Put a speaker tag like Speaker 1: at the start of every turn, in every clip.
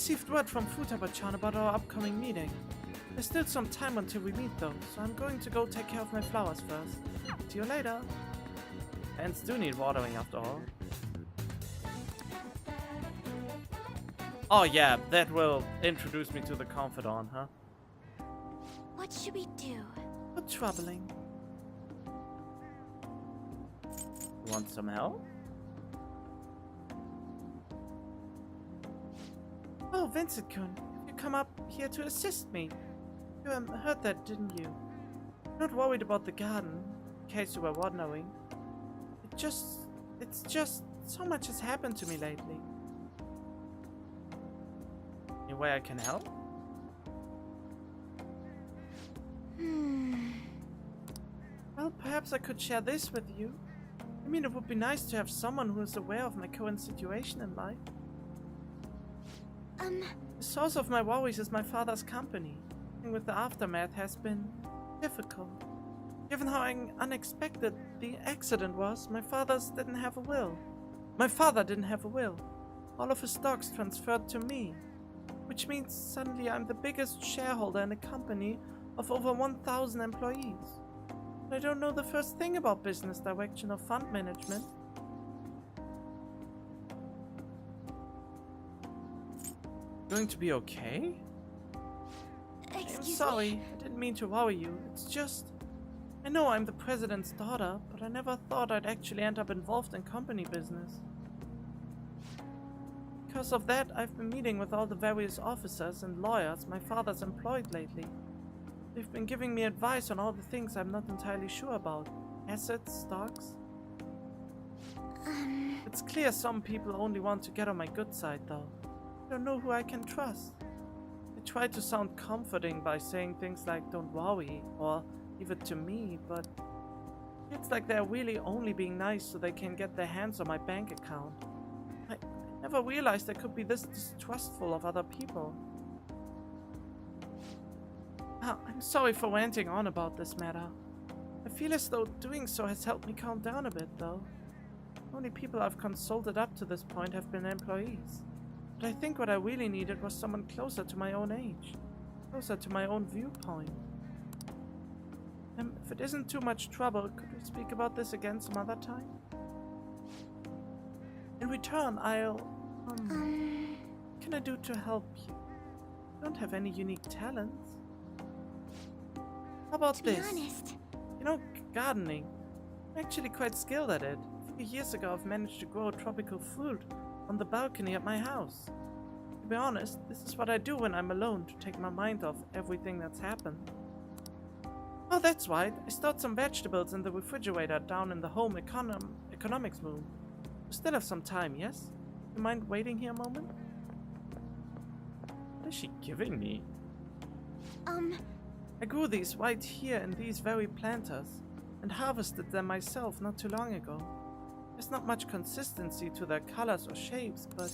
Speaker 1: received word from Futaba-chan about our upcoming meeting. There's still some time until we meet though, so I'm going to go take care of my flowers first. See you later. Plants do need watering after all. Oh yeah, that will introduce me to the confidant, huh?
Speaker 2: What should we do?
Speaker 1: How troubling. Want some help? Oh, Vincent-kun, you come up here to assist me. You heard that, didn't you? Not worried about the garden, in case you were wondering. It's just, so much has happened to me lately. Any way I can help? Well, perhaps I could share this with you. I mean, it would be nice to have someone who is aware of my current situation in life. The source of my worries is my father's company. Dealing with the aftermath has been difficult. Given how unexpected the accident was, my father didn't have a will. All of his stocks transferred to me, which means suddenly I'm the biggest shareholder in a company of over 1,000 employees. I don't know the first thing about business direction or fund management. Going to be okay? I'm sorry, I didn't mean to worry you. It's just, I know I'm the president's daughter, but I never thought I'd actually end up involved in company business. Because of that, I've been meeting with all the various officers and lawyers my father's employed lately. They've been giving me advice on all the things I'm not entirely sure about. Assets, stocks. It's clear some people only want to get on my good side though. I don't know who I can trust. They try to sound comforting by saying things like don't worry or leave it to me, but it's like they're really only being nice so they can get their hands on my bank account. I never realized I could be this distrustful of other people. I'm sorry for ranting on about this matter. I feel as though doing so has helped me calm down a bit, though. The only people I've consulted up to this point have been employees. But I think what I really needed was someone closer to my own age. Closer to my own viewpoint. If it isn't too much trouble, could we speak about this again some other time? In return, I'll... what can I do to help you? I don't have any unique talents. How about this?
Speaker 2: To be honest,
Speaker 1: you know, gardening. I'm actually quite skilled at it. A few years ago, I've managed to grow tropical fruit on the balcony at my house. To be honest, this is what I do when I'm alone to take my mind off everything that's happened. Oh, that's right. I stored some vegetables in the refrigerator down in the home economics room. We still have some time, yes? You mind waiting here a moment? What is she giving me? I grew these right here in these very planters and harvested them myself not too long ago. There's not much consistency to their colors or shapes, but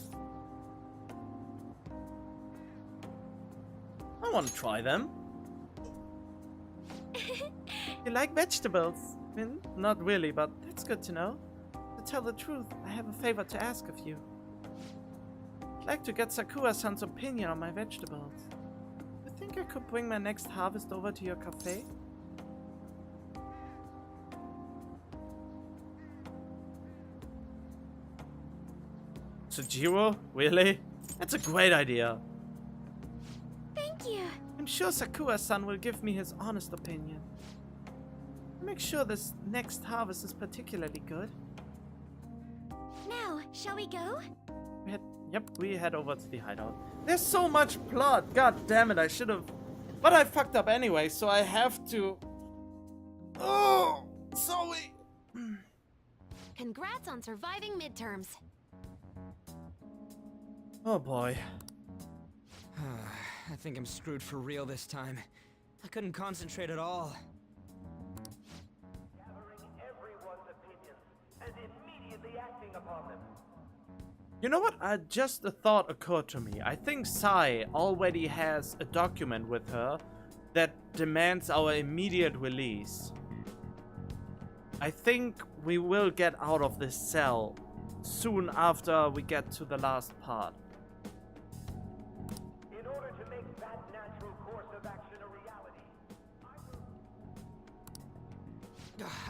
Speaker 1: I want to try them. You like vegetables? Not really, but that's good to know. To tell the truth, I have a favor to ask of you. I'd like to get Sakura-san's opinion on my vegetables. Think I could bring my next harvest over to your cafe? Sujiro? Really? That's a great idea.
Speaker 2: Thank you.
Speaker 1: I'm sure Sakura-san will give me his honest opinion. Make sure this next harvest is particularly good.
Speaker 2: Now, shall we go?
Speaker 1: We head over to the hideout. There's so much plot. God damn it, I should have... But I fucked up anyway, so I have to... Oh, sorry.
Speaker 2: Congrats on surviving midterms.
Speaker 1: Oh boy.
Speaker 3: I think I'm screwed for real this time. I couldn't concentrate at all.
Speaker 4: Gathering everyone's opinions and immediately acting upon them.
Speaker 1: You know what? Just a thought occurred to me. I think Sai already has a document with her that demands our immediate release. I think we will get out of this cell soon after we get to the last part.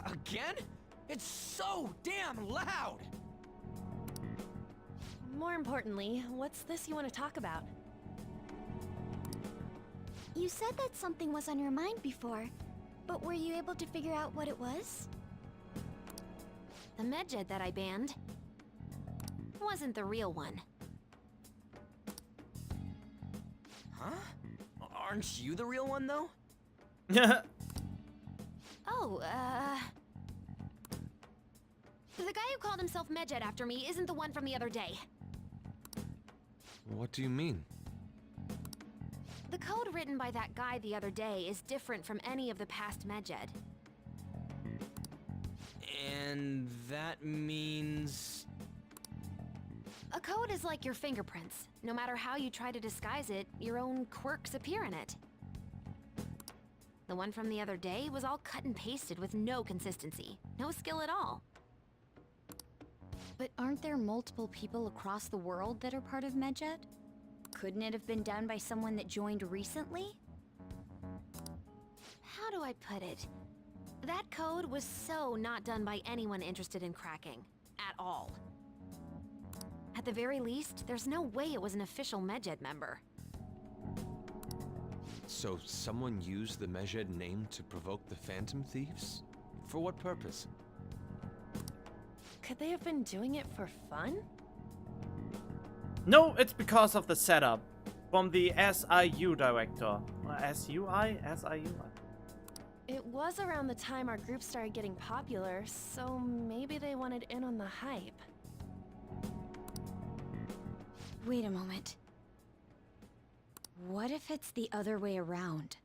Speaker 3: Again? It's so damn loud!
Speaker 5: More importantly, what's this you want to talk about?
Speaker 2: You said that something was on your mind before, but were you able to figure out what it was?
Speaker 5: The medjed that I banned wasn't the real one.
Speaker 3: Huh? Aren't you the real one, though?
Speaker 5: Oh, the guy who called himself Medjed after me isn't the one from the other day.
Speaker 6: What do you mean?
Speaker 5: The code written by that guy the other day is different from any of the past Medjed.
Speaker 3: And that means...
Speaker 5: A code is like your fingerprints. No matter how you try to disguise it, your own quirks appear in it. The one from the other day was all cut and pasted with no consistency. No skill at all.
Speaker 7: But aren't there multiple people across the world that are part of Medjed? Couldn't it have been done by someone that joined recently?
Speaker 5: How do I put it? That code was so not done by anyone interested in cracking. At all. At the very least, there's no way it was an official Medjed member.
Speaker 6: So someone used the Medjed name to provoke the Phantom Thieves? For what purpose?
Speaker 5: Could they have been doing it for fun?
Speaker 1: No, it's because of the setup from the SIU director. SUI? SIU?
Speaker 5: It was around the time our group started getting popular, so maybe they wanted in on the hype.
Speaker 7: Wait a moment. What if it's the other way around?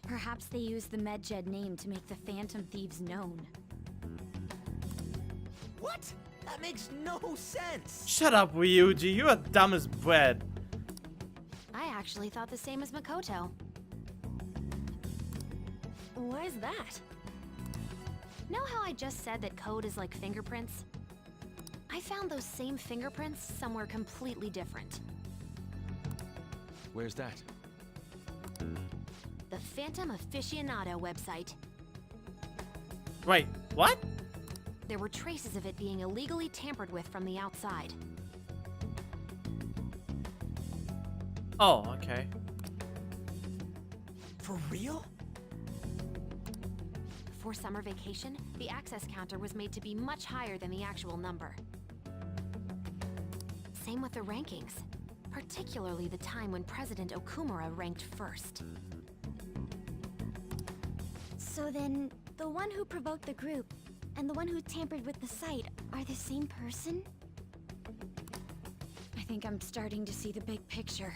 Speaker 7: Perhaps they used the Medjed name to make the Phantom Thieves known.
Speaker 3: What? That makes no sense!
Speaker 1: Shut up, Ryuji. You are dumb as bread.
Speaker 5: I actually thought the same as Makoto. Why's that? Know how I just said that code is like fingerprints? I found those same fingerprints somewhere completely different.
Speaker 6: Where's that?
Speaker 5: The Phantom Aficionado website.
Speaker 1: Wait, what?
Speaker 5: There were traces of it being illegally tampered with from the outside.
Speaker 1: Oh, okay.
Speaker 3: For real?
Speaker 5: For summer vacation, the access counter was made to be much higher than the actual number. Same with the rankings, particularly the time when President Okumura ranked first.
Speaker 2: So then, the one who provoked the group and the one who tampered with the site are the same person?
Speaker 7: I think I'm starting to see the big picture.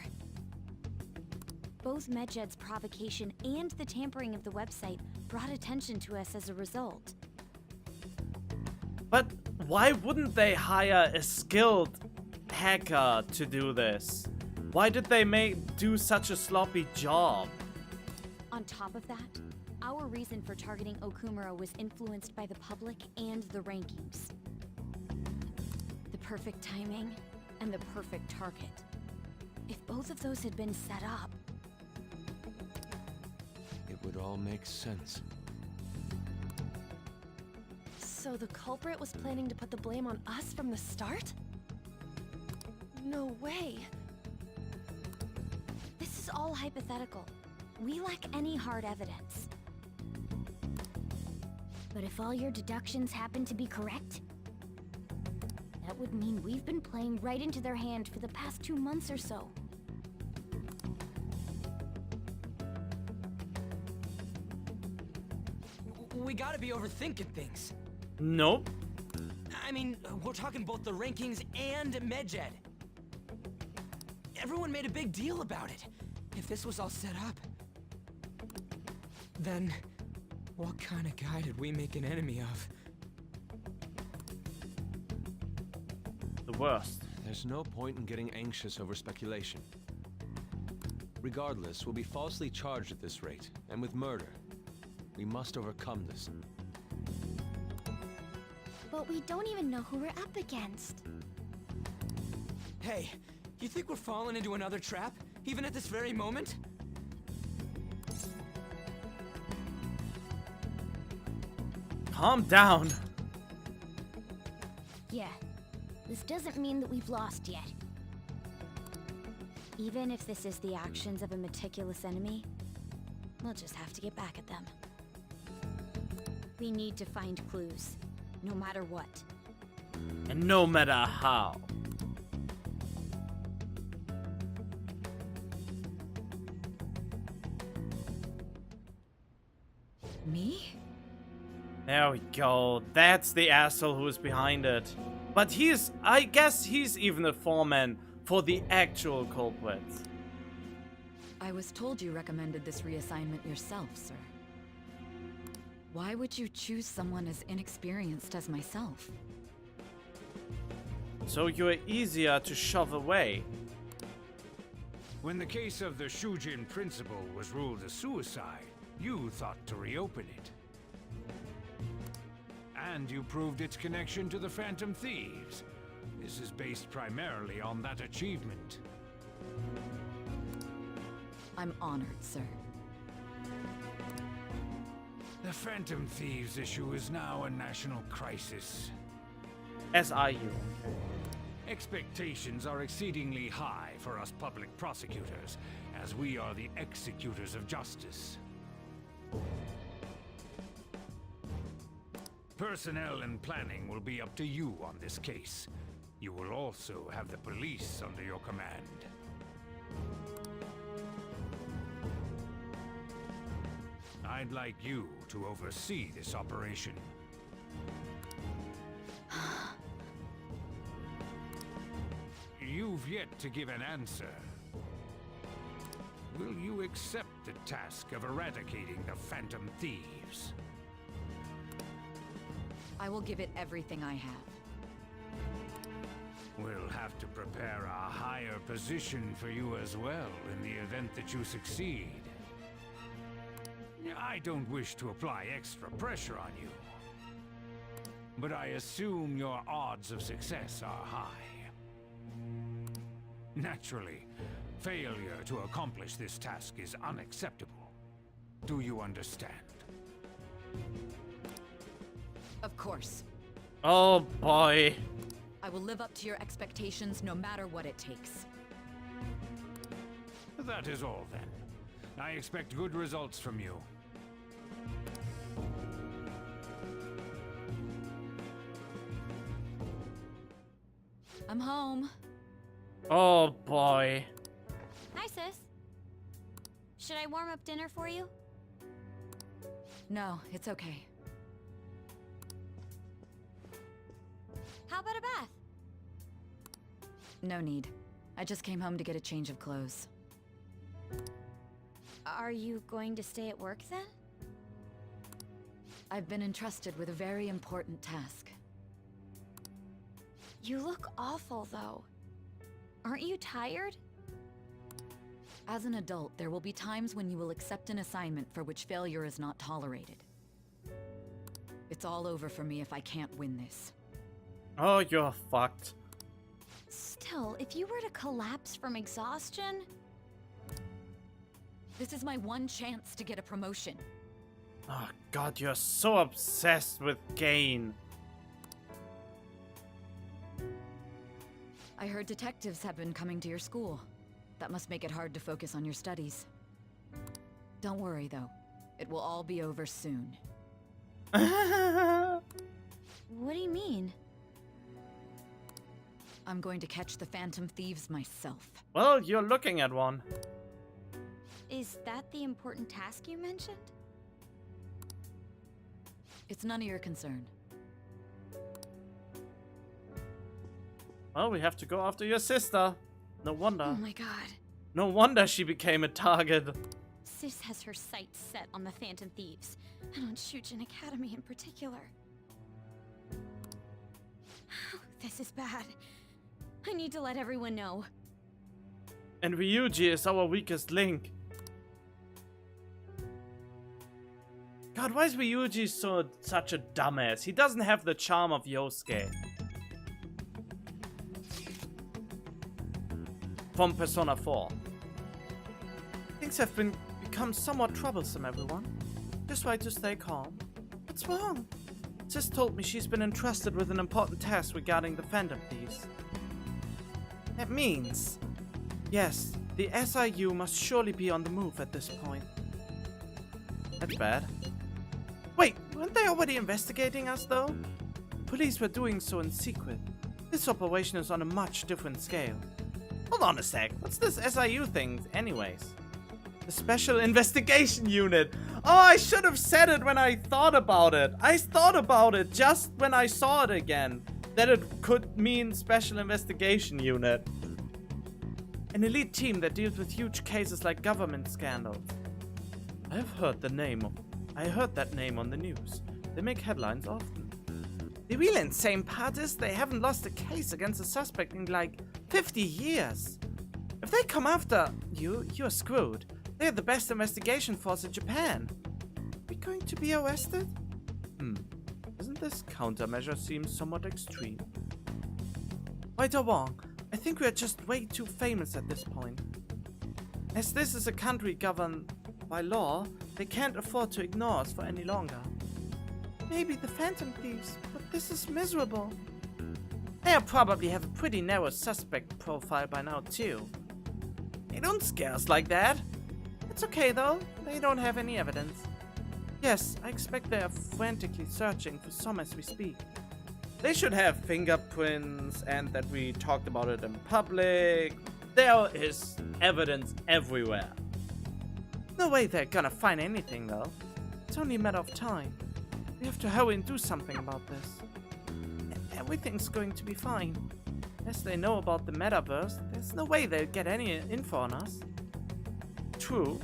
Speaker 7: Both Medjed's provocation and the tampering of the website brought attention to us as a result.
Speaker 1: But why wouldn't they hire a skilled hacker to do this? Why did they do such a sloppy job?
Speaker 7: On top of that, our reason for targeting Okumura was influenced by the public and the rankings. The perfect timing and the perfect target. If both of those had been set up,
Speaker 6: It would all make sense.
Speaker 5: So the culprit was planning to put the blame on us from the start? No way.
Speaker 7: this is all hypothetical. We lack any hard evidence.
Speaker 2: But if all your deductions happen to be correct, that would mean we've been playing right into their hand for the past 2 months or so.
Speaker 3: We gotta be overthinking things.
Speaker 1: Nope.
Speaker 3: I mean, we're talking both the rankings and Medjed. Everyone made a big deal about it. If this was all set up, then what kind of guy did we make an enemy of?
Speaker 1: The worst.
Speaker 6: There's no point in getting anxious over speculation. Regardless, we'll be falsely charged at this rate, and with murder. We must overcome this.
Speaker 2: But we don't even know who we're up against.
Speaker 3: Hey, you think we're falling into another trap, even at this very moment?
Speaker 1: calm down.
Speaker 2: Yeah, this doesn't mean that we've lost yet. Even if this is the actions of a meticulous enemy, we'll just have to get back at them. We need to find clues, no matter what.
Speaker 1: And no matter how.
Speaker 7: Me?
Speaker 1: There we go. That's the asshole who is behind it. But I guess he's even the foreman for the actual culprits.
Speaker 7: I was told you recommended this reassignment yourself, sir. Why would you choose someone as inexperienced as myself?
Speaker 1: So you're easier to shove away.
Speaker 8: When the case of the Shujin principal was ruled a suicide, you thought to reopen it. And you proved its connection to the Phantom Thieves. This is based primarily on that achievement.
Speaker 7: I'm honored, sir.
Speaker 8: The Phantom Thieves issue is now a national crisis.
Speaker 1: As are you.
Speaker 8: Expectations are exceedingly high for us public prosecutors, as we are the executors of justice. Personnel and planning will be up to you on this case. You will also have the police under your command. I'd like you to oversee this operation. You've yet to give an answer. Will you accept the task of eradicating the Phantom Thieves?
Speaker 7: I will give it everything I have.
Speaker 8: We'll have to prepare a higher position for you as well in the event that you succeed. I don't wish to apply extra pressure on you, but I assume your odds of success are high. Naturally, failure to accomplish this task is unacceptable. Do you understand?
Speaker 7: Of course.
Speaker 1: Oh boy.
Speaker 7: I will live up to your expectations no matter what it takes.
Speaker 8: That is all then. I expect good results from you.
Speaker 7: I'm home.
Speaker 1: Oh boy.
Speaker 2: Hi, sis. Should I warm up dinner for you?
Speaker 7: No, it's okay.
Speaker 2: How about a bath?
Speaker 7: No need. I just came home to get a change of clothes.
Speaker 2: Are you going to stay at work then?
Speaker 7: I've been entrusted with a very important task.
Speaker 2: You look awful, though. Aren't you tired?
Speaker 7: As an adult, there will be times when you will accept an assignment for which failure is not tolerated. It's all over for me if I can't win this.
Speaker 1: Oh, you're fucked.
Speaker 2: Still, if you were to collapse from exhaustion...
Speaker 7: This is my one chance to get a promotion.
Speaker 1: Oh god, you're so obsessed with gain.
Speaker 7: I heard detectives have been coming to your school. That must make it hard to focus on your studies. Don't worry, though. It will all be over soon.
Speaker 2: What do you mean?
Speaker 7: I'm going to catch the Phantom Thieves myself.
Speaker 1: Well, you're looking at one.
Speaker 2: Is that the important task you mentioned?
Speaker 7: It's none of your concern.
Speaker 1: Well, we have to go after your sister. No wonder.
Speaker 2: Oh my god.
Speaker 1: No wonder she became a target.
Speaker 2: Sis has her sights set on the Phantom Thieves, and on Shujin Academy in particular. This is bad. I need to let everyone know.
Speaker 1: And Ryuji is our weakest link. God, why is Ryuji such a dumbass? He doesn't have the charm of Yosuke from Persona 4. Things have become somewhat troublesome, everyone. Just try to stay calm. What's wrong? Sis told me she's been entrusted with an important task regarding the Phantom Thieves. That means... yes, the SIU must surely be on the move at this point. That's bad. Wait, weren't they already investigating us though? Police were doing so in secret. This operation is on a much different scale. Hold on a sec, what's this SIU thing anyways? The Special Investigation Unit. Oh, I should have said it when I thought about it. I thought about it just when I saw it again. That it could mean Special Investigation Unit. An elite team that deals with huge cases like government scandals. I heard that name on the news. They make headlines often. The real insane part is they haven't lost a case against a suspect in like 50 years. If they come after you, you're screwed. They're the best investigation force in Japan. Are we going to be arrested? Doesn't this countermeasure seem somewhat extreme? Right or wrong, I think we are just way too famous at this point. As this is a country governed by law, they can't afford to ignore us for any longer. Maybe the Phantom Thieves, but this is miserable. They'll probably have a pretty narrow suspect profile by now too. They don't scare us like that. It's okay though, they don't have any evidence. Yes, I expect they are frantically searching for some as we speak. They should have fingerprints and that we talked about it in public. There is evidence everywhere. No way they're gonna find anything though. It's only a matter of time. We have to hurry and do something about this. Everything's going to be fine. Unless they know about the metaverse, there's no way they'll get any info on us. True.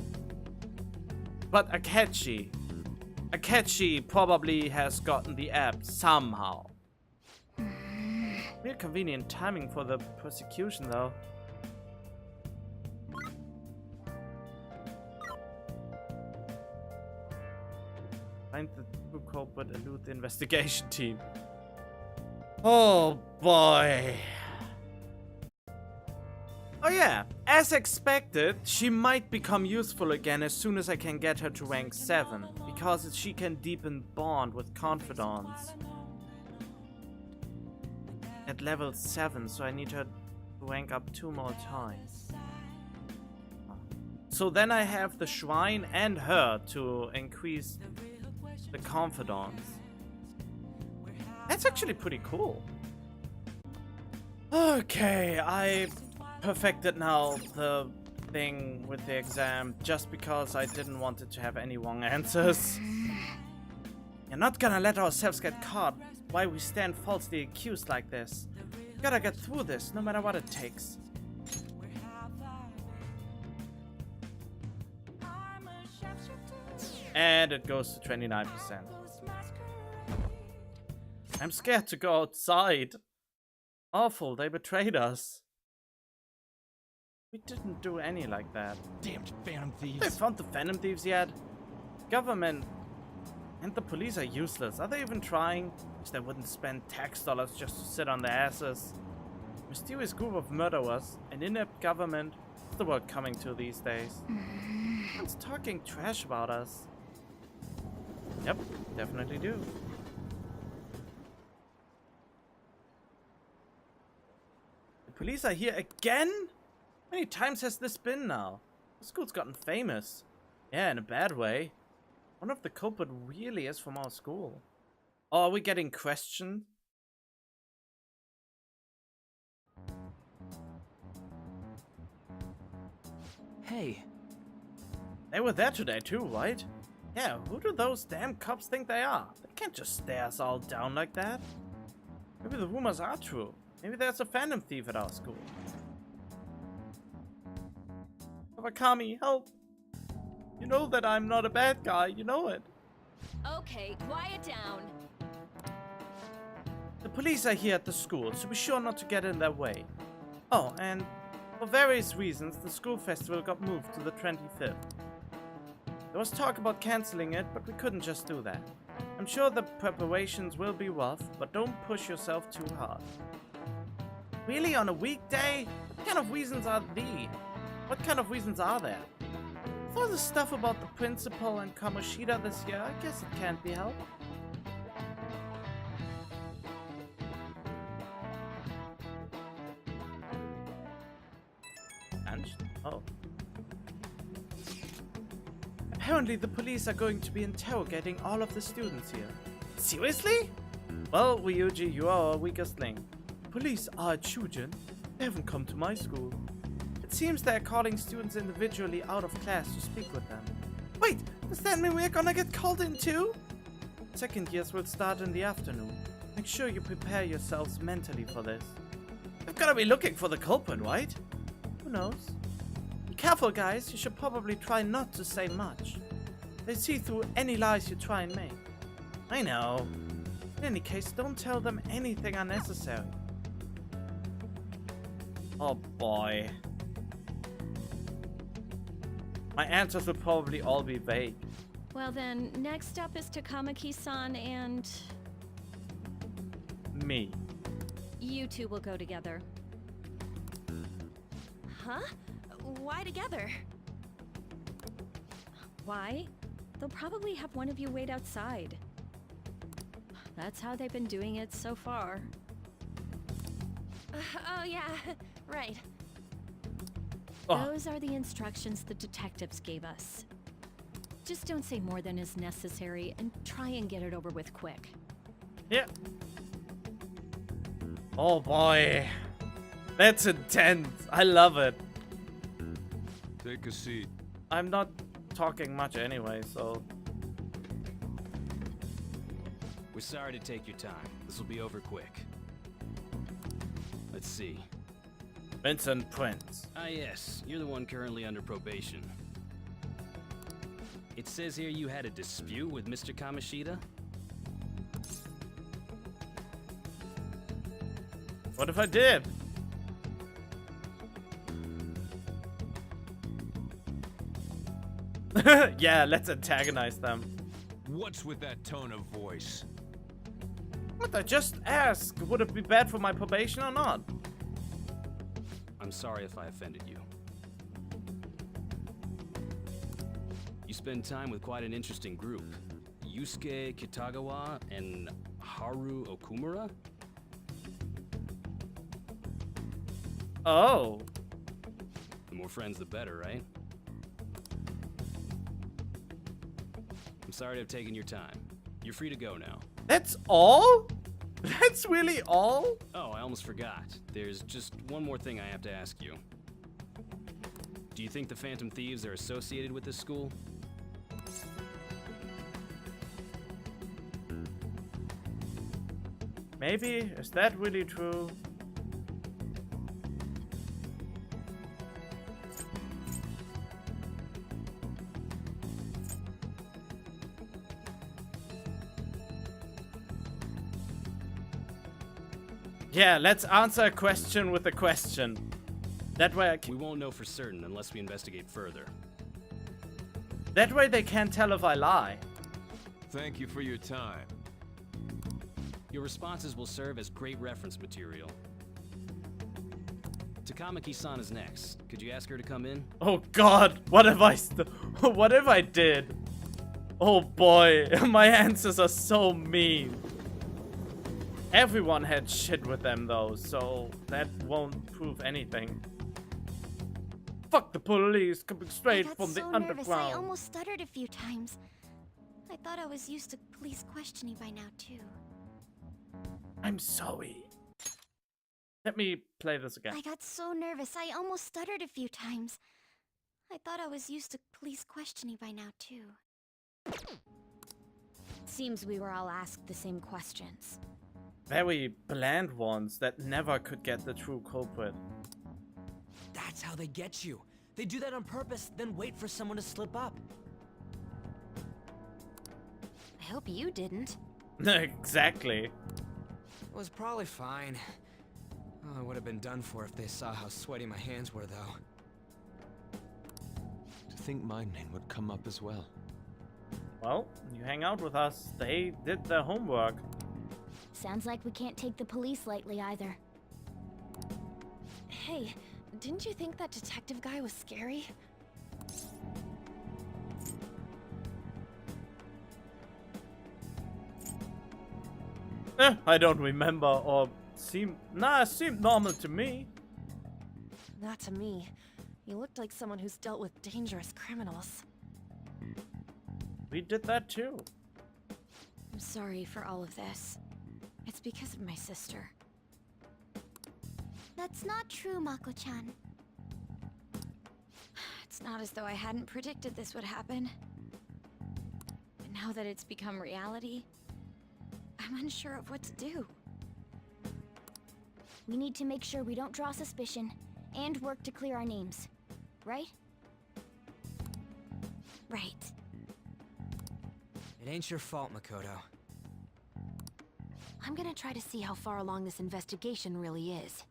Speaker 1: But Akechi probably has gotten the app somehow. Real convenient timing for the prosecution though. Find the true culprit and elude the investigation team. Oh boy. Oh yeah, as expected, she might become useful again as soon as I can get her to rank 7, because she can deepen bond with confidants. At level 7, so I need her to rank up 2 more times. So then I have the shrine and her to increase the confidants. That's actually pretty cool. Okay, I perfected now the thing with the exam just because I didn't want it to have any wrong answers. You're not gonna let ourselves get caught while we stand falsely accused like this. We gotta get through this no matter what it takes. And it goes to 29%. I'm scared to go outside. Awful, they betrayed us. We didn't do any like that.
Speaker 6: Damned Phantom Thieves.
Speaker 1: They found the Phantom Thieves yet? Government and the police are useless. Are they even trying? Because they wouldn't spend tax dollars just to sit on their asses. Mysterious group of murderers, an inept government. What's the world coming to these days? Everyone's talking trash about us. Yep, definitely do. The police are here again? How many times has this been now? The school's gotten famous. Yeah, in a bad way. One of the culprit really is from our school. Oh, are we getting questioned?
Speaker 3: Hey.
Speaker 1: They were there today too, right? Yeah, who do those damn cops think they are? They can't just stare us all down like that. Maybe the rumors are true. Maybe there's a Phantom Thief at our school. Kawakami, help! You know that I'm not a bad guy, you know it.
Speaker 7: Okay, quiet down.
Speaker 1: The police are here at the school, so be sure not to get in their way. Oh, and for various reasons, the school festival got moved to the 25th. There was talk about cancelling it, but we couldn't just do that. I'm sure the preparations will be rough, but don't push yourself too hard. Really, on a weekday? What kind of reasons are there? What kind of reasons are there? For the stuff about the principal and Kamoshida this year, I guess it can't be helped. Punched? Oh. Apparently the police are going to be interrogating all of the students here. Seriously? Well, Ryuji, you are our weakest link. Police are at Shujin. They haven't come to my school. It seems they're calling students individually out of class to speak with them. Wait, does that mean we're gonna get called in too? Second years will start in the afternoon. Make sure you prepare yourselves mentally for this. I've gotta be looking for the culprit, right? Who knows? Be careful, guys. You should probably try not to say much. They see through any lies you try and make. I know. In any case, don't tell them anything unnecessary. Oh boy. My answers will probably all be vague.
Speaker 7: Well then, next up is Takamaki-san and...
Speaker 1: Me.
Speaker 7: You two will go together.
Speaker 2: Huh? Why together?
Speaker 7: Why? They'll probably have one of you wait outside. That's how they've been doing it so far.
Speaker 2: Oh yeah, right.
Speaker 1: Oh.
Speaker 7: Those are the instructions the detectives gave us. Just don't say more than is necessary and try and get it over with quick.
Speaker 1: Yeah. Oh boy. That's intense. I love it.
Speaker 6: Take a seat.
Speaker 1: I'm not talking much anyway, so...
Speaker 9: We're sorry to take your time. This will be over quick. Let's see.
Speaker 1: Vincent Prince.
Speaker 9: Ah yes, you're the one currently under probation. It says here you had a dispute with Mr. Kamoshida?
Speaker 1: What if I did? Yeah, let's antagonize them.
Speaker 6: What's with that tone of voice?
Speaker 1: What? I just asked. Would it be bad for my probation or not?
Speaker 9: I'm sorry if I offended you. You spend time with quite an interesting group. Yusuke Kitagawa and Haru Okumura?
Speaker 1: Oh.
Speaker 9: The more friends, the better, right? I'm sorry to have taken your time. You're free to go now.
Speaker 1: That's all? That's really all?
Speaker 9: Oh, I almost forgot. There's just one more thing I have to ask you. Do you think the Phantom Thieves are associated with this school?
Speaker 1: Maybe. Is that really true? Yeah, let's answer a question with a question. That way I can...
Speaker 9: We won't know for certain unless we investigate further.
Speaker 1: That way they can't tell if I lie.
Speaker 6: Thank you for your time.
Speaker 9: Your responses will serve as great reference material. Takamaki-san is next. Could you ask her to come in?
Speaker 1: Oh god, what if what if I did? Oh boy, my answers are so mean. Everyone had shit with them though, so that won't prove anything. Fuck the police coming straight from the
Speaker 2: I got so nervous, I
Speaker 1: underground.
Speaker 2: almost stuttered a few times. I thought I was used to police questioning by now too.
Speaker 1: I'm sorry. Let me play this again.
Speaker 2: I got so nervous, I almost stuttered a few times. I thought I was used to police questioning by now too.
Speaker 7: Seems we were all asked the same questions.
Speaker 1: Very bland ones that never could get the true culprit.
Speaker 3: That's how they get you. They do that on purpose, then wait for someone to slip up.
Speaker 5: I hope you didn't.
Speaker 1: Exactly.
Speaker 3: It was probably fine. Oh, I would have been done for if they saw how sweaty my hands were, though.
Speaker 6: To think my name would come up as well.
Speaker 1: Well, you hang out with us. They did their homework.
Speaker 2: Sounds like we can't take the police lightly either.
Speaker 5: Hey, didn't you think that detective guy was scary?
Speaker 1: I don't remember or seem... Nah, it seemed normal to me.
Speaker 5: Not to me.
Speaker 10: You looked like someone who's dealt with dangerous criminals.
Speaker 1: We did that too.
Speaker 2: I'm sorry for all of this. It's because of my sister.
Speaker 7: That's not true, Mako-chan.
Speaker 2: It's not as though I hadn't predicted this would happen. But now that it's become reality, I'm unsure of what to do.
Speaker 7: We need to make sure we don't draw suspicion, and work to clear our names. Right?
Speaker 2: Right.
Speaker 3: It ain't your fault, Makoto.
Speaker 5: I'm gonna try to see how far along this investigation really is.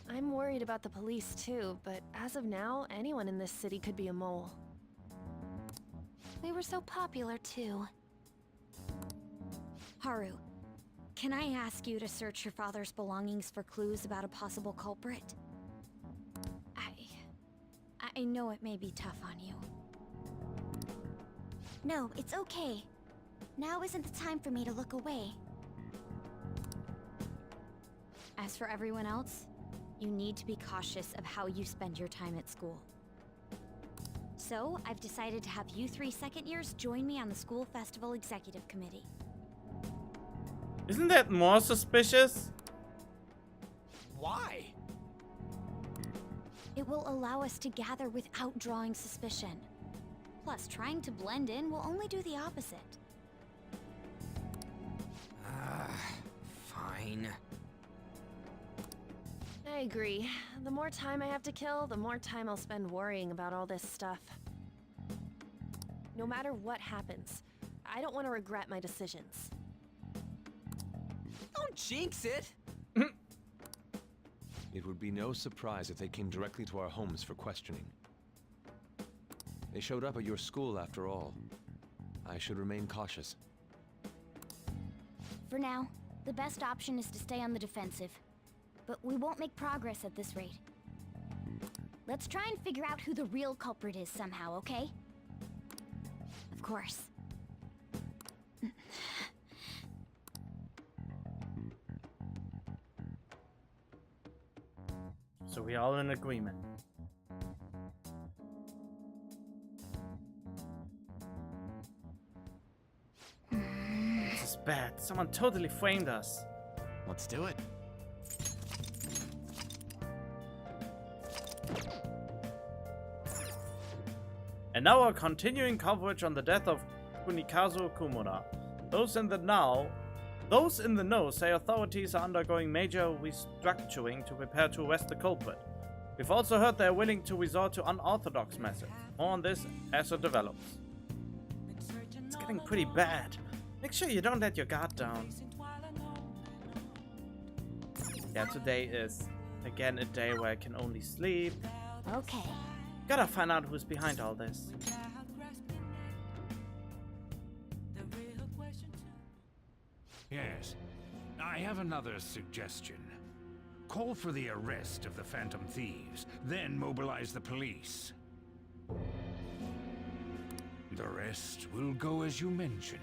Speaker 10: I'm worried about the police too, but as of now, anyone in this city could be a mole.
Speaker 5: We were so popular too.
Speaker 2: Haru, can I ask you to search your father's belongings for clues about a possible culprit? I know it may be tough on you.
Speaker 7: No, it's okay. Now isn't the time for me to look away.
Speaker 2: As for everyone else, you need to be cautious of how you spend your time at school. So, I've decided to have you 3 second years join me on the school festival executive committee.
Speaker 1: Isn't that more suspicious?
Speaker 3: Why?
Speaker 2: It will allow us to gather without drawing suspicion. Plus, trying to blend in will only do the opposite.
Speaker 3: Fine.
Speaker 10: I agree. The more time I have to kill, the more time I'll spend worrying about all this stuff. No matter what happens, I don't want to regret my decisions.
Speaker 3: Don't jinx it!
Speaker 6: It would be no surprise if they came directly to our homes for questioning. They showed up at your school after all. I should remain cautious.
Speaker 7: For now, the best option is to stay on the defensive. But we won't make progress at this rate. Let's try and figure out who the real culprit is somehow, okay?
Speaker 2: Of course.
Speaker 1: So we're all in agreement. This is bad. Someone totally framed us.
Speaker 11: Let's do it.
Speaker 1: And now our continuing coverage on the death of Kunikazu Kumura. Those in the know say authorities are undergoing major restructuring to prepare to arrest the culprit. We've also heard they're willing to resort to unorthodox methods. More on this as it develops. It's getting pretty bad. Make sure you don't let your guard down. Yeah, today is again a day where I can only sleep.
Speaker 7: Okay.
Speaker 1: Gotta find out who's behind all this.
Speaker 8: Yes. I have another suggestion. Call for the arrest of the Phantom Thieves, then mobilize the police. The rest will go as you mentioned.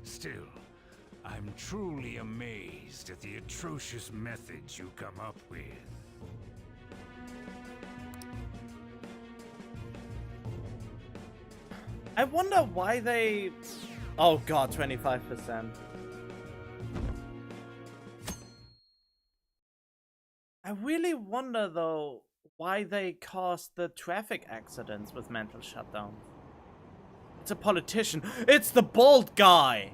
Speaker 8: Still, I'm truly amazed at the atrocious methods you come up with.
Speaker 1: I wonder why they... Oh god, 25%. I really wonder though why they caused the traffic accidents with mental shutdown. It's a politician. It's the bald guy!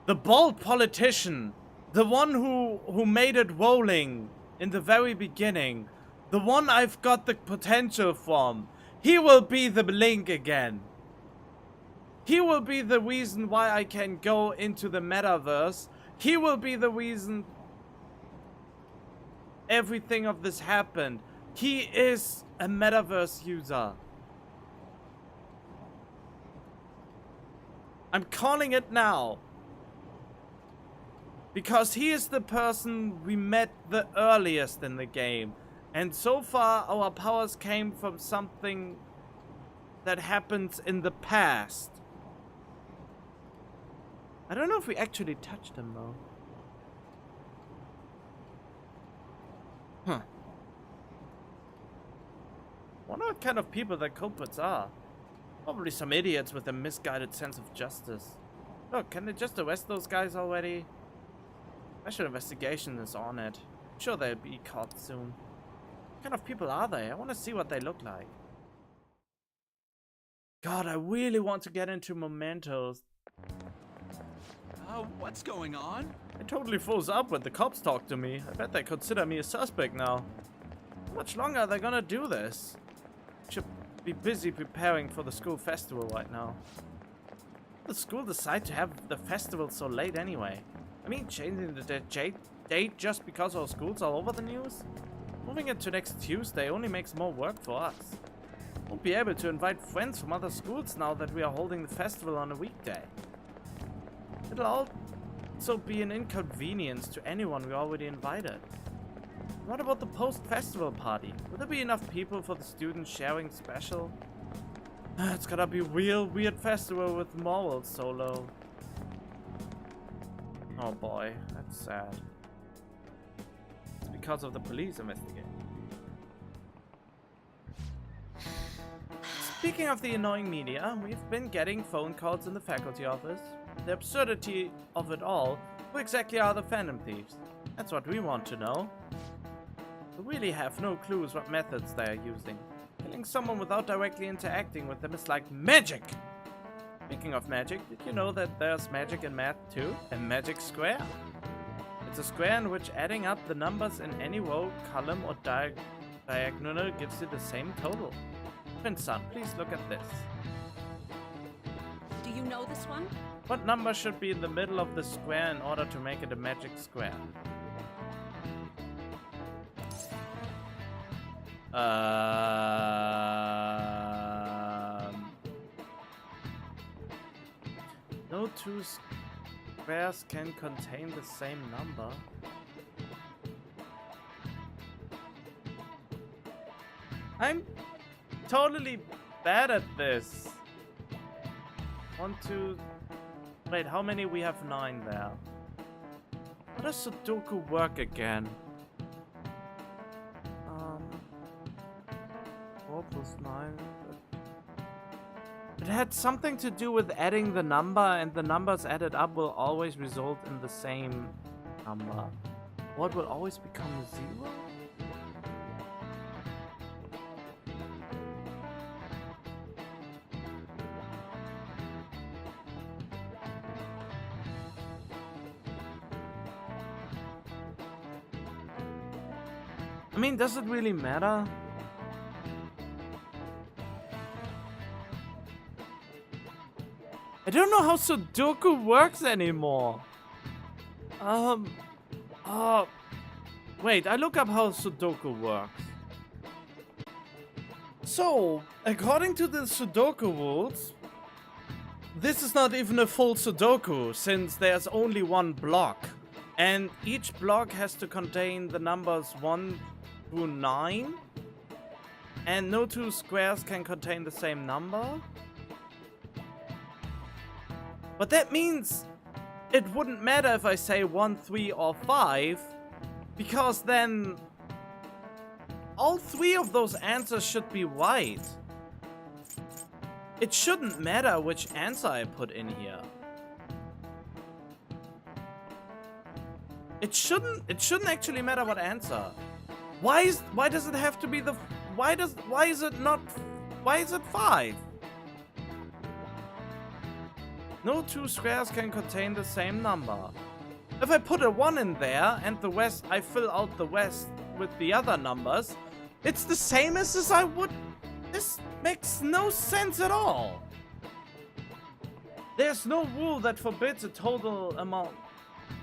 Speaker 1: The bald politician! The one who made it rolling in the very beginning. The one I've got the potential from. He will be the link again. He will be the reason why I can go into the metaverse. He will be the reason everything of this happened. He is a metaverse user. I'm calling it now. Because he is the person we met the earliest in the game. And so far, our powers came from something that happens in the past. I don't know if we actually touched them though. Huh. Wonder what kind of people the culprits are. Probably some idiots with a misguided sense of justice. Look, can they just arrest those guys already? Special investigation is on it. I'm sure they'll be caught soon. What kind of people are they? I want to see what they look like. God, I really want to get into mementos.
Speaker 11: What's going on?
Speaker 1: I totally froze up when the cops talked to me. I bet they consider me a suspect now. How much longer are they gonna do this? Should be busy preparing for the school festival right now. The school decide to have the festival so late anyway? I mean, changing the date just because our school's all over the news? Moving it to next Tuesday only makes more work for us. Won't be able to invite friends from other schools now that we are holding the festival on a weekday. It'll also be an inconvenience to anyone we already invited. What about the post-festival party? Will there be enough people for the students sharing special? It's gotta be a real weird festival with morals so low. Oh boy, that's sad. It's because of the police investigation. Speaking of the annoying media, we've been getting phone calls in the faculty office. The absurdity of it all. Who exactly are the Phantom Thieves? That's what we want to know. We really have no clues what methods they are using. Killing someone without directly interacting with them is like magic! Speaking of magic, did you know that there's magic in math too? A magic square. It's a square in which adding up the numbers in any row, column or diagonal gives you the same total. Prince-san, please look at this.
Speaker 7: Do you know this one?
Speaker 1: What number should be in the middle of the square in order to make it a magic square? No two squares can contain the same number. I'm totally bad at this. 1, 2... Wait, how many? We have 9 there. How does Sudoku work again? 4 plus 9. It had something to do with adding the number, and the numbers added up will always result in the same number. What will always become 0? I mean, does it really matter? I don't know how Sudoku works anymore. Wait, I look up how Sudoku works. So, according to the Sudoku rules, this is not even a full Sudoku, since there's only one block. And each block has to contain the numbers 1 through 9. And no two squares can contain the same number. But that means it wouldn't matter if I say 1, 3, or 5, because then all 3 of those answers should be right. It shouldn't matter which answer I put in here. It shouldn't actually matter what answer. Why does it have to be the why is it 5? No two squares can contain the same number. If I put a 1 in there and the rest, I fill out the rest with the other numbers, it's the same as I would. This makes no sense at all. There's no rule that forbids a total amount.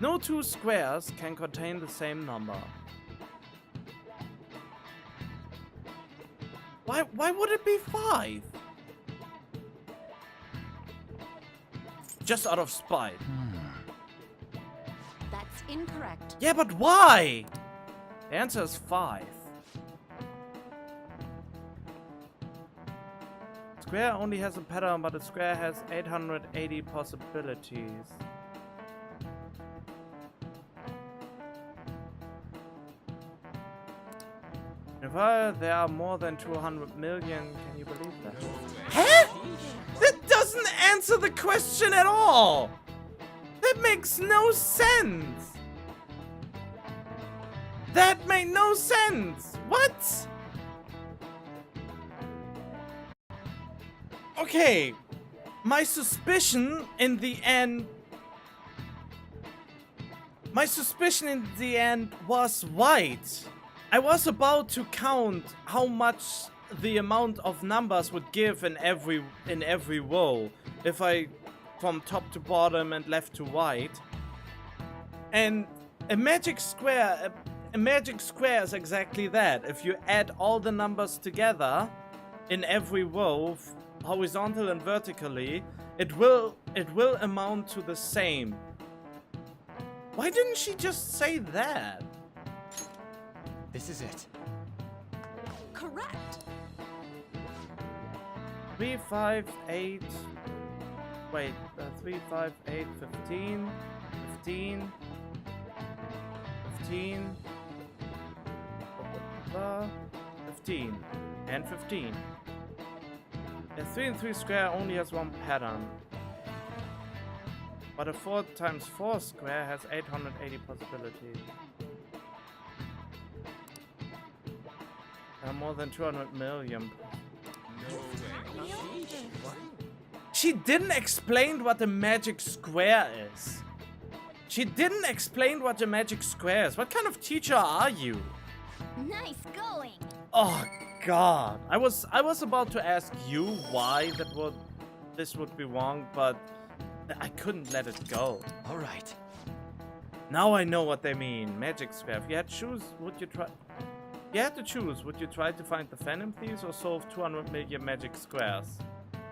Speaker 1: No two squares can contain the same number. Why would it be 5? Just out of spite.
Speaker 7: That's incorrect.
Speaker 1: Yeah, but why? The answer is 5. Square only has a pattern, but a square has 880 possibilities. If there are more than 200 million, can you believe that? Huh? That doesn't answer the question at all! That makes no sense! That made no sense! What? Okay, my suspicion in the end was right. I was about to count how much the amount of numbers would give in every row if I from top to bottom and left to right. And a magic square is exactly that. If you add all the numbers together in every row, horizontal and vertically, it will amount to the same. Why didn't she just say that?
Speaker 3: This is it.
Speaker 7: Correct.
Speaker 1: 3, 5, 8. Wait, 3, 5, 8, 15, 15, 15, 15, and 15. A 3 and 3 square only has one pattern, but a 4 times 4 square has 880 possibilities. There are more than 200 million. She didn't explain what a magic square is. She didn't explain what a magic square is. What kind of teacher are you?
Speaker 7: Nice going.
Speaker 1: Oh God! I was about to ask you why this would be wrong, but I couldn't let it go.
Speaker 3: All right.
Speaker 1: Now I know what they mean. Magic square. If you had to choose, would you try? You had to choose. Would you try to find the Phantom Thieves or solve 200 million magic squares?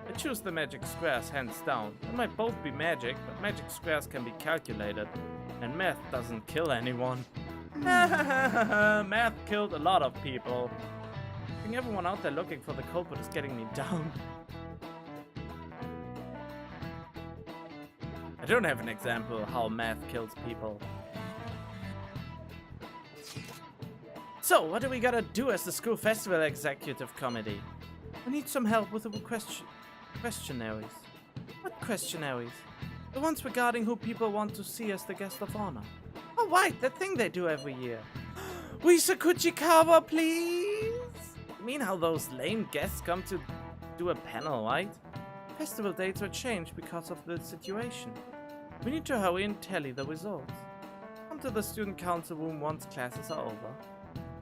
Speaker 1: I choose the magic squares, hands down. They might both be magic, but magic squares can be calculated, and math doesn't kill anyone. Math killed a lot of people. I think everyone out there looking for the culprit is getting me down. I don't have an example how math kills people. So, what do we gotta do as the school festival executive committee? We need some help with the questionnaires. What questionnaires? The ones regarding who people want to see as the guest of honor. Oh, right, that thing they do every year. Wisa Kuchikawa, please? You mean how those lame guests come to do a panel, right? Festival dates were changed because of the situation. We need to hurry and tally the results. Come to the student council room once classes are over.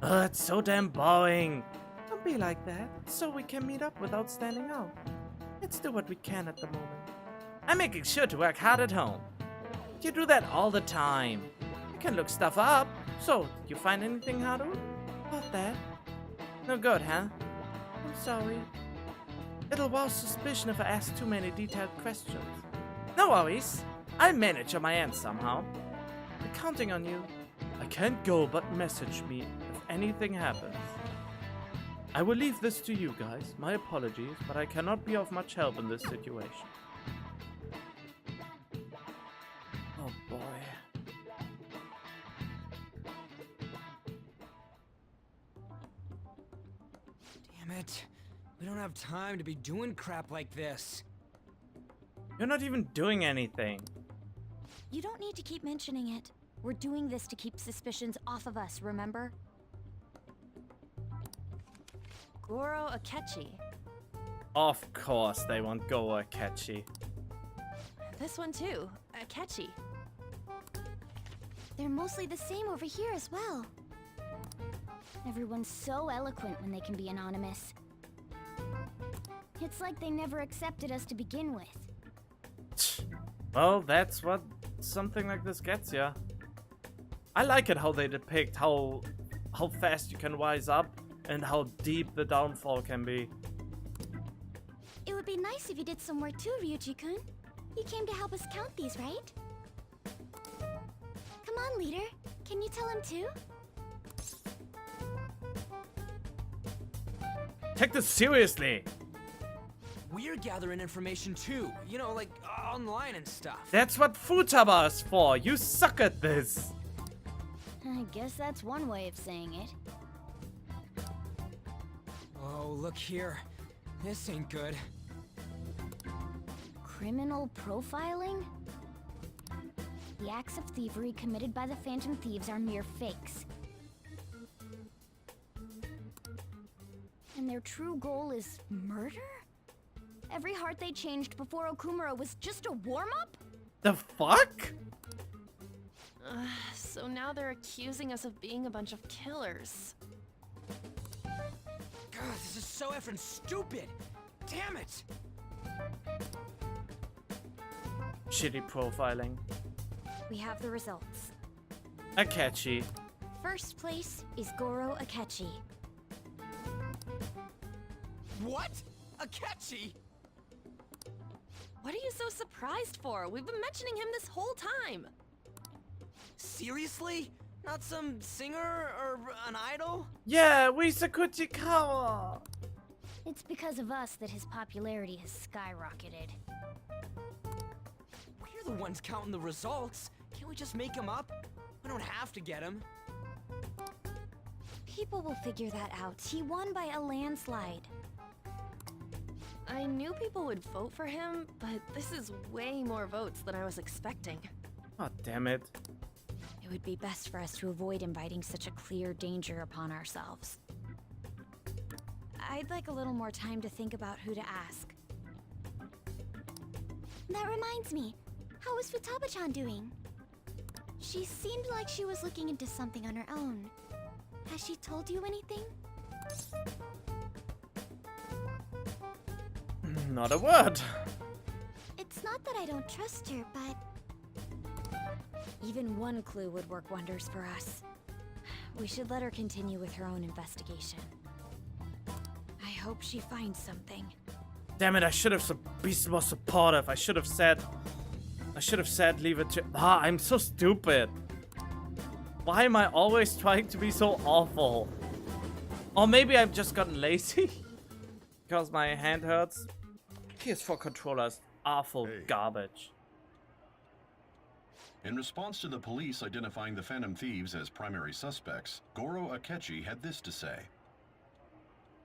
Speaker 1: Oh, it's so damn boring. Don't be like that. It's so we can meet up without standing out. Let's do what we can at the moment. I'm making sure to work hard at home. You do that all the time. I can look stuff up. So, did you find anything, Haru? About that? No good, huh? I'm sorry. It'll rouse suspicion if I ask too many detailed questions. No worries. I'll manage on my end somehow. I'm counting on you. I can't go, but message me if anything happens. I will leave this to you guys. My apologies, but I cannot be of much help in this situation. Oh boy.
Speaker 3: Damn it. We don't have time to be doing crap like this.
Speaker 1: You're not even doing anything.
Speaker 7: You don't need to keep mentioning it. We're doing this to keep suspicions off of us, remember?
Speaker 10: Goro Akechi.
Speaker 1: Of course they want Go Akechi.
Speaker 10: This one too, Akechi.
Speaker 7: They're mostly the same over here as well. Everyone's so eloquent when they can be anonymous. It's like they never accepted us to begin with.
Speaker 1: Well, that's what something like this gets ya. I like it how they depict how fast you can rise up and how deep the downfall can be.
Speaker 7: It would be nice if you did some work too, Ryuji-kun. You came to help us count these, right? Come on, leader. Can you tell him too?
Speaker 1: Take this seriously.
Speaker 3: We're gathering information too, you know, like online and stuff.
Speaker 1: That's what Futaba is for. You suck at this.
Speaker 7: I guess that's one way of saying it.
Speaker 3: Oh, look here. This ain't good.
Speaker 7: Criminal profiling? The acts of thievery committed by the Phantom Thieves are mere fakes. And their true goal is murder? Every heart they changed before Okumura was just a warm-up?
Speaker 1: The fuck?
Speaker 10: So now they're accusing us of being a bunch of killers.
Speaker 3: God, this is so effing stupid! Damn it!
Speaker 1: Shitty profiling.
Speaker 7: We have the results.
Speaker 1: Akechi.
Speaker 7: First place is Goro Akechi.
Speaker 3: What? Akechi?
Speaker 10: What are you so surprised for? We've been mentioning him this whole time.
Speaker 3: Seriously? Not some singer or an idol?
Speaker 1: Yeah, Wisa Kuchikawa.
Speaker 7: It's because of us that his popularity has skyrocketed.
Speaker 3: We're the ones counting the results. Can't we just make him up? We don't have to get him.
Speaker 7: People will figure that out. He won by a landslide.
Speaker 10: I knew people would vote for him, but this is way more votes than I was expecting.
Speaker 1: Oh, damn it.
Speaker 7: It would be best for us to avoid inviting such a clear danger upon ourselves. I'd like a little more time to think about who to ask. That reminds me, how is Futaba-chan doing? She seemed like she was looking into something on her own. Has she told you anything?
Speaker 1: Not a word.
Speaker 7: It's not that I don't trust her, but... Even one clue would work wonders for us. We should let her continue with her own investigation. I hope she finds something.
Speaker 1: Damn it, I should have been more supportive. I should have said leave it to... I'm so stupid. Why am I always trying to be so awful? Or maybe I've just gotten lazy. Because my hand hurts. PS4 controllers are full garbage.
Speaker 11: In response to the police identifying the Phantom Thieves as primary suspects, Goro Akechi had this to say.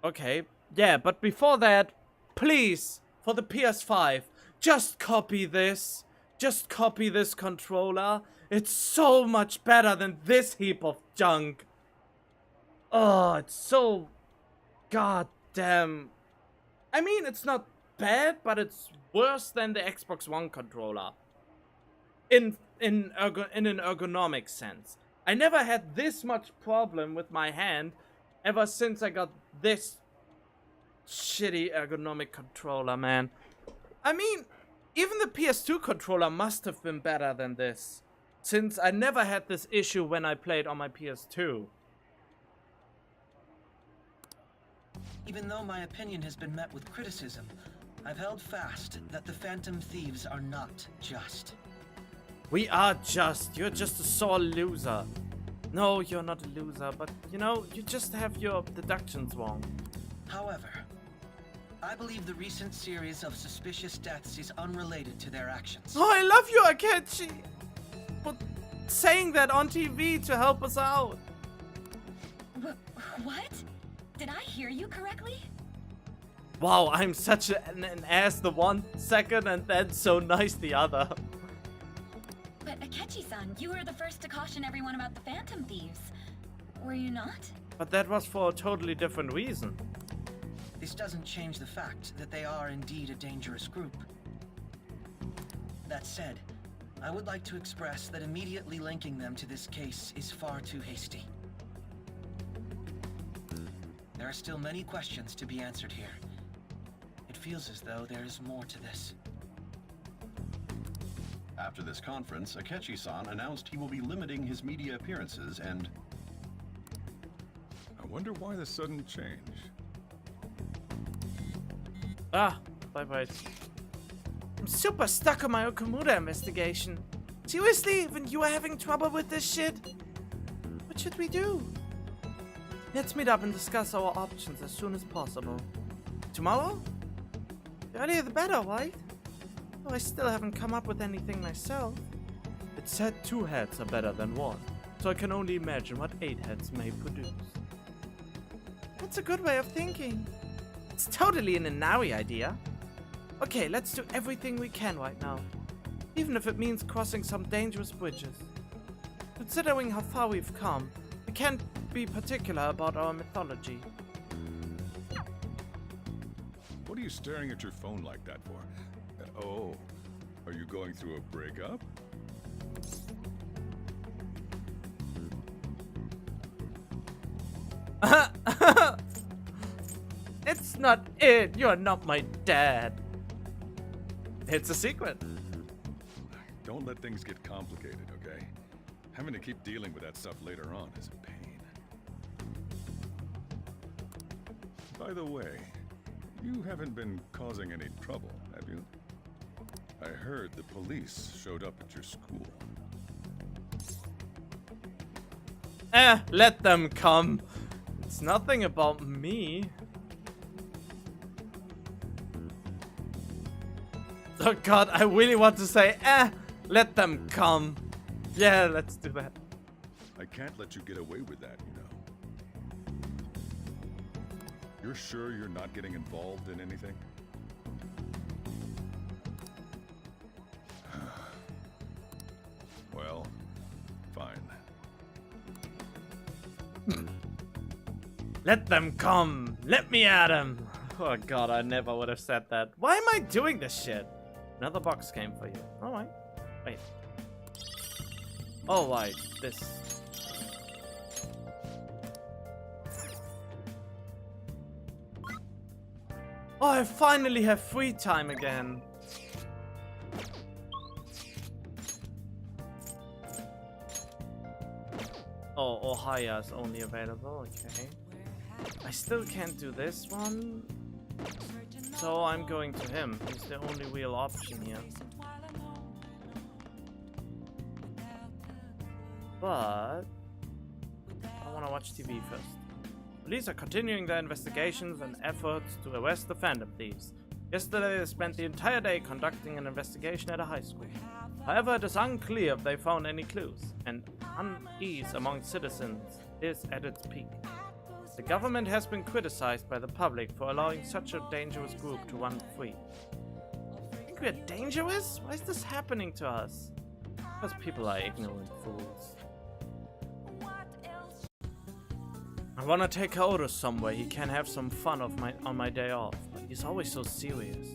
Speaker 1: Okay, yeah, but before that, please, for the PS5, just copy this. Just copy this controller. It's so much better than this heap of junk. Oh, it's so goddamn... I mean, it's not bad, but it's worse than the Xbox One controller. In an ergonomic sense. I never had this much problem with my hand ever since I got this shitty ergonomic controller, man. I mean, even the PS2 controller must have been better than this, since I never had this issue when I played on my PS2.
Speaker 12: Even though my opinion has been met with criticism, I've held fast that the Phantom Thieves are not just.
Speaker 1: We are just. You're just a sore loser. No, you're not a loser, but, you know, you just have your deductions wrong.
Speaker 12: However, I believe the recent series of suspicious deaths is unrelated to their actions.
Speaker 1: Oh, I love you, Akechi! But saying that on TV to help us out.
Speaker 13: What? Did I hear you correctly?
Speaker 1: Wow, I'm such an ass the one second and then so nice the other.
Speaker 13: But Akechi-san, you were the first to caution everyone about the Phantom Thieves. Were you not?
Speaker 1: But that was for a totally different reason.
Speaker 12: This doesn't change the fact that they are indeed a dangerous group. That said, I would like to express that immediately linking them to this case is far too hasty. There are still many questions to be answered here. It feels as though there is more to this.
Speaker 11: After this conference, Akechi-san announced he will be limiting his media appearances and...
Speaker 14: I wonder why the sudden change.
Speaker 1: Ah, bye-bye. I'm super stuck on my Okumura investigation. Seriously, when you are having trouble with this shit? What should we do? Let's meet up and discuss our options as soon as possible. Tomorrow? The earlier the better, right? Though I still haven't come up with anything myself. It said 2 heads are better than 1, so I can only imagine what 8 heads may produce. That's a good way of thinking. It's totally an Inawi idea. Okay, let's do everything we can right now. Even if it means crossing some dangerous bridges. Considering how far we've come, we can't be particular about our mythology.
Speaker 14: What are you staring at your phone like that for? Oh, are you going through a breakup?
Speaker 1: It's not it. You're not my dad. It's a secret.
Speaker 14: Don't let things get complicated, okay? Having to keep dealing with that stuff later on is a pain. By the way, you haven't been causing any trouble, have you? I heard the police showed up at your school.
Speaker 1: Let them come. It's nothing about me. Oh god, I really want to say, let them come. Yeah, let's do that.
Speaker 14: I can't let you get away with that, you know. You're sure you're not getting involved in anything? Well, fine.
Speaker 1: Let them come. Let me at them. Oh god, I never would have said that. Why am I doing this shit? Another box came for you. Alright. Wait. Oh, right. This. Oh, I finally have free time again. Oh, Ohaya is only available. Okay. I still can't do this one. So I'm going to him. He's the only real option here. But I want to watch TV first. Police are continuing their investigations and efforts to arrest the Phantom Thieves. Yesterday they spent the entire day conducting an investigation at a high school. However, it is unclear if they found any clues, and unease among citizens is at its peak. The government has been criticized by the public for allowing such a dangerous group to run free. Think we're dangerous? Why is this happening to us? Because people are ignorant fools. I want to take Kaoru somewhere he can have some fun on my day off, but he's always so serious.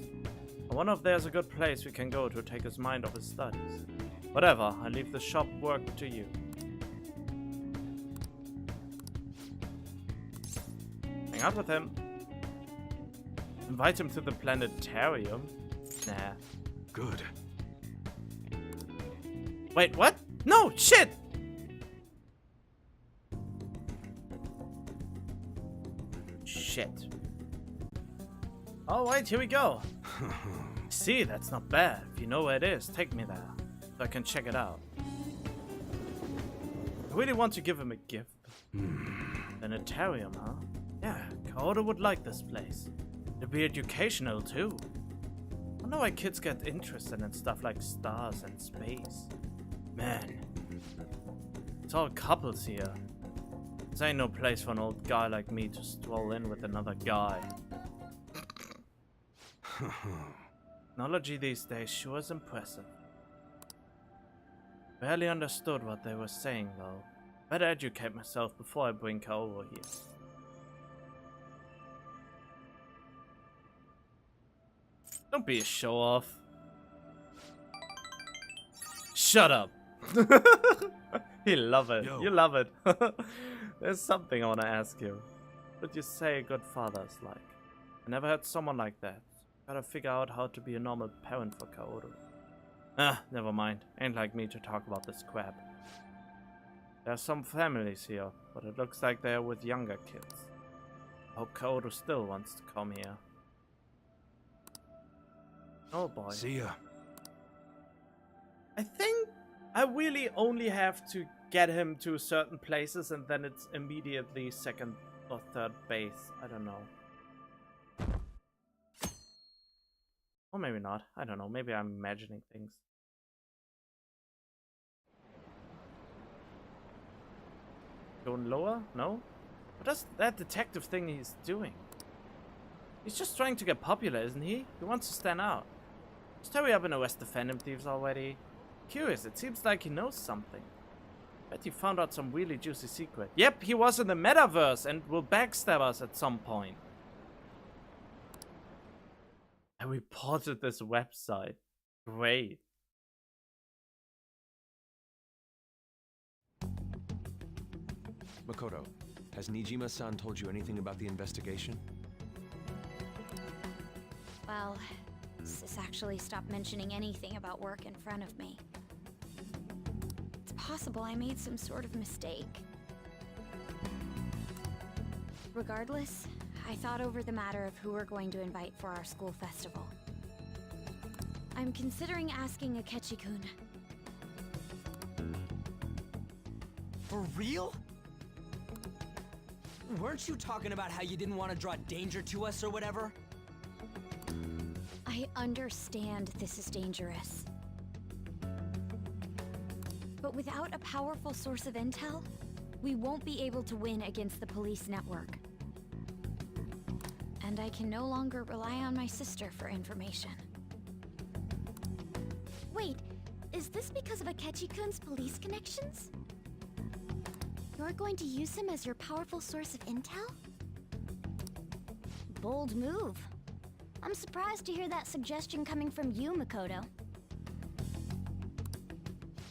Speaker 1: I wonder if there's a good place we can go to take his mind off his studies. Whatever, I leave the shop work to you. Hang out with him. Invite him to the planetarium? Nah.
Speaker 14: Good.
Speaker 1: Wait, what? No, shit! Shit. Alright, here we go. See, that's not bad. If you know where it is, take me there, so I can check it out. I really want to give him a gift. Planetarium, huh? Yeah, Kaoru would like this place. It'd be educational, too. I know why kids get interested in stuff like stars and space. Man, it's all couples here. This ain't no place for an old guy like me to stroll in with another guy. Technology these days sure is impressive. Barely understood what they were saying, though. Better educate myself before I bring Kaoru here. Don't be a show-off. Shut up. You love it. Yo. You love it. There's something I want to ask you. What you say a good father is like? I never had someone like that. Gotta figure out how to be a normal parent for Kaoru. Never mind. Ain't like me to talk about this crap. There are some families here, but it looks like they're with younger kids. I hope Kaoru still wants to come here. Oh boy.
Speaker 3: See ya.
Speaker 1: I think I really only have to get him to certain places and then it's immediately second or third base. I don't know. Or maybe not. I don't know. Maybe I'm imagining things. Going lower? No? What is that detective thing he's doing? He's just trying to get popular, isn't he? He wants to stand out. Just hurry up and arrest the Phantom Thieves already. Curious, it seems like he knows something. Bet he found out some really juicy secret. Yep, he was in the metaverse and will backstab us at some point. I reported this website. Great.
Speaker 6: Makoto, has Nijima-san told you anything about the investigation?
Speaker 2: Well, Sis actually stopped mentioning anything about work in front of me. It's possible I made some sort of mistake. Regardless, I thought over the matter of who we're going to invite for our school festival. I'm considering asking Akechi-kun.
Speaker 3: For real? Weren't you talking about how you didn't want to draw danger to us or whatever?
Speaker 2: I understand this is dangerous. But without a powerful source of intel, we won't be able to win against the police network. And I can no longer rely on my sister for information.
Speaker 7: Wait, is this because of Akechi-kun's police connections? You're going to use him as your powerful source of intel? Bold move. I'm surprised to hear that suggestion coming from you, Makoto.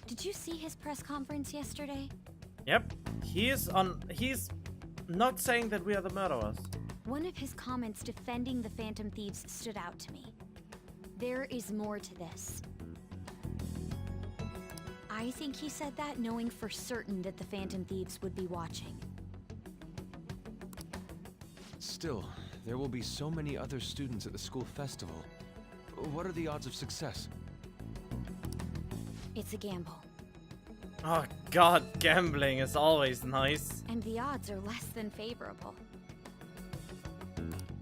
Speaker 2: Did you see his press conference yesterday?
Speaker 1: Yep, he's not saying that we are the murderers.
Speaker 2: One of his comments defending the Phantom Thieves stood out to me. There is more to this. I think he said that knowing for certain that the Phantom Thieves would be watching.
Speaker 6: Still, there will be so many other students at the school festival. What are the odds of success?
Speaker 2: It's a gamble.
Speaker 1: Oh god, gambling is always nice.
Speaker 2: And the odds are less than favorable.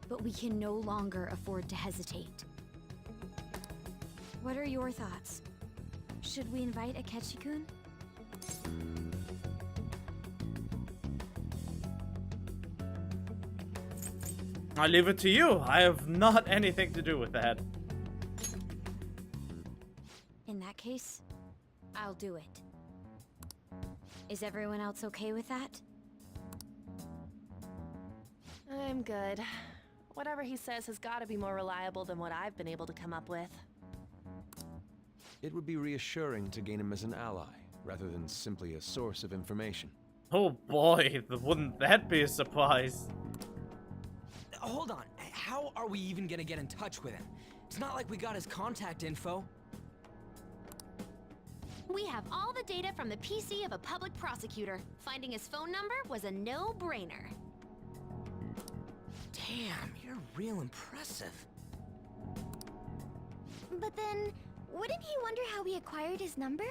Speaker 2: But we can no longer afford to hesitate. What are your thoughts? Should we invite Akechi-kun?
Speaker 1: I leave it to you. I have not anything to do with that.
Speaker 2: In that case, I'll do it. Is everyone else okay with that?
Speaker 10: I'm good. Whatever he says has got to be more reliable than what I've been able to come up with.
Speaker 6: It would be reassuring to gain him as an ally, rather than simply a source of information.
Speaker 1: Oh boy, wouldn't that be a surprise?
Speaker 3: Hold on, how are we even gonna get in touch with him? It's not like we got his contact info.
Speaker 5: We have all the data from the PC of a public prosecutor. Finding his phone number was a no-brainer.
Speaker 3: Damn, you're real impressive.
Speaker 7: But then, wouldn't he wonder how we acquired his number?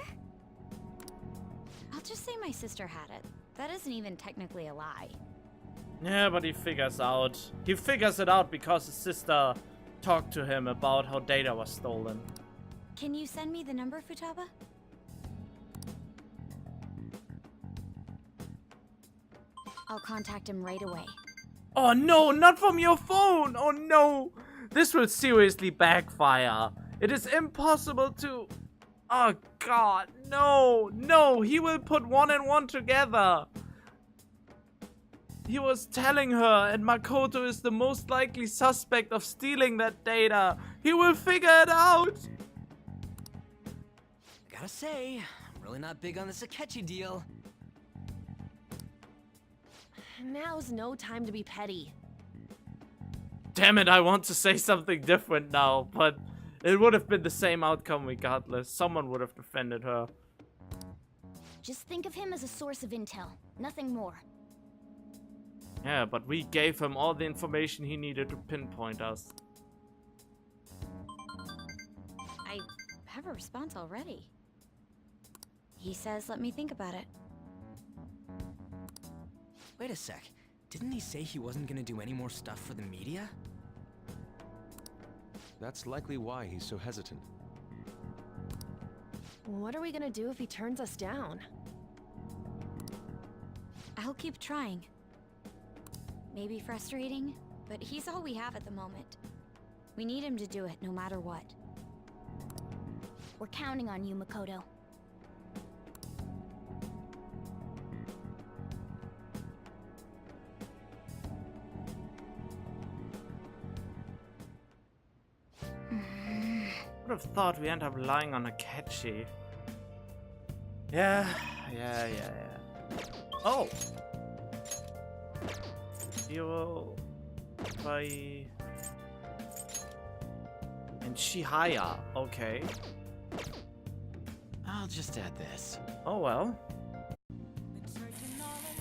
Speaker 2: I'll just say my sister had it. That isn't even technically a lie.
Speaker 1: Yeah, but he figures out. He figures it out because his sister talked to him about how data was stolen.
Speaker 2: Can you send me the number, Futaba? I'll contact him right away.
Speaker 1: Oh no, not from your phone! Oh no! This will seriously backfire. It is impossible to... Oh god, no! No, he will put one and one together. He was telling her, and Makoto is the most likely suspect of stealing that data. He will figure it out!
Speaker 3: I gotta say, I'm really not big on this Akechi deal.
Speaker 10: Now's no time to be petty.
Speaker 1: Damn it, I want to say something different now, but it would have been the same outcome regardless. Someone would have defended her.
Speaker 7: Just think of him as a source of intel, nothing more.
Speaker 1: Yeah, but we gave him all the information he needed to pinpoint us.
Speaker 2: I have a response already. He says, let me think about it.
Speaker 3: Wait a sec. Didn't he say he wasn't gonna do any more stuff for the media?
Speaker 6: That's likely why he's so hesitant.
Speaker 10: What are we gonna do if he turns us down?
Speaker 2: I'll keep trying. Maybe frustrating, but he's all we have at the moment. We need him to do it no matter what.
Speaker 7: We're counting on you, Makoto.
Speaker 1: Would have thought we end up relying on Akechi. Yeah. Oh! Zero by and Shihaya. Okay.
Speaker 15: I'll just add this.
Speaker 1: Oh well.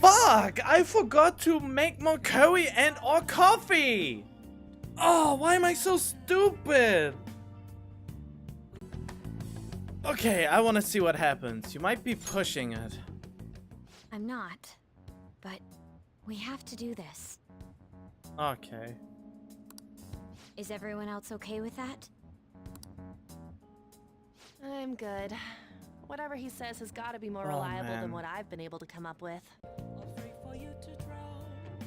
Speaker 1: Fuck! I forgot to make more curry and or coffee! Oh, why am I so stupid? Okay, I want to see what happens. You might be pushing it.
Speaker 2: I'm not, but we have to do this.
Speaker 1: Okay.
Speaker 2: Is everyone else okay with that?
Speaker 10: I'm good. Whatever he says has got to be more
Speaker 1: Oh,
Speaker 10: reliable
Speaker 1: man.
Speaker 10: than what I've been able to come up with.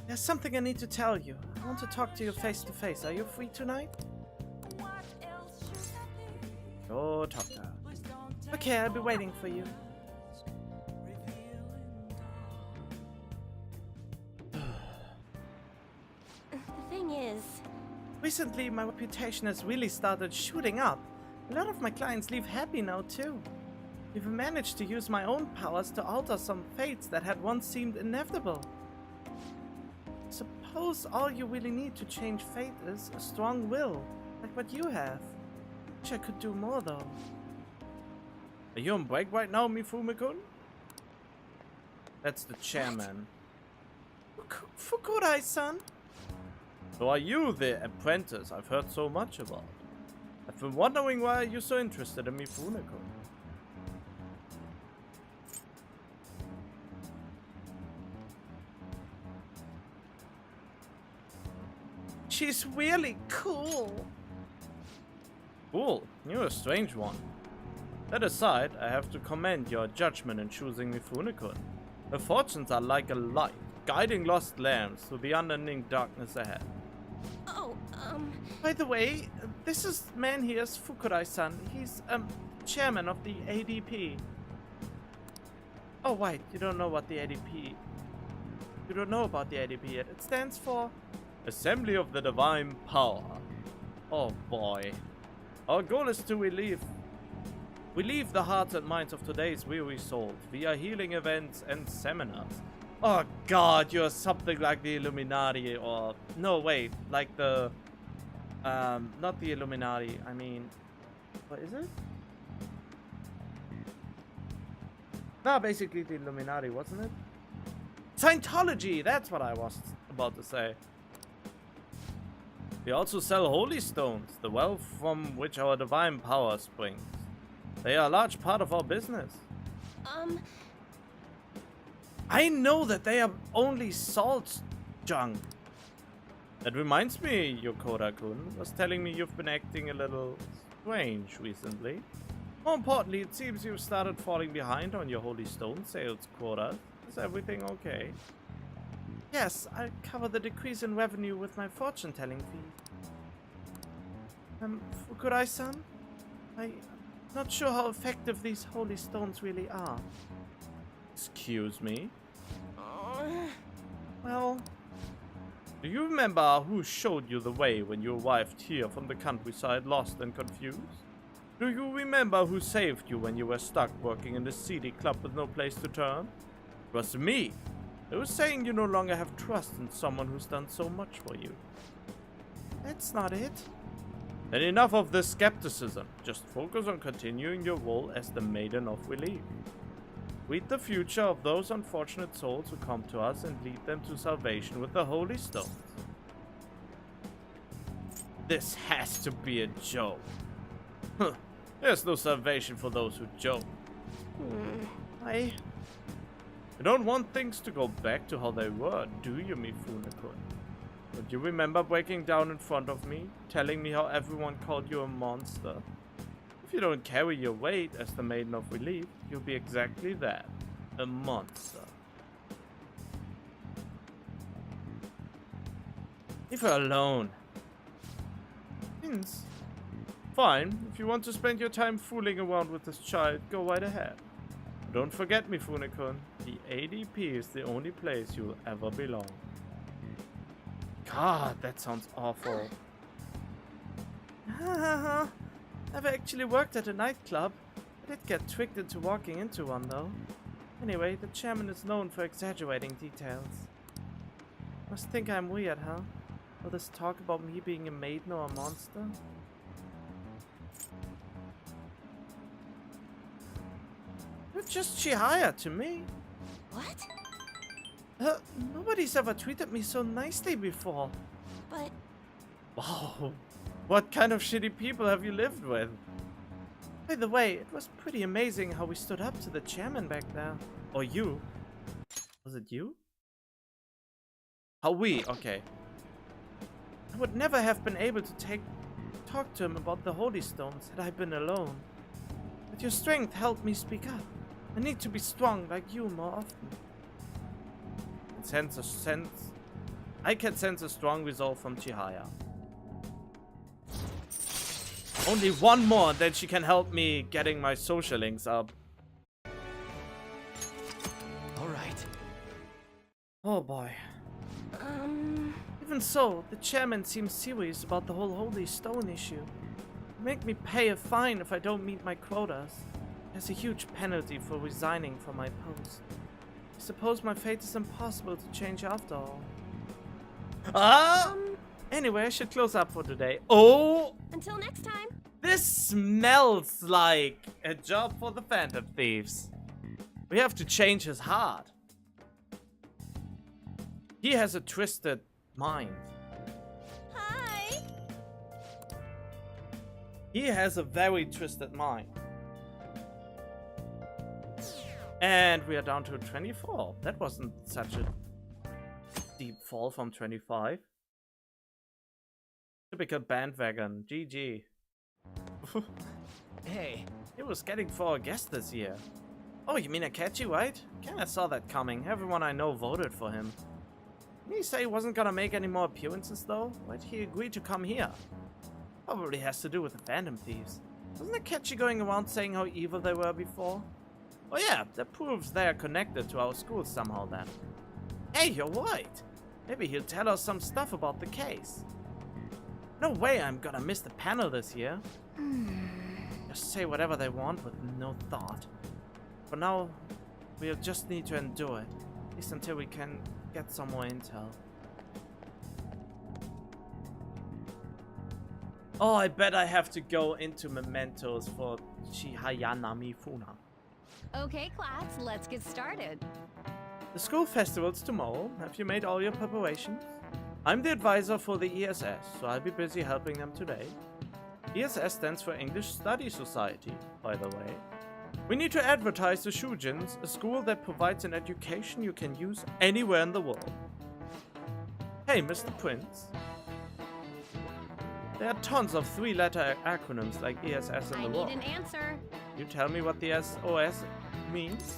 Speaker 1: There's something I need to tell you. I want to talk to you face to face. Are you free tonight? Go talk to her. Okay, I'll be waiting for you.
Speaker 7: The thing is...
Speaker 1: Recently, my reputation has really started shooting up. A lot of my clients leave happy now, too. I've managed to use my own powers to alter some fates that had once seemed inevitable. Suppose all you really need to change fate is a strong will, like what you have. Wish I could do more, though. Are you on break right now, Mifune-kun? That's the chairman. Fukurai-san? So are you the apprentice I've heard so much about? I've been wondering why you're so interested in Mifune-kun. She's really cool. Cool, you're a strange one. That aside, I have to commend your judgment in choosing Mifune-kun. Her fortunes are like a light, guiding lost lambs through the unending darkness ahead.
Speaker 7: Oh,
Speaker 1: By the way, this is man here's Fukurai-san. He's, chairman of the ADP. Oh, wait, you don't know what the ADP... You don't know about the ADP yet. It stands for... Assembly of the Divine Power. Oh, boy. Our goal is to relieve the hearts and minds of today's weary souls via healing events and seminars. Oh god, you're something like the Illuminati or... No, wait, like the... not the Illuminati, I mean... What is it? No, basically the Illuminati, wasn't it? Scientology, that's what I was about to say. We also sell holy stones, the wealth from which our divine power springs. They are a large part of our business. I know that they are only salt junk. That reminds me, Yokota-kun was telling me you've been acting a little strange recently. More importantly, it seems you've started falling behind on your holy stone sales quota. Is everything okay? Yes, I cover the decrease in revenue with my fortune-telling fee. Fukurai-san? I'm not sure how effective these holy stones really are. Excuse me? Well, do you remember who showed you the way when you arrived here from the countryside lost and confused? Do you remember who saved you when you were stuck working in the seedy club with no place to turn? It was me. I was saying you no longer have trust in someone who's done so much for you. That's not it. Then enough of this skepticism. Just focus on continuing your role as the Maiden of Relief. Read the future of those unfortunate souls who come to us and lead them to salvation with the Holy Stones. This has to be a joke. There's no salvation for those who joke. I don't want things to go back to how they were, do you, Mifune-kun? Don't you remember breaking down in front of me, telling me how everyone called you a monster? If you don't carry your weight as the Maiden of Relief, you'll be exactly that, a monster. Leave her alone. Means. Fine. If you want to spend your time fooling around with this child, go right ahead. But don't forget me, Funekun. The ADP is the only place you'll ever belong. God, that sounds awful. Never actually worked at a nightclub. I did get tricked into walking into one, though. Anyway, the chairman is known for exaggerating details. Must think I'm weird, huh? All this talk about me being a maiden or a monster? You're just Chihaya to me.
Speaker 2: What?
Speaker 1: Nobody's ever treated me so nicely before.
Speaker 2: But...
Speaker 1: Wow. What kind of shitty people have you lived with? By the way, it was pretty amazing how we stood up to the chairman back there. Or you. Was it you? How we? Okay. I would never have been able to talk to him about the holy stones had I been alone. But your strength helped me speak up. I need to be strong like you more often. I can sense a strong resolve from Chihaya. Only one more, then she can help me getting my social links up.
Speaker 3: Alright.
Speaker 1: Oh boy. Even so, the chairman seems serious about the whole holy stone issue. Make me pay a fine if I don't meet my quotas. There's a huge penalty for resigning from my post. I suppose my fate is impossible to change after all. Anyway, I should close up for today. Oh!
Speaker 10: Until next time.
Speaker 1: This smells like a job for the Phantom Thieves. We have to change his heart. He has a twisted mind.
Speaker 10: Hi.
Speaker 1: He has a very twisted mind. And we are down to 24. That wasn't such a steep fall from 25. Typical bandwagon. GG. Hey, he was getting for a guest this year. Oh, you mean Akechi, right? Kinda saw that coming. Everyone I know voted for him. Didn't he say he wasn't gonna make any more appearances though? Why'd he agree to come here? Probably has to do with the Phantom Thieves. Wasn't Akechi going around saying how evil they were before? Oh yeah, that proves they are connected to our school somehow then. Hey, you're right. Maybe he'll tell us some stuff about the case. No way I'm gonna miss the panel this year. Just say whatever they want with no thought. For now, we'll just need to endure it. At least until we can get some more intel. Oh, I bet I have to go into mementos for Chihaya Mifuna.
Speaker 7: Okay, class, let's get started.
Speaker 1: The school festival's tomorrow. Have you made all your preparations? I'm the advisor for the ESS, so I'll be busy helping them today. ESS stands for English Study Society, by the way. We need to advertise the Shujins, a school that provides an education you can use anywhere in the world. Hey, Mr. Prince. There are tons of three-letter acronyms like ESS in the world.
Speaker 10: I need an answer.
Speaker 1: You tell me what the SOS means?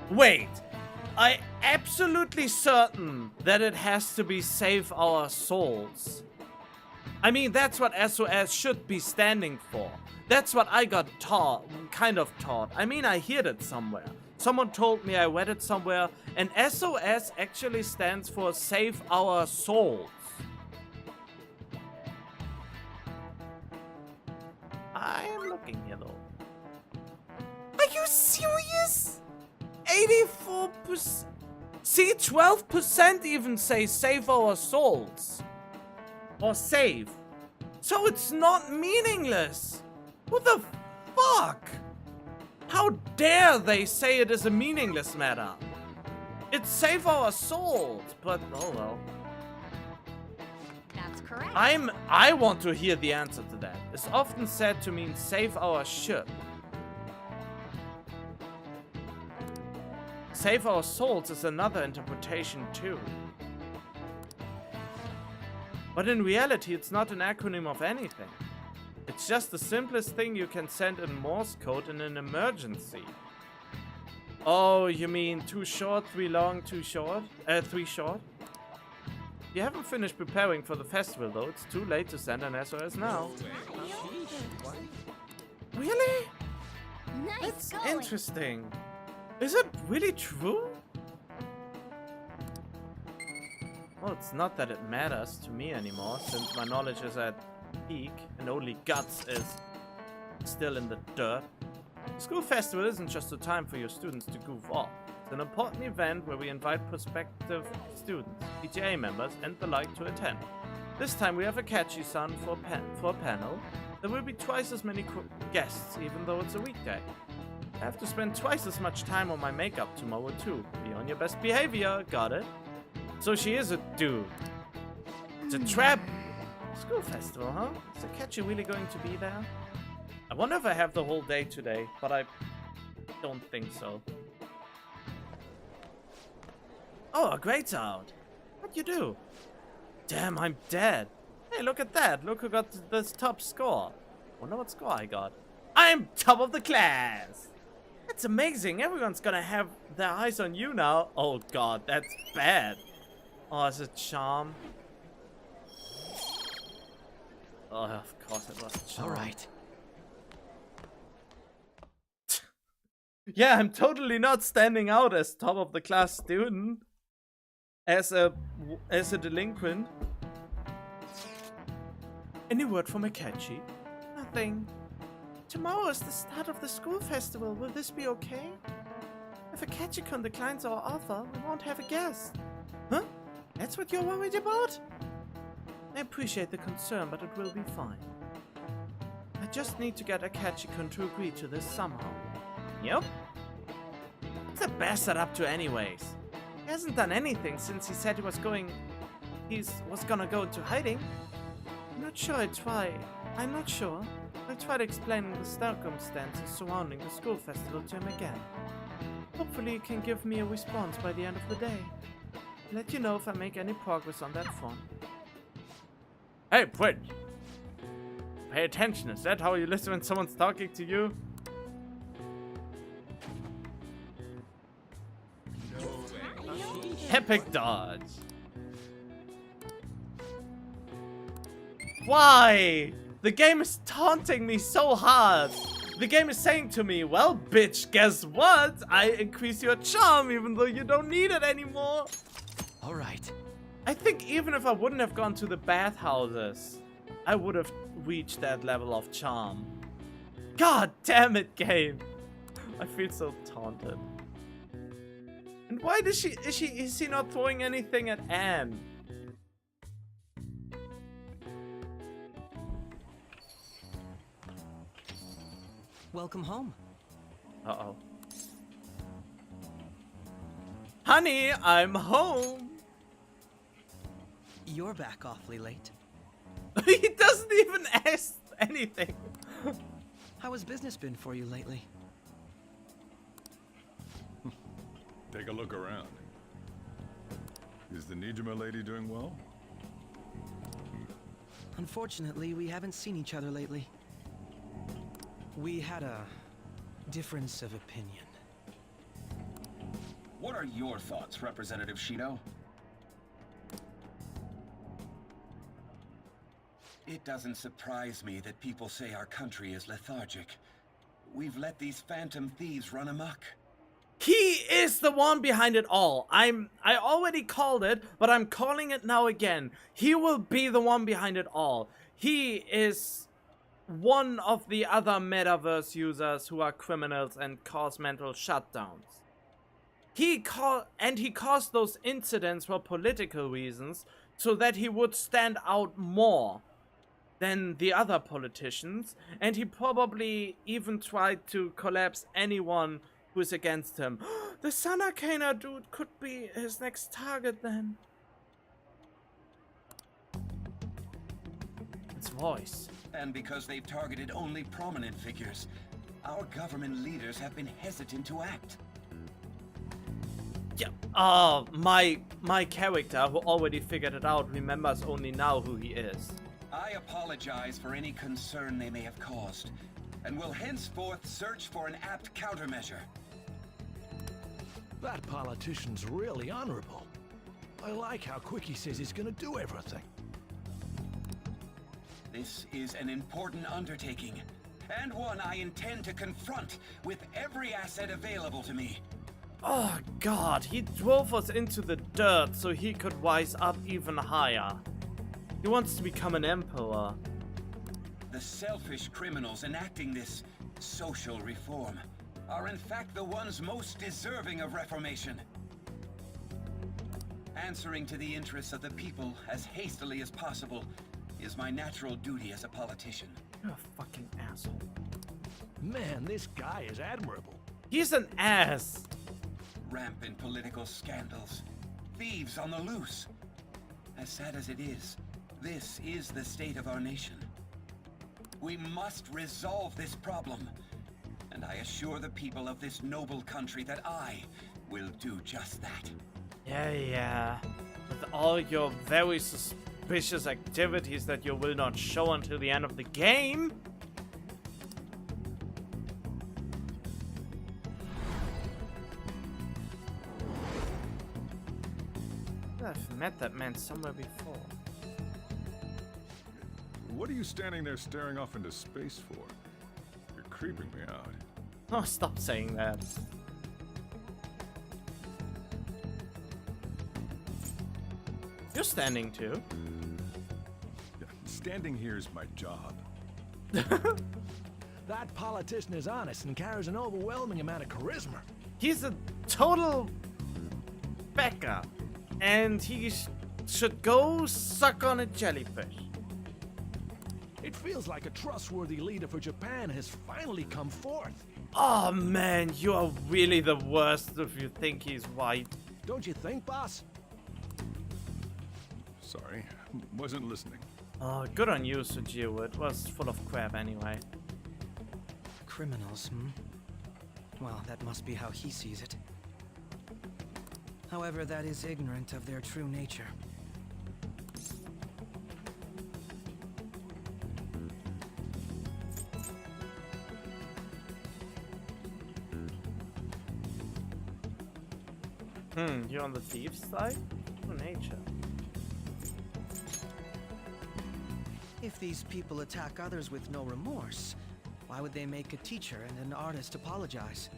Speaker 1: Wait, I'm absolutely certain that it has to be Save Our Souls. I mean, that's what SOS should be standing for. That's what I got taught, kind of taught. I mean, I heard it somewhere. Someone told me, I read it somewhere, and SOS actually stands for Save Our Souls. I am looking here though. Are you serious? 84%. See, 12% even say Save Our Souls. Or save. So it's not meaningless. What the fuck? How dare they say it is a meaningless matter? It's Save Our Souls, but oh well.
Speaker 7: That's correct.
Speaker 1: I want to hear the answer to that. It's often said to mean save our ship. Save Our Souls is another interpretation too. But in reality, it's not an acronym of anything. It's just the simplest thing you can send in Morse code in an emergency. Oh, you mean 2 short, 3 long, 2 short? 3 short? You haven't finished preparing for the festival though. It's too late to send an SOS now. Really?
Speaker 2: Nice
Speaker 1: That's
Speaker 2: going.
Speaker 1: interesting. Is it really true? Well, it's not that it matters to me anymore, since my knowledge is at peak and only Guts is still in the dirt. The school festival isn't just a time for your students to goof off. It's an important event where we invite prospective students, PTA members, and the like to attend. This time we have a Akechi-san for a panel. There will be twice as many guests, even though it's a weekday. I have to spend twice as much time on my makeup tomorrow too. Be on your best behavior, got it? So she is a dude. It's a trap. School festival, huh? Is Akechi really going to be there? I wonder if I have the whole day today, but I don't think so. Oh, a grade's out. What'd you do? Damn, I'm dead. Hey, look at that. Look who got this top score. Wonder what score I got. I'm top of the class. That's amazing. Everyone's gonna have their eyes on you now. Oh god, that's bad. Oh, is it charm? Oh, of course it was charm.
Speaker 3: Alright.
Speaker 1: Yeah, I'm totally not standing out as top of the class student. As a delinquent. Any word from Akechi? Nothing. Tomorrow is the start of the school festival. Will this be okay? If Akechi-kun declines our offer, we won't have a guest. Huh? That's what you're worried about? I appreciate the concern, but it will be fine. I just need to get Akechi-kun to agree to this somehow. Yep. What's the bastard up to anyways? He hasn't done anything since he said he was gonna go into hiding. I'm not sure. I'll try to explain the circumstances surrounding the school festival to him again. Hopefully he can give me a response by the end of the day. I'll let you know if I make any progress on that front. Hey, Prince! Pay attention, is that how you listen when someone's talking to you? Epic dodge. Why? The game is taunting me so hard. The game is saying to me, well, bitch, guess what? I increase your charm even though you don't need it anymore.
Speaker 3: Alright.
Speaker 1: I think even if I wouldn't have gone to the bathhouses, I would have reached that level of charm. God damn it, game. I feel so taunted. And why is he not throwing anything at Anne?
Speaker 3: Welcome home.
Speaker 1: Uh-oh. Honey, I'm home.
Speaker 3: You're back awfully late.
Speaker 1: He doesn't even ask anything.
Speaker 3: How has business been for you lately?
Speaker 14: Take a look around. Is the Nijima lady doing well?
Speaker 3: Unfortunately, we haven't seen each other lately. We had a difference of opinion.
Speaker 11: What are your thoughts, Representative Shido? It doesn't surprise me that people say our country is lethargic. We've let these phantom thieves run amok.
Speaker 1: He is the one behind it all. I already called it, but I'm calling it now again. He will be the one behind it all. He is one of the other metaverse users who are criminals and cause mental shutdowns. He caused those incidents for political reasons so that he would stand out more than the other politicians, and he probably even tried to collapse anyone who's against him. The Sun Arcana dude could be his next target then. Its voice.
Speaker 11: And because they've targeted only prominent figures, our government leaders have been hesitant to act.
Speaker 1: Yeah, my character, who already figured it out, remembers only now who he is.
Speaker 11: I apologize for any concern they may have caused, and will henceforth search for an apt countermeasure.
Speaker 15: That politician's really honorable. I like how quick he says he's gonna do everything.
Speaker 11: This is an important undertaking, and one I intend to confront with every asset available to me.
Speaker 1: Oh god, he drove us into the dirt so he could rise up even higher. He wants to become an emperor.
Speaker 11: The selfish criminals enacting this social reform are in fact the ones most deserving of reformation. Answering to the interests of the people as hastily as possible is my natural duty as a politician.
Speaker 1: You're a fucking asshole.
Speaker 15: Man, this guy is admirable.
Speaker 1: He's an ass.
Speaker 11: Rampant political scandals, thieves on the loose. As sad as it is, this is the state of our nation. We must resolve this problem, and I assure the people of this noble country that I will do just that.
Speaker 1: Yeah. With all your very suspicious activities that you will not show until the end of the game. I've met that man somewhere before.
Speaker 14: What are you standing there staring off into space for? You're creeping me out.
Speaker 1: Oh, stop saying that. You're standing too.
Speaker 14: Standing here is my job.
Speaker 15: That politician is honest and carries an overwhelming amount of charisma.
Speaker 1: He's a total Becca, and he should go suck on a jellyfish.
Speaker 15: It feels like a trustworthy leader for Japan has finally come forth.
Speaker 1: Oh man, you are really the worst if you think he's white.
Speaker 15: Don't you think, boss?
Speaker 14: Sorry, wasn't listening.
Speaker 1: Oh, good on you, Sujiro. It was full of crap anyway.
Speaker 12: Criminals, Well, that must be how he sees it. However, that is ignorant of their true nature.
Speaker 1: You're on the thieves' side? True nature.
Speaker 12: If these people attack others with no remorse, why would they make a teacher and an artist apologize?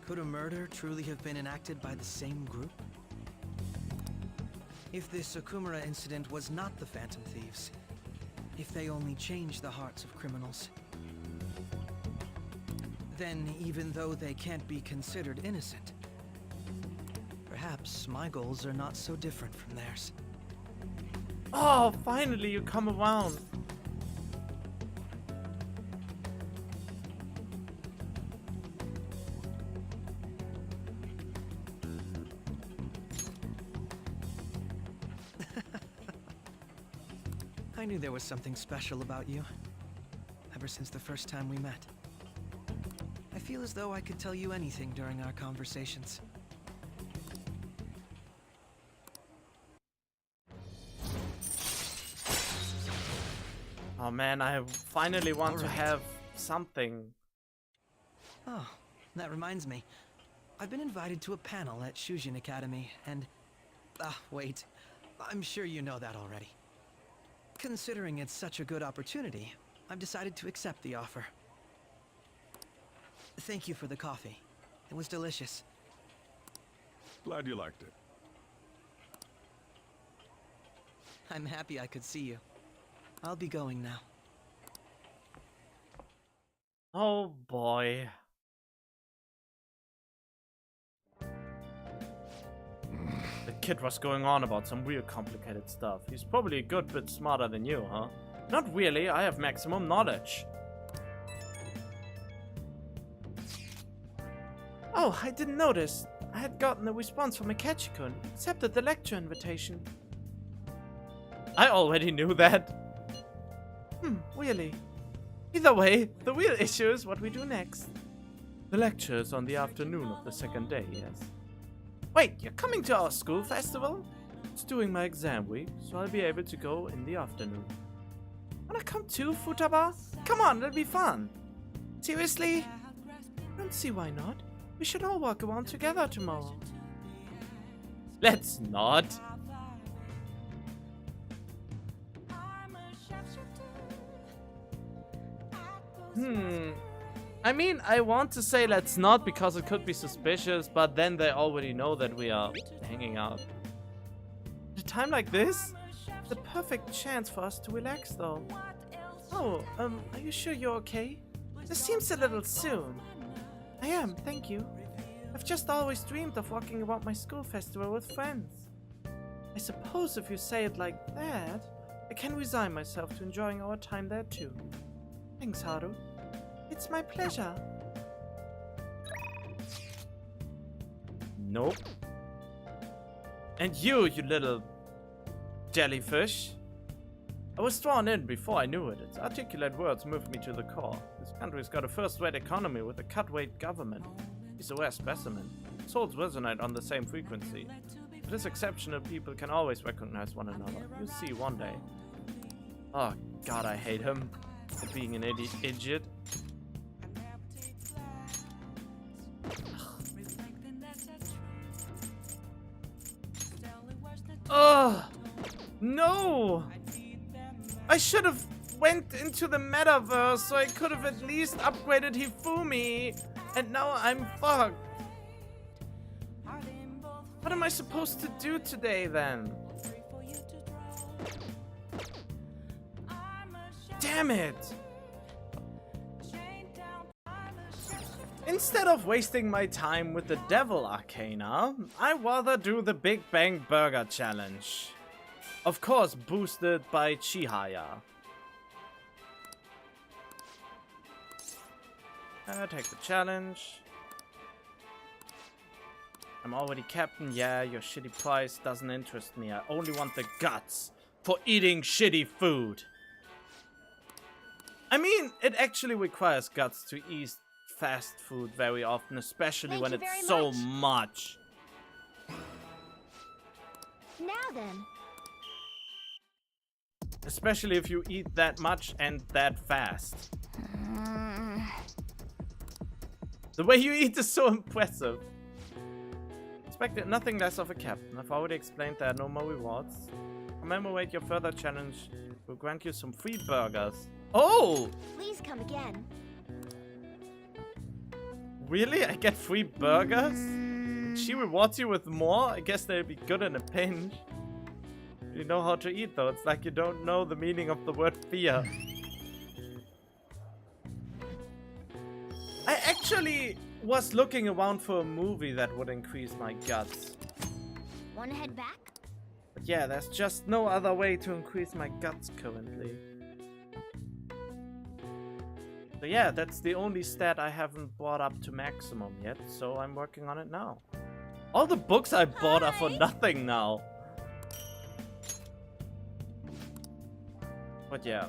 Speaker 12: Could a murder truly have been enacted by the same group? If this Okumura incident was not the Phantom Thieves, if they only changed the hearts of criminals, then even though they can't be considered innocent, perhaps my goals are not so different from theirs.
Speaker 1: Oh, finally you come around.
Speaker 12: I knew there was something special about you, ever since the first time we met. I feel as though I could tell you anything during our conversations.
Speaker 1: Oh man, I finally want to have something.
Speaker 12: Oh, that reminds me. I've been invited to a panel at Shujin Academy, and... wait. I'm sure you know that already. Considering it's such a good opportunity, I've decided to accept the offer. Thank you for the coffee. It was delicious.
Speaker 14: Glad you liked it.
Speaker 12: I'm happy I could see you. I'll be going now.
Speaker 1: Oh boy. The kid was going on about some real complicated stuff. He's probably a good bit smarter than you, huh? Not really, I have maximum knowledge. Oh, I didn't notice. I had gotten a response from Akechi-kun. Accepted the lecture invitation. I already knew that. Really? Either way, the real issue is what we do next. The lecture is on the afternoon of the second day, yes. Wait, you're coming to our school festival? It's during my exam week, so I'll be able to go in the afternoon. Wanna come too, Futaba? Come on, it'll be fun. Seriously? I don't see why not. We should all walk around together tomorrow. Let's not. I mean, I want to say let's not because it could be suspicious, but then they already know that we are hanging out. At a time like this, the perfect chance for us to relax though. Oh, are you sure you're okay? This seems a little soon. I am, thank you. I've just always dreamed of walking around my school festival with friends. I suppose if you say it like that, I can resign myself to enjoying our time there too. Thanks, Haru. It's my pleasure. Nope. And you little jellyfish. I was drawn in before I knew it. Its articulate words moved me to the core. This country's got a first-rate economy with a cut-weight government. He's a rare specimen. Souls resonate on the same frequency. But this exceptional people can always recognize one another. You'll see one day. Oh god, I hate him for being an idiot. Oh no! I should have went into the metaverse so I could have at least upgraded Hifumi, and now I'm fucked. What am I supposed to do today then? Damn it! Instead of wasting my time with the Devil Arcana, I'd rather do the Big Bang Burger Challenge. Of course, boosted by Chihaya. Take the challenge. I'm already captain. Yeah, your shitty price doesn't interest me. I only want the guts for eating shitty food. I mean, it actually requires guts to eat fast food very often, especially when it's so much.
Speaker 2: Now then.
Speaker 1: Especially if you eat that much and that fast. The way you eat is so impressive. Expected nothing less of a captain. I've already explained there are no more rewards. Commemorate your further challenge. We'll grant you some free burgers. Oh!
Speaker 2: Please come again.
Speaker 1: Really? I get free burgers? She rewards you with more? I guess they'll be good in a pinch. You know how to eat though. It's like you don't know the meaning of the word fear. I actually was looking around for a movie that would increase my guts.
Speaker 2: Wanna head back?
Speaker 1: But yeah, there's just no other way to increase my guts currently. So yeah, that's the only stat I haven't brought up to maximum yet, so I'm working on it now. All the books I bought are for nothing now. But yeah.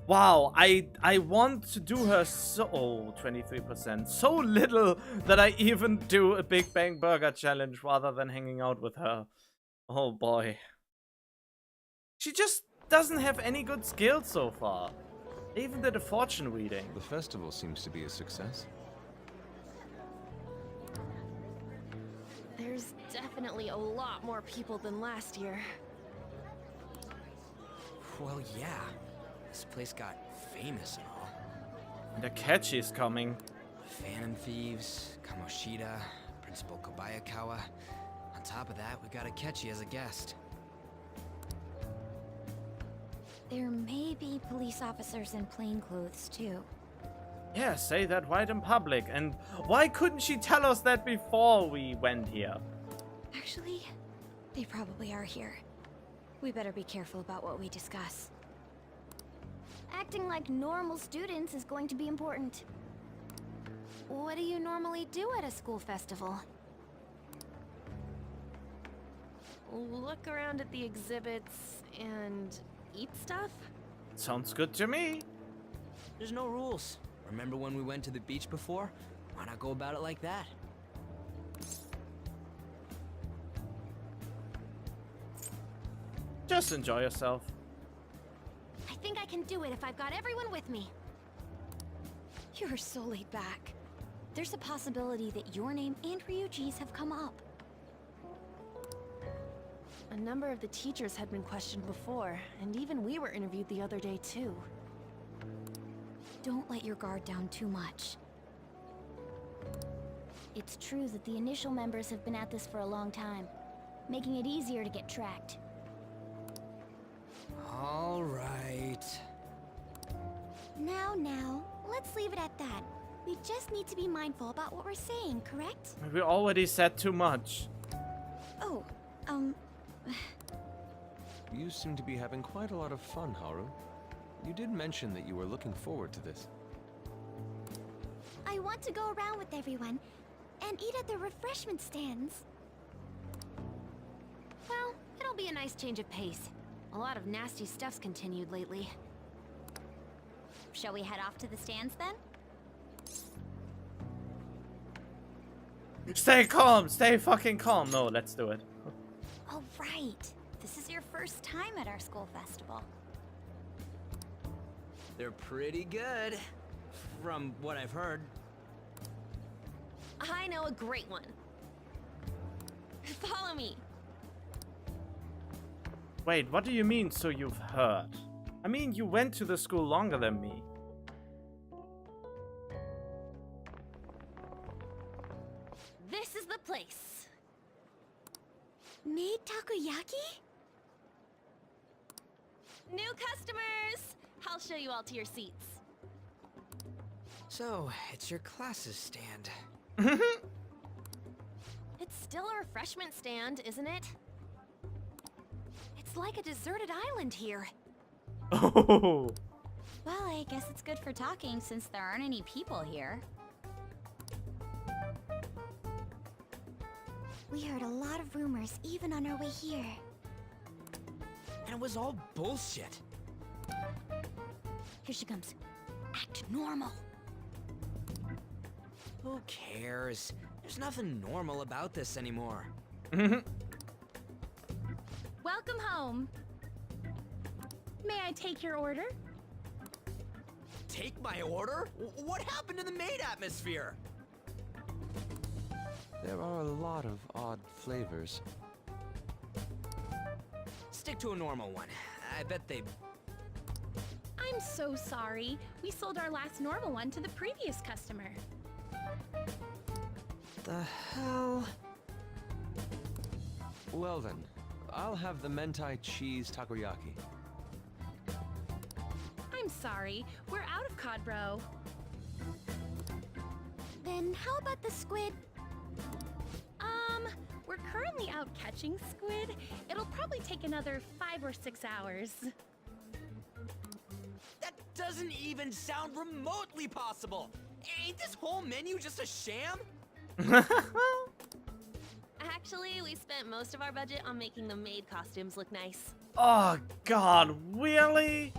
Speaker 1: Wow, I want to do her so... Oh, 23%. So little that I even do a Big Bang Burger challenge rather than hanging out with her. Oh boy. She just doesn't have any good skills so far. I even did a fortune reading.
Speaker 6: The festival seems to be a success.
Speaker 10: There's definitely a lot more people than last year.
Speaker 3: Well, yeah. This place got famous and all.
Speaker 1: And Akechi's coming.
Speaker 3: Phantom Thieves, Kamoshida, Principal Kobayakawa. On top of that, we got Akechi as a guest.
Speaker 2: There may be police officers in plainclothes too.
Speaker 1: Yeah, say that right in public. And why couldn't she tell us that before we went here?
Speaker 2: Actually, they probably are here. We better be careful about what we discuss. Acting like normal students is going to be important.
Speaker 5: What do you normally do at a school festival?
Speaker 10: Look around at the exhibits and eat stuff?
Speaker 1: Sounds good to me.
Speaker 3: There's no rules. Remember when we went to the beach before? Why not go about it like that?
Speaker 1: Just enjoy yourself.
Speaker 5: I think I can do it if I've got everyone with me.
Speaker 7: You're so laid back. There's a possibility that your name and Ryuji's have come up.
Speaker 10: A number of the teachers had been questioned before, and even we were interviewed the other day too.
Speaker 7: Don't let your guard down too much. It's true that the initial members have been at this for a long time, making it easier to get tracked.
Speaker 3: All right.
Speaker 2: Now, let's leave it at that. We just need to be mindful about what we're saying, correct?
Speaker 1: We already said too much.
Speaker 7: Oh,
Speaker 6: You seem to be having quite a lot of fun, Haru. You did mention that you were looking forward to this.
Speaker 2: I want to go around with everyone and eat at the refreshment stands.
Speaker 5: Well, it'll be a nice change of pace. A lot of nasty stuff's continued lately.
Speaker 2: Shall we head off to the stands then?
Speaker 1: Stay calm, stay fucking calm. No, let's do it.
Speaker 2: Oh, right. This is your first time at our school festival.
Speaker 3: They're pretty good, from what I've heard.
Speaker 5: I know a great one. Follow me.
Speaker 1: Wait, what do you mean, so you've heard? I mean, you went to the school longer than me.
Speaker 5: This is the place.
Speaker 2: Made takoyaki?
Speaker 5: New customers! I'll show you all to your seats.
Speaker 3: So, it's your class's stand.
Speaker 5: It's still a refreshment stand, isn't it? It's like a deserted island here.
Speaker 1: Oh.
Speaker 2: Well, I guess it's good for talking since there aren't any people here. We heard a lot of rumors even on our way here.
Speaker 3: And it was all bullshit.
Speaker 2: Here she comes. Act normal.
Speaker 3: Who cares? There's nothing normal about this anymore.
Speaker 10: Welcome home. May I take your order?
Speaker 3: Take my order? What happened to the maid atmosphere?
Speaker 6: There are a lot of odd flavors.
Speaker 3: Stick to a normal one. I bet they...
Speaker 10: I'm so sorry. We sold our last normal one to the previous customer.
Speaker 3: The hell?
Speaker 6: Well then, I'll have the mentai cheese takoyaki.
Speaker 10: I'm sorry. We're out of cod, bro.
Speaker 2: Then how about the squid?
Speaker 10: We're currently out catching squid. It'll probably take another 5 or 6 hours.
Speaker 3: That doesn't even sound remotely possible! Ain't this whole menu just a sham?
Speaker 5: Actually, we spent most of our budget on making the maid costumes look nice.
Speaker 1: Oh god, really?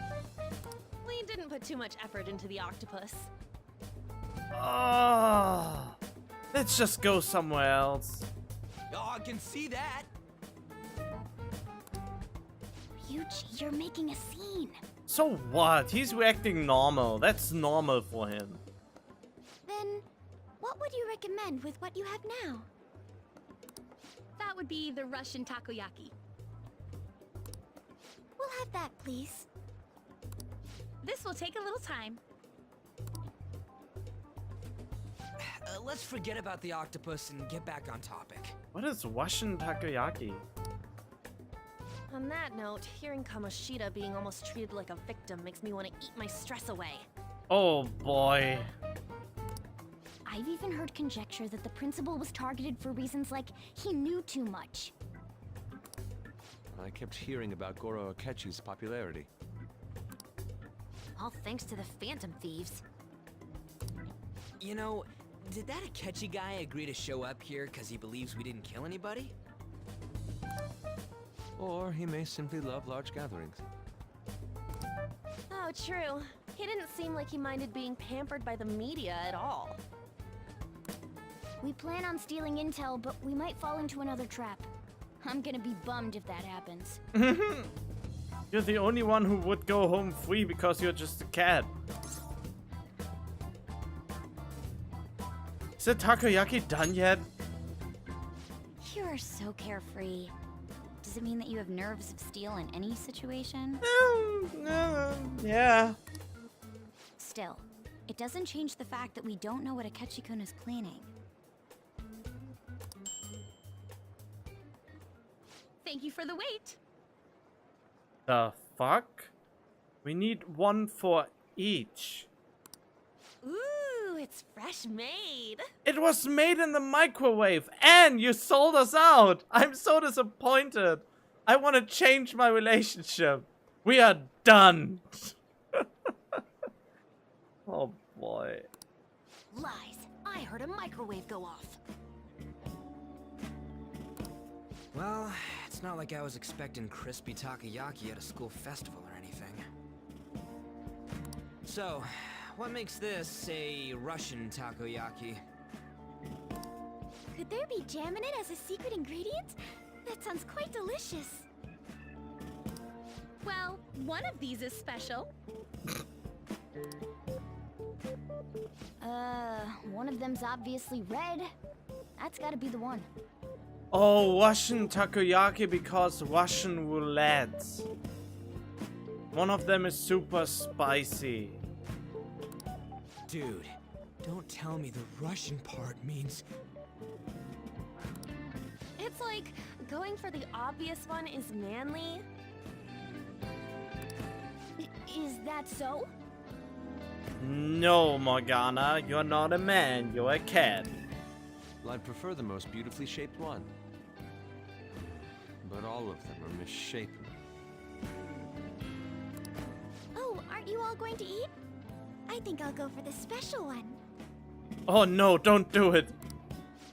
Speaker 5: We didn't put too much effort into the octopus.
Speaker 1: Oh, let's just go somewhere else.
Speaker 3: Oh, I can see that!
Speaker 2: Ryuji, you're making a scene.
Speaker 1: So what? He's reacting normal. That's normal for him.
Speaker 2: Then, what would you recommend with what you have now?
Speaker 10: That would be the Russian takoyaki.
Speaker 2: We'll have that, please.
Speaker 10: This will take a little time.
Speaker 3: Let's forget about the octopus and get back on topic.
Speaker 1: What is Russian takoyaki?
Speaker 10: On that note, hearing Kamoshida being almost treated like a victim makes me want to eat my stress away.
Speaker 1: Oh boy.
Speaker 2: I've even heard conjecture that the principal was targeted for reasons like he knew too much.
Speaker 6: I kept hearing about Goro Akechi's popularity.
Speaker 5: All thanks to the Phantom Thieves.
Speaker 3: You know, did that Akechi guy agree to show up here because he believes we didn't kill anybody?
Speaker 6: Or he may simply love large gatherings.
Speaker 10: Oh, true. He didn't seem like he minded being pampered by the media at all.
Speaker 2: We plan on stealing intel, but we might fall into another trap.
Speaker 7: I'm gonna be bummed if that happens.
Speaker 1: You're the only one who would go home free because you're just a cat. Is the takoyaki done yet?
Speaker 7: You are so carefree. Does it mean that you have nerves of steel in any situation?
Speaker 1: Yeah.
Speaker 7: Still, it doesn't change the fact that we don't know what Akechi-kun is planning.
Speaker 10: Thank you for the wait.
Speaker 1: The fuck? We need one for each.
Speaker 10: Ooh, it's fresh made.
Speaker 1: It was made in the microwave and you sold us out. I'm so disappointed. I want to change my relationship. We are done. Oh boy.
Speaker 5: Lies. I heard a microwave go off.
Speaker 3: Well, it's not like I was expecting crispy takoyaki at a school festival or anything. So, what makes this a Russian takoyaki?
Speaker 7: Could there be jam in it as a secret ingredient? That sounds quite delicious.
Speaker 10: Well, one of these is special.
Speaker 7: One of them's obviously red. That's gotta be the one.
Speaker 1: Oh, Russian takoyaki because Russian roulette. One of them is super spicy.
Speaker 3: Dude, don't tell me the Russian part means...
Speaker 10: It's like going for the obvious one is manly.
Speaker 7: Is that so?
Speaker 1: No, Morgana, you're not a man, you're a cat.
Speaker 6: Well, I'd prefer the most beautifully shaped one. But all of them are misshapen.
Speaker 7: Oh, aren't you all going to eat? I think I'll go for the special one.
Speaker 1: Oh no, don't do it.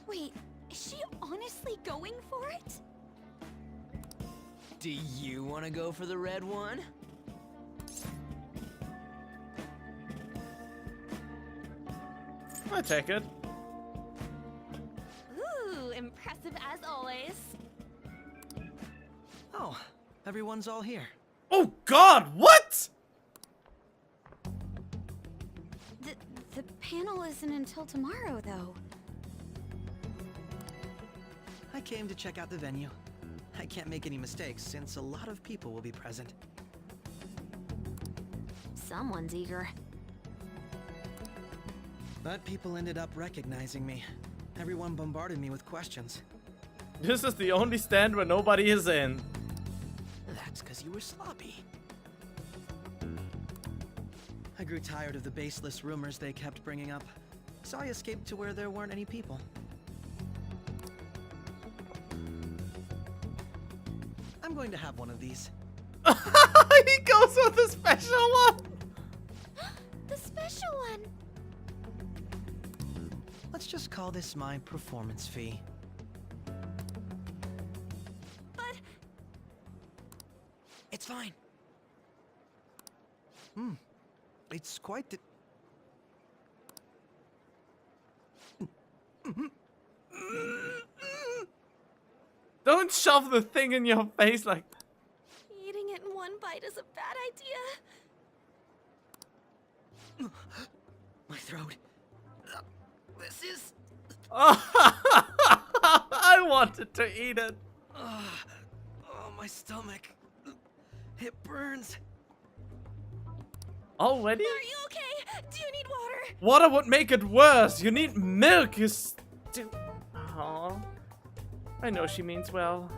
Speaker 7: Wait, is she honestly going for it?
Speaker 3: Do you want to go for the red one?
Speaker 1: I take it.
Speaker 10: Ooh, impressive as always.
Speaker 12: Oh, everyone's all here.
Speaker 1: Oh god, what?
Speaker 7: The panel isn't until tomorrow, though.
Speaker 12: I came to check out the venue. I can't make any mistakes since a lot of people will be present.
Speaker 5: Someone's eager.
Speaker 12: But people ended up recognizing me. Everyone bombarded me with questions.
Speaker 1: This is the only stand where nobody is in.
Speaker 12: That's because you were sloppy. I grew tired of the baseless rumors they kept bringing up, so I escaped to where there weren't any people. I'm going to have one of these.
Speaker 1: He goes with the special one.
Speaker 7: The special one.
Speaker 12: Let's just call this my performance fee.
Speaker 10: But
Speaker 12: it's fine. It's quite the...
Speaker 1: Don't shove the thing in your face like that.
Speaker 10: eating it in one bite is a bad idea.
Speaker 12: My throat. This is...
Speaker 1: I wanted to eat it.
Speaker 12: Oh, my stomach. It burns.
Speaker 1: Already?
Speaker 10: Are you okay? Do you need water?
Speaker 1: Water would make it worse. You need milk, you Aw. I know she means well.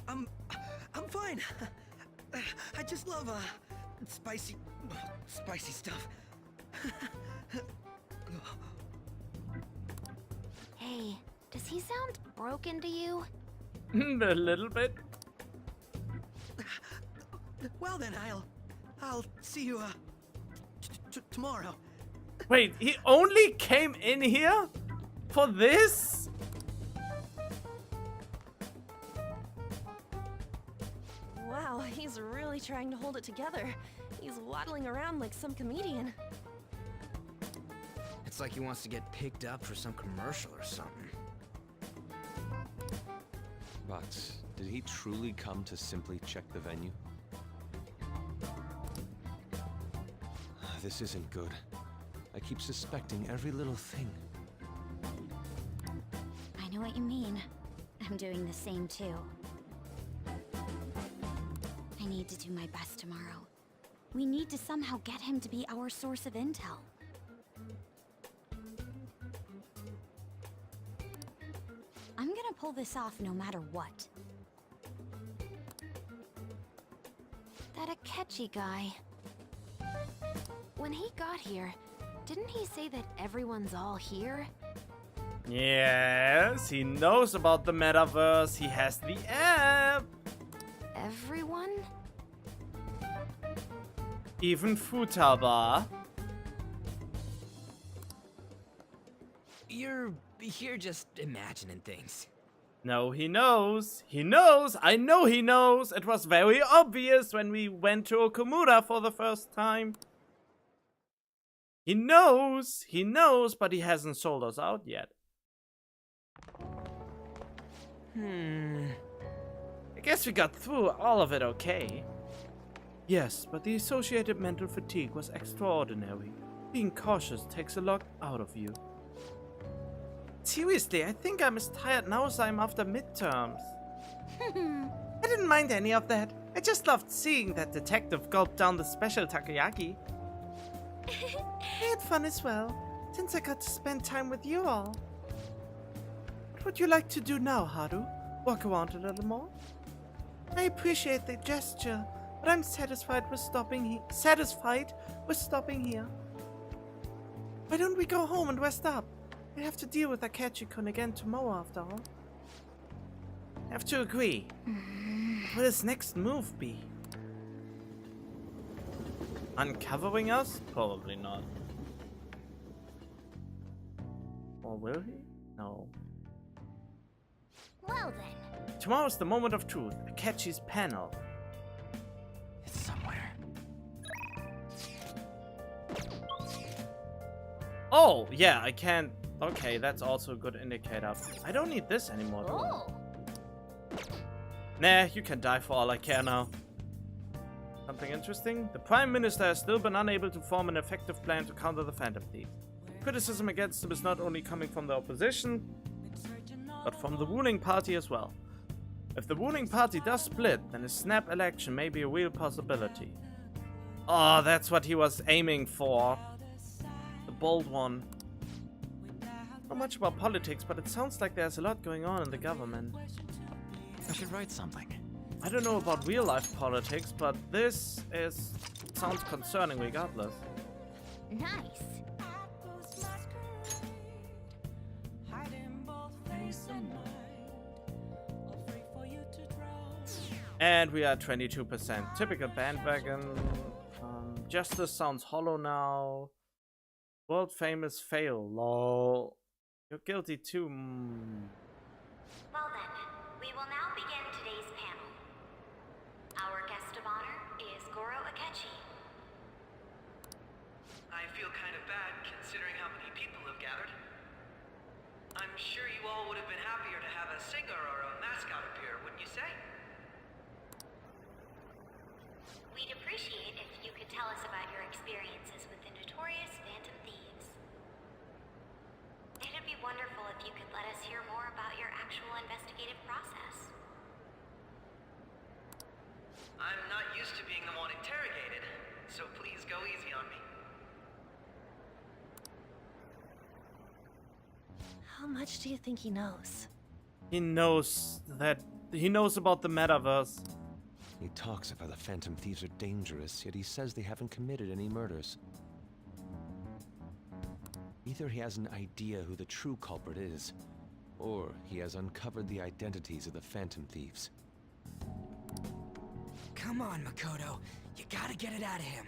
Speaker 12: I'm fine. I just love, spicy stuff.
Speaker 5: Hey, does he sound broken to you?
Speaker 1: A little bit.
Speaker 12: Well then, I'll see you, tomorrow.
Speaker 1: Wait, he only came in here for this?
Speaker 10: Wow, he's really trying to hold it together. He's waddling around like some comedian.
Speaker 3: It's like he wants to get picked up for some commercial or something.
Speaker 6: But did he truly come to simply check the venue? This isn't good. I keep suspecting every little thing.
Speaker 2: I know what you mean. I'm doing the same too. I need to do my best tomorrow. We need to somehow get him to be our source of intel. I'm gonna pull this off no matter what.
Speaker 5: That Akechi guy. When he got here, didn't he say that everyone's all here?
Speaker 1: Yes, he knows about the metaverse. He has the app.
Speaker 5: Everyone?
Speaker 1: Even Futaba.
Speaker 3: You're just imagining things.
Speaker 1: No, he knows. He knows. I know he knows. It was very obvious when we went to Okumura for the first time. He knows. He knows, but he hasn't sold us out yet. I guess we got through all of it okay. Yes, but the associated mental fatigue was extraordinary. Being cautious takes a lot out of you. Seriously, I think I'm as tired now as I am after midterms. I didn't mind any of that. I just loved seeing that detective gulp down the special takoyaki. I had fun as well, since I got to spend time with you all. What would you like to do now, Haru? Walk around a little more? I appreciate the gesture, but I'm satisfied with stopping here. Why don't we go home and rest up? We have to deal with Akechi-kun again tomorrow, after all. I have to agree. What will his next move be? Uncovering us? Probably not. Or will he? No.
Speaker 2: Well then.
Speaker 1: Tomorrow's the moment of truth. Akechi's panel.
Speaker 3: It's somewhere.
Speaker 1: Oh, yeah, I can't. Okay, that's also a good indicator. I don't need this anymore, do I? Nah, you can die for all I care now. Something interesting? The Prime Minister has still been unable to form an effective plan to counter the Phantom Thieves. Criticism against him is not only coming from the opposition, but from the ruling party as well. If the ruling party does split, then a snap election may be a real possibility. Oh, that's what he was aiming for. The bold one. Not much about politics, but it sounds like there's a lot going on in the government.
Speaker 16: I should write something.
Speaker 1: I don't know about real-life politics, but this sounds concerning regardless.
Speaker 2: Nice.
Speaker 1: And we are at 22%. Typical bandwagon. Justice sounds hollow now. World famous fail. Lol. You're guilty too.
Speaker 2: Well then, we will now begin today's panel. Our guest of honor is Goro Akechi.
Speaker 12: I feel kind of bad considering how many people have gathered. I'm sure you all would have been happier to have a singer or a mascot appear, wouldn't you say?
Speaker 2: We'd appreciate if you could tell us about your experiences with the notorious Phantom Thieves. It'd be wonderful if you could let us hear more about your actual investigative process.
Speaker 12: I'm not used to being the one interrogated, so please go easy on me.
Speaker 10: How much do you think he knows?
Speaker 1: He knows about the metaverse.
Speaker 6: He talks about the Phantom Thieves are dangerous, yet he says they haven't committed any murders. Either he has an idea who the true culprit is, or he has uncovered the identities of the Phantom Thieves.
Speaker 3: Come on, Makoto. You gotta get it out of him.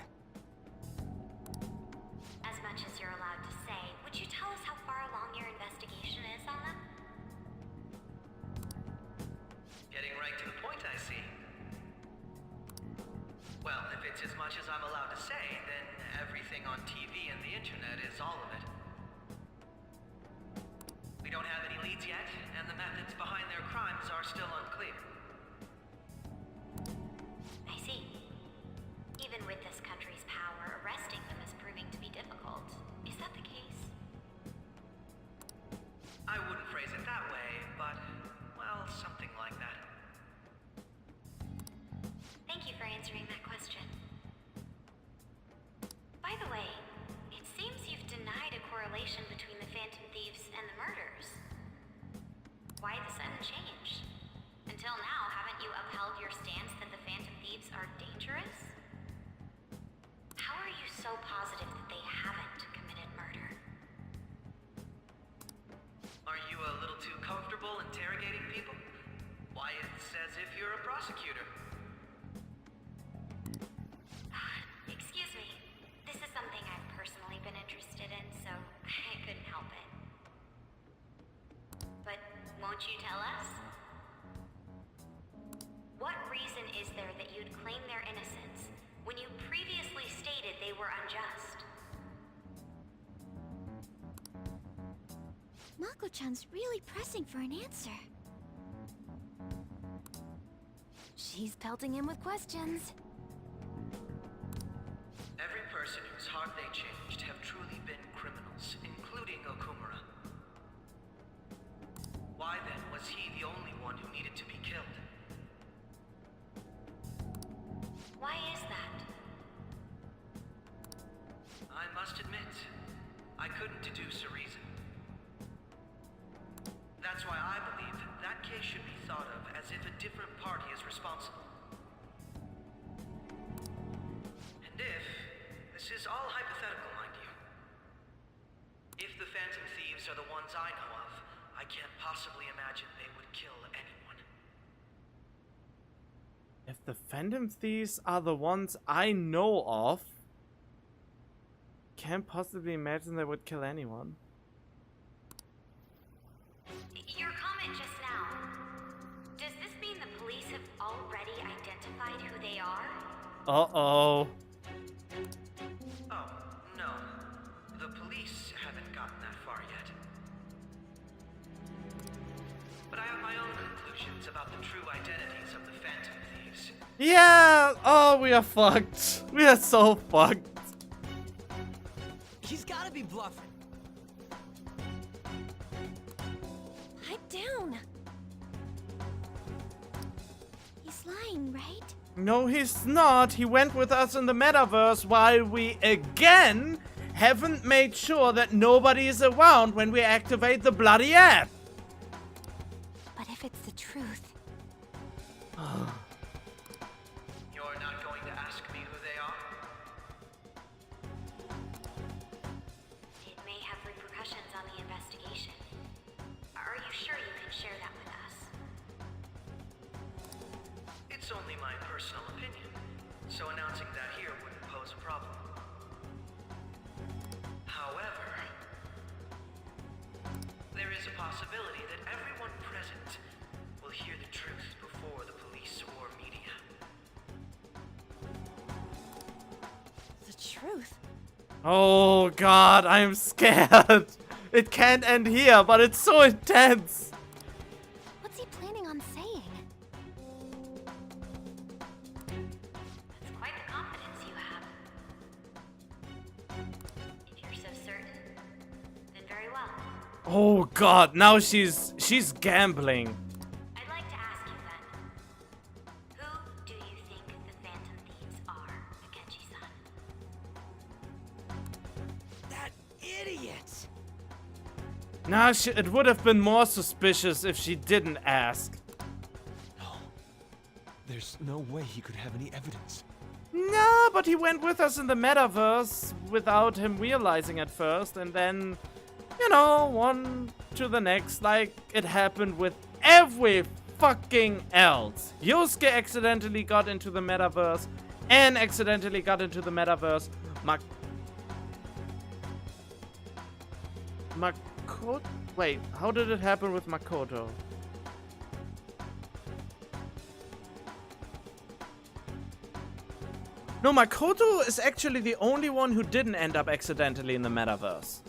Speaker 2: As much as you're allowed to say, would you tell us how far along your investigation is on them?
Speaker 12: Getting right to the point, I see. Well, if it's as much as I'm allowed to say, then everything on TV and the internet is all of it. We don't have any leads yet, and the methods behind their crimes are still unclear. prosecutor.
Speaker 2: Excuse me. This is something I've personally been interested in, so I couldn't help it. But won't you tell us? What reason is there that you'd claim their innocence when you previously stated they were unjust?
Speaker 7: Mako-chan's really pressing for an answer.
Speaker 5: She's pelting him with questions.
Speaker 12: Every person whose heart they changed have truly been criminals, including Okumura. Why then was he the only one who needed to be killed?
Speaker 2: Why is that?
Speaker 12: I must admit, I couldn't deduce a reason. That's why I believe that case should be thought of as if a different party is responsible. And if, this is all hypothetical, mind you, if the Phantom Thieves are the ones I know of, I can't possibly imagine they would kill anyone.
Speaker 1: If the Phantom Thieves are the ones I know of, can't possibly imagine they would kill anyone.
Speaker 2: Your comment just now, does this mean the police have already identified who they are?
Speaker 1: Uh-oh.
Speaker 12: Oh, no. The police haven't gotten that far yet. But I have my own conclusions about the true identities of the Phantom Thieves.
Speaker 1: Yeah! Oh, we are fucked. We are so fucked.
Speaker 3: He's gotta be bluffing.
Speaker 7: Pipe down. He's lying, right?
Speaker 1: No, he's not. He went with us in the metaverse while we again haven't made sure that nobody is around when we activate the bloody app.
Speaker 5: But if it's the truth...
Speaker 12: You're not going to ask me who they are?
Speaker 2: It may have repercussions on the investigation. Are you sure you can share that with us?
Speaker 12: It's only my personal opinion, so announcing that here wouldn't pose a problem. However, there is a possibility that everyone present will hear the truth before the police or media.
Speaker 10: The truth?
Speaker 1: Oh god, I'm scared. It can't end here, but it's so intense.
Speaker 5: What's he planning on saying?
Speaker 2: That's quite the confidence you have. If you're so certain, then very well.
Speaker 1: Oh god, now she's gambling.
Speaker 2: I'd like to ask you then, who do you think the Phantom Thieves are, Akechi-san?
Speaker 3: That idiot!
Speaker 1: Nah, it would have been more suspicious if she didn't ask.
Speaker 6: No. There's no way he could have any evidence.
Speaker 1: No, but he went with us in the metaverse without him realizing at first, and then, you know, one to the next, like it happened with every fucking else. Yosuke accidentally got into the metaverse, Anne accidentally got into the metaverse, Makoto? Wait, how did it happen with Makoto? No, Makoto is actually the only one who didn't end up accidentally in the metaverse.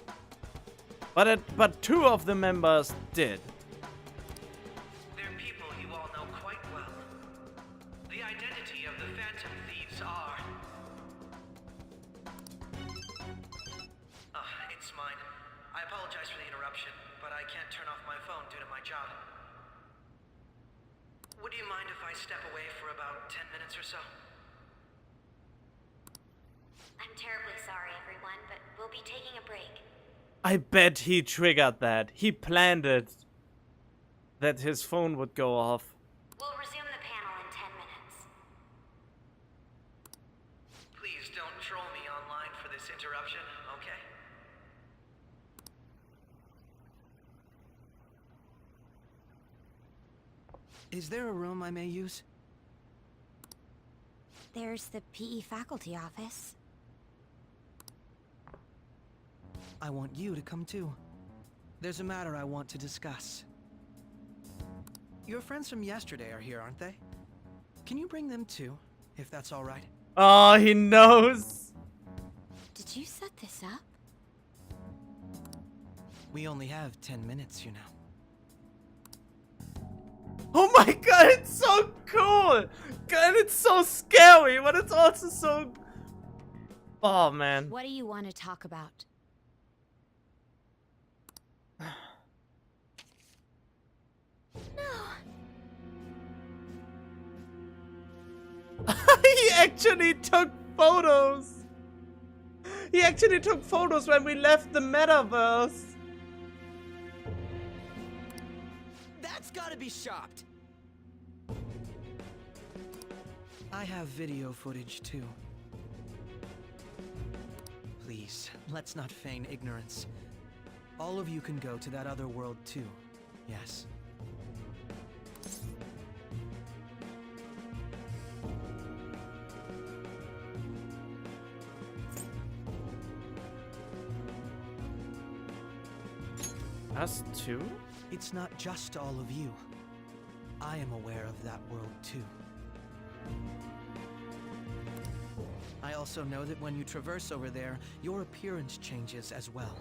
Speaker 1: But two of the members did.
Speaker 12: They're people you all know quite well. The identity of the Phantom Thieves are... it's mine. I apologize for the interruption, but I can't turn off my phone due to my job. Would you mind if I step away for about 10 minutes or so?
Speaker 2: I'm terribly sorry, everyone, but we'll be taking a break.
Speaker 1: I bet he triggered that. He planned it. That his phone would go off.
Speaker 2: We'll resume the panel in 10 minutes.
Speaker 12: Please don't troll me online for this interruption, okay?
Speaker 3: Is there a room I may use?
Speaker 2: There's the PE faculty office.
Speaker 12: I want you to come too. There's a matter I want to discuss. Your friends from yesterday are here, aren't they? Can you bring them too, if that's all right?
Speaker 1: Oh, he knows.
Speaker 2: Did you set this up?
Speaker 12: We only have 10 minutes, you know.
Speaker 1: Oh my god, it's so cool! And it's so scary, but it's also so... Oh, man.
Speaker 2: What do you want to talk about?
Speaker 1: He actually took photos! He actually took photos when we left the metaverse!
Speaker 12: That's gotta be shopped! I have video footage too. Please, let's not feign ignorance. All of you can go to that other world too, yes?
Speaker 1: Us too?
Speaker 12: It's not just all of you. I am aware of that world too. I also know that when you traverse over there, your appearance changes as well.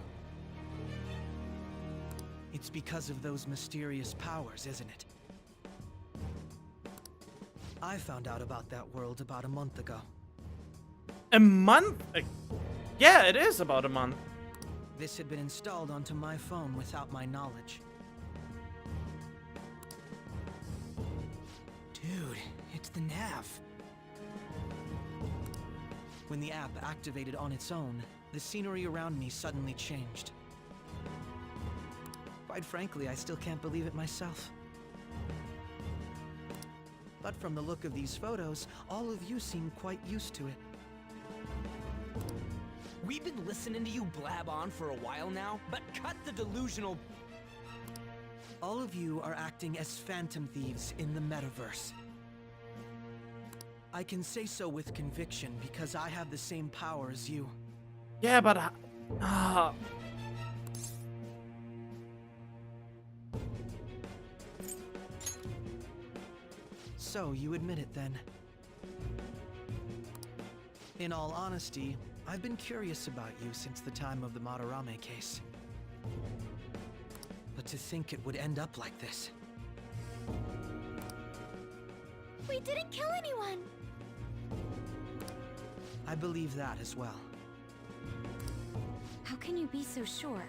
Speaker 12: It's because of those mysterious powers, isn't it? I found out about that world about a month ago.
Speaker 1: A month? Yeah, it is about a month.
Speaker 12: This had been installed onto my phone without my knowledge. Dude, it's the nav. When the app activated on its own, the scenery around me suddenly changed. Quite frankly, I still can't believe it myself. But from the look of these photos, all of you seem quite used to it.
Speaker 3: We've been listening to you blab on for a while now, but cut the delusional...
Speaker 12: All of you are acting as phantom thieves in the metaverse. I can say so with conviction because I have the same power as you.
Speaker 1: Yeah, but...
Speaker 12: So, you admit it then. In all honesty, I've been curious about you since the time of the Madarame case. But to think it would end up like this.
Speaker 2: We didn't kill anyone!
Speaker 12: I believe that as well.
Speaker 2: How can you be so sure?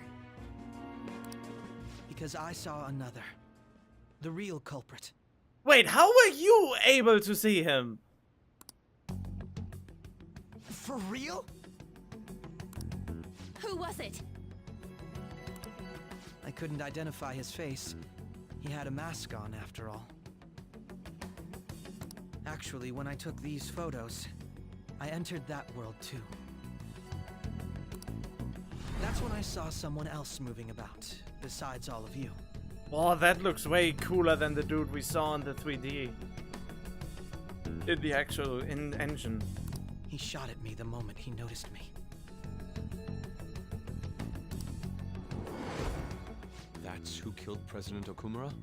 Speaker 12: Because I saw another. The real culprit.
Speaker 1: Wait, how were you able to see him?
Speaker 12: For real?
Speaker 2: Who was it?
Speaker 12: I couldn't identify his face. He had a mask on, after all. Actually, when I took these photos, I entered that world too. That's when I saw someone else moving about, besides all of you.
Speaker 1: Oh, that looks way cooler than the dude we saw in the 3D. In the actual engine.
Speaker 12: He shot at me the moment he noticed me.
Speaker 6: That's who killed President Okumura?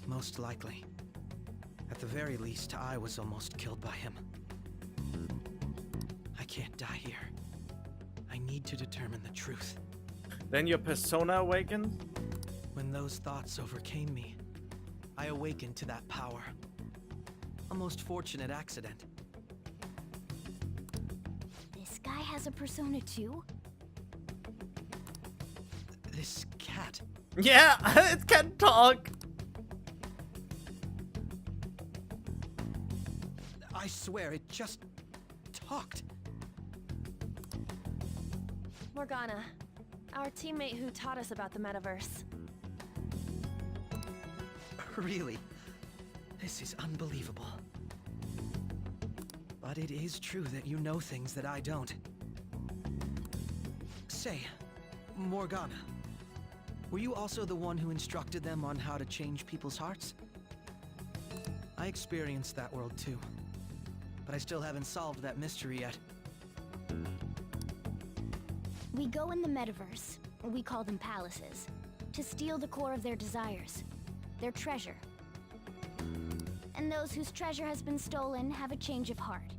Speaker 12: Most likely. At the very least, I was almost killed by him. I can't die here. I need to determine the truth.
Speaker 1: Then your persona awakened?
Speaker 12: When those thoughts overcame me, I awakened to that power. A most fortunate accident.
Speaker 2: This guy has a persona too?
Speaker 12: This cat.
Speaker 1: Yeah, it can talk!
Speaker 12: I swear, it just talked.
Speaker 10: Morgana, our teammate who taught us about the metaverse.
Speaker 12: Really? This is unbelievable. But it is true that you know things that I don't. Say, Morgana, were you also the one who instructed them on how to change people's hearts? I experienced that world too. But I still haven't solved that mystery yet.
Speaker 7: We go in the metaverse, we call them palaces, to steal the core of their desires, their treasure. And those whose treasure has been stolen have a change of heart.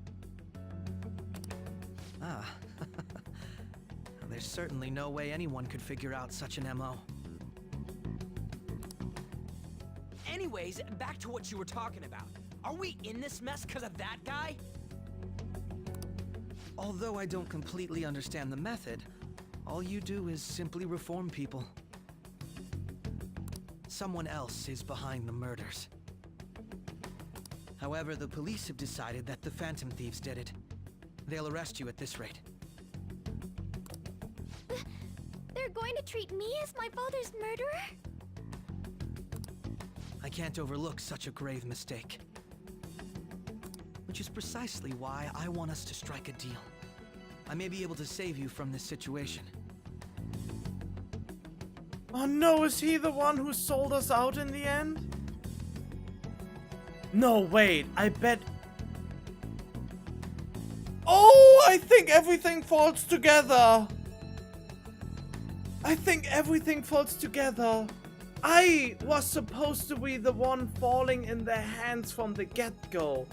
Speaker 12: Ah. There's certainly no way anyone could figure out such an MO.
Speaker 3: Anyways, back to what you were talking about. Are we in this mess because of that guy?
Speaker 12: Although I don't completely understand the method, all you do is simply reform people. Someone else is behind the murders. However, the police have decided that the Phantom Thieves did it. They'll arrest you at this rate.
Speaker 7: They're going to treat me as my father's murderer?
Speaker 12: I can't overlook such a grave mistake. Which is precisely why I want us to strike a deal. I may be able to save you from this situation.
Speaker 1: Oh no, is he the one who sold us out in the end? No, wait, I bet... Oh, I think everything falls together. I think everything falls together. I was supposed to be the one falling in their hands from the get-go.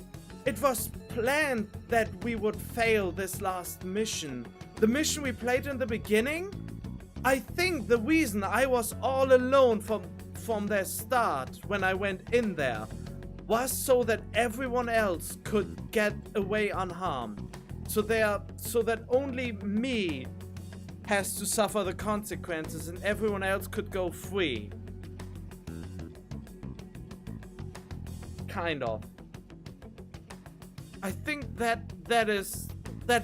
Speaker 1: It was planned that we would fail this last mission. The mission we played in the beginning? I think the reason I was all alone from the start when I went in there was so that everyone else could get away unharmed. So that only me has to suffer the consequences and everyone else could go free. Kind of. I think that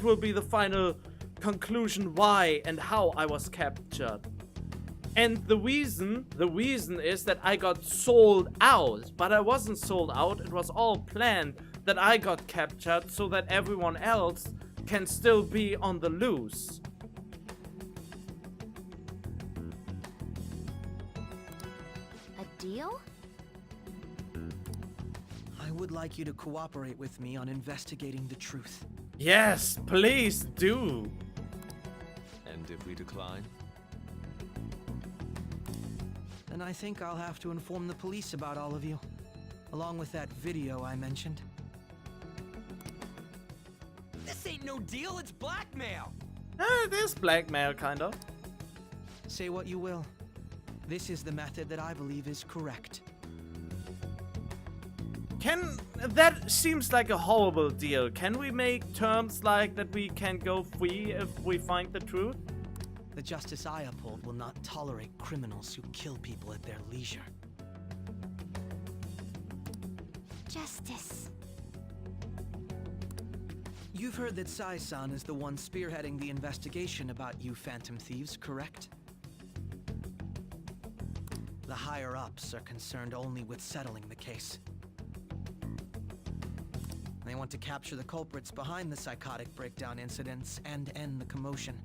Speaker 1: will be the final conclusion why and how I was captured. And the reason is that I got sold out, but I wasn't sold out. It was all planned that I got captured so that everyone else can still be on the loose.
Speaker 7: A deal?
Speaker 12: I would like you to cooperate with me on investigating the truth.
Speaker 1: Yes, please do.
Speaker 6: And if we decline?
Speaker 12: Then I think I'll have to inform the police about all of you, along with that video I mentioned.
Speaker 3: This ain't no deal, it's blackmail!
Speaker 1: It is blackmail, kind of.
Speaker 12: Say what you will. This is the method that I believe is correct.
Speaker 1: That seems like a horrible deal. Can we make terms like that we can go free if we find the truth?
Speaker 12: The justice I uphold will not tolerate criminals who kill people at their leisure.
Speaker 7: Justice.
Speaker 12: You've heard that Sai-san is the one spearheading the investigation about you Phantom Thieves, correct? The higher-ups are concerned only with settling the case. They want to capture the culprits behind the psychotic breakdown incidents and end the commotion.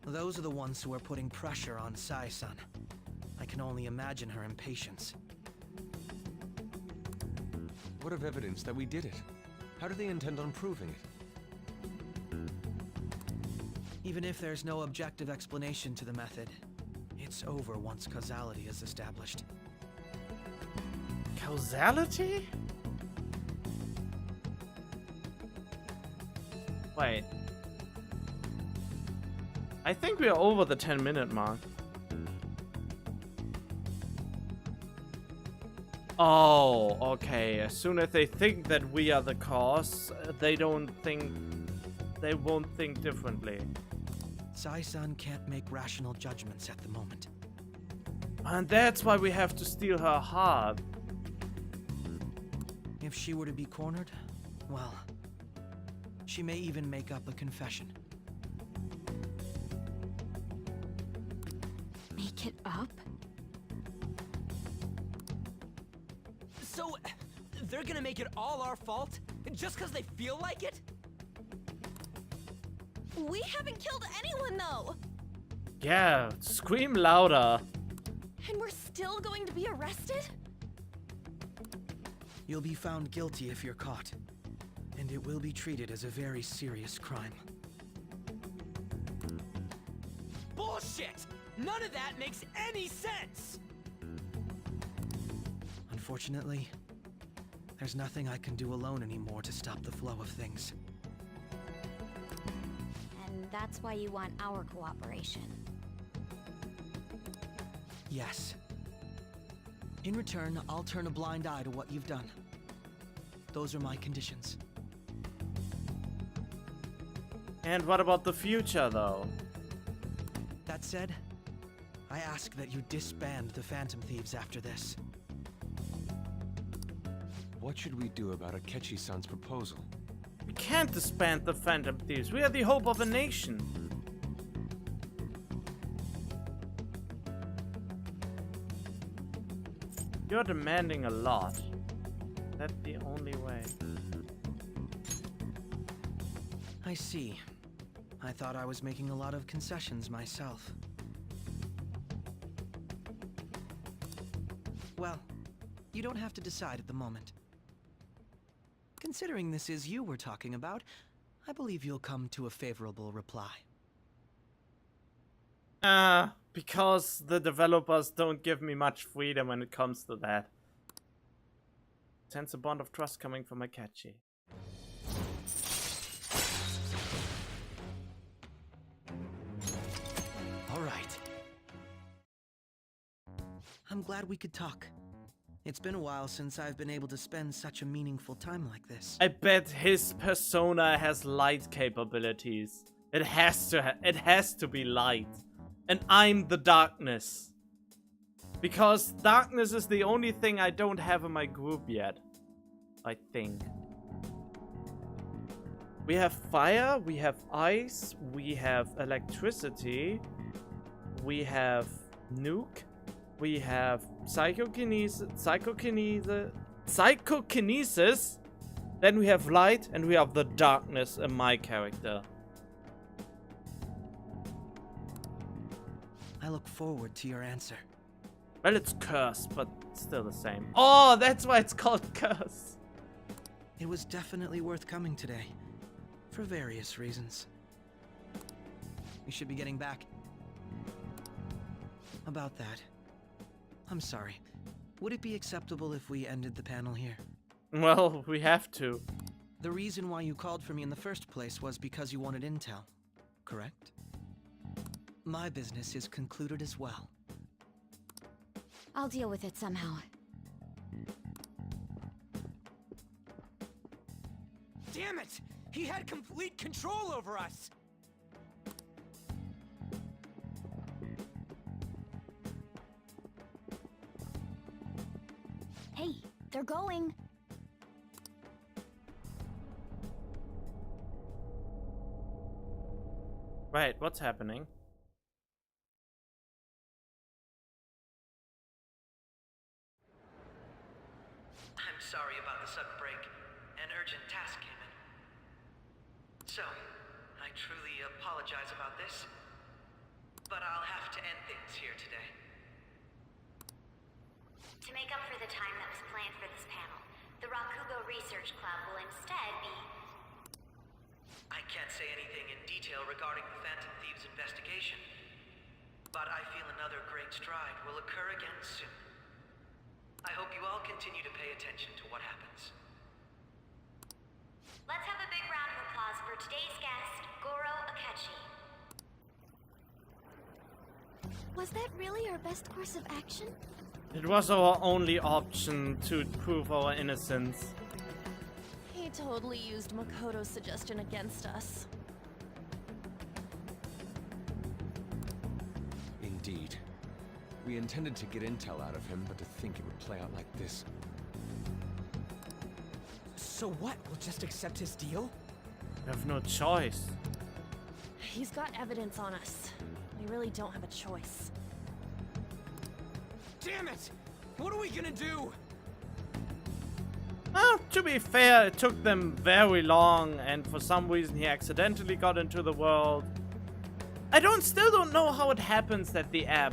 Speaker 12: Those are the ones who are putting pressure on Sai-san. I can only imagine her impatience.
Speaker 6: What of evidence that we did it? How do they intend on proving it?
Speaker 12: Even if there's no objective explanation to the method, it's over once causality is established.
Speaker 1: Causality? Wait. I think we are over the 10-minute mark. Oh, okay. As soon as they think that we are the cause, they won't think differently.
Speaker 12: Sai-san can't make rational judgments at the moment.
Speaker 1: And that's why we have to steal her heart.
Speaker 12: If she were to be cornered, well, she may even make up a confession.
Speaker 7: Make it up?
Speaker 3: So, they're gonna make it all our fault? Just because they feel like it?
Speaker 10: We haven't killed anyone, though!
Speaker 1: Yeah, scream louder.
Speaker 10: And we're still going to be arrested?
Speaker 12: You'll be found guilty if you're caught, and it will be treated as a very serious crime.
Speaker 3: Bullshit! None of that makes any sense!
Speaker 12: Unfortunately, there's nothing I can do alone anymore to stop the flow of things.
Speaker 2: And that's why you want our cooperation.
Speaker 12: Yes. In return, I'll turn a blind eye to what you've done. Those are my conditions.
Speaker 1: And what about the future, though?
Speaker 12: That said, I ask that you disband the Phantom Thieves after this.
Speaker 6: What should we do about Akechi-san's proposal?
Speaker 1: We can't disband the Phantom Thieves. We are the hope of a nation. You're demanding a lot. That's the only way.
Speaker 12: I see. I thought I was making a lot of concessions myself. Well, you don't have to decide at the moment. Considering this is you we're talking about, I believe you'll come to a favorable reply.
Speaker 1: Because the developers don't give me much freedom when it comes to that. Sense a bond of trust coming from Akechi.
Speaker 12: All right. I'm glad we could talk. It's been a while since I've been able to spend such a meaningful time like this.
Speaker 1: I bet his persona has light capabilities. It has to be light. And I'm the darkness. Because darkness is the only thing I don't have in my group yet. I think. We have fire, we have ice, we have electricity, we have nuke, we have psychokinesis, then we have light, and we have the darkness in my character.
Speaker 12: I look forward to your answer.
Speaker 1: Well, it's cursed, but still the same. Oh, that's why it's called curse.
Speaker 12: It was definitely worth coming today, for various reasons. We should be getting back. About that, I'm sorry. Would it be acceptable if we ended the panel here?
Speaker 1: Well, we have to.
Speaker 12: The reason why you called for me in the first place was because you wanted intel, correct? My business is concluded as well.
Speaker 2: I'll deal with it somehow.
Speaker 3: Damn it! He had complete control over us!
Speaker 2: Hey, they're going.
Speaker 1: Right, what's happening?
Speaker 12: I'm sorry about the sudden break. An urgent task came in. So, I truly apologize about this, but I'll have to end things here today.
Speaker 2: To make up for the time that was planned for this panel, the Rakugo Research Club will instead be...
Speaker 12: I can't say anything in detail regarding the Phantom Thieves investigation, but I feel another great stride will occur again soon. I hope you all continue to pay attention to what happens.
Speaker 2: Let's have a big round of applause for today's guest, Goro Akechi. Was that really our best course of action?
Speaker 1: It was our only option to prove our innocence.
Speaker 10: He totally used Makoto's suggestion against us.
Speaker 6: Indeed. We intended to get intel out of him, but to think it would play out like this.
Speaker 3: So what? We'll just accept his deal?
Speaker 1: We have no choice.
Speaker 10: He's got evidence on us. We really don't have a choice.
Speaker 3: Damn it! What are we gonna do?
Speaker 1: Well, to be fair, it took them very long, and for some reason he accidentally got into the world. I still don't know how it happens that the app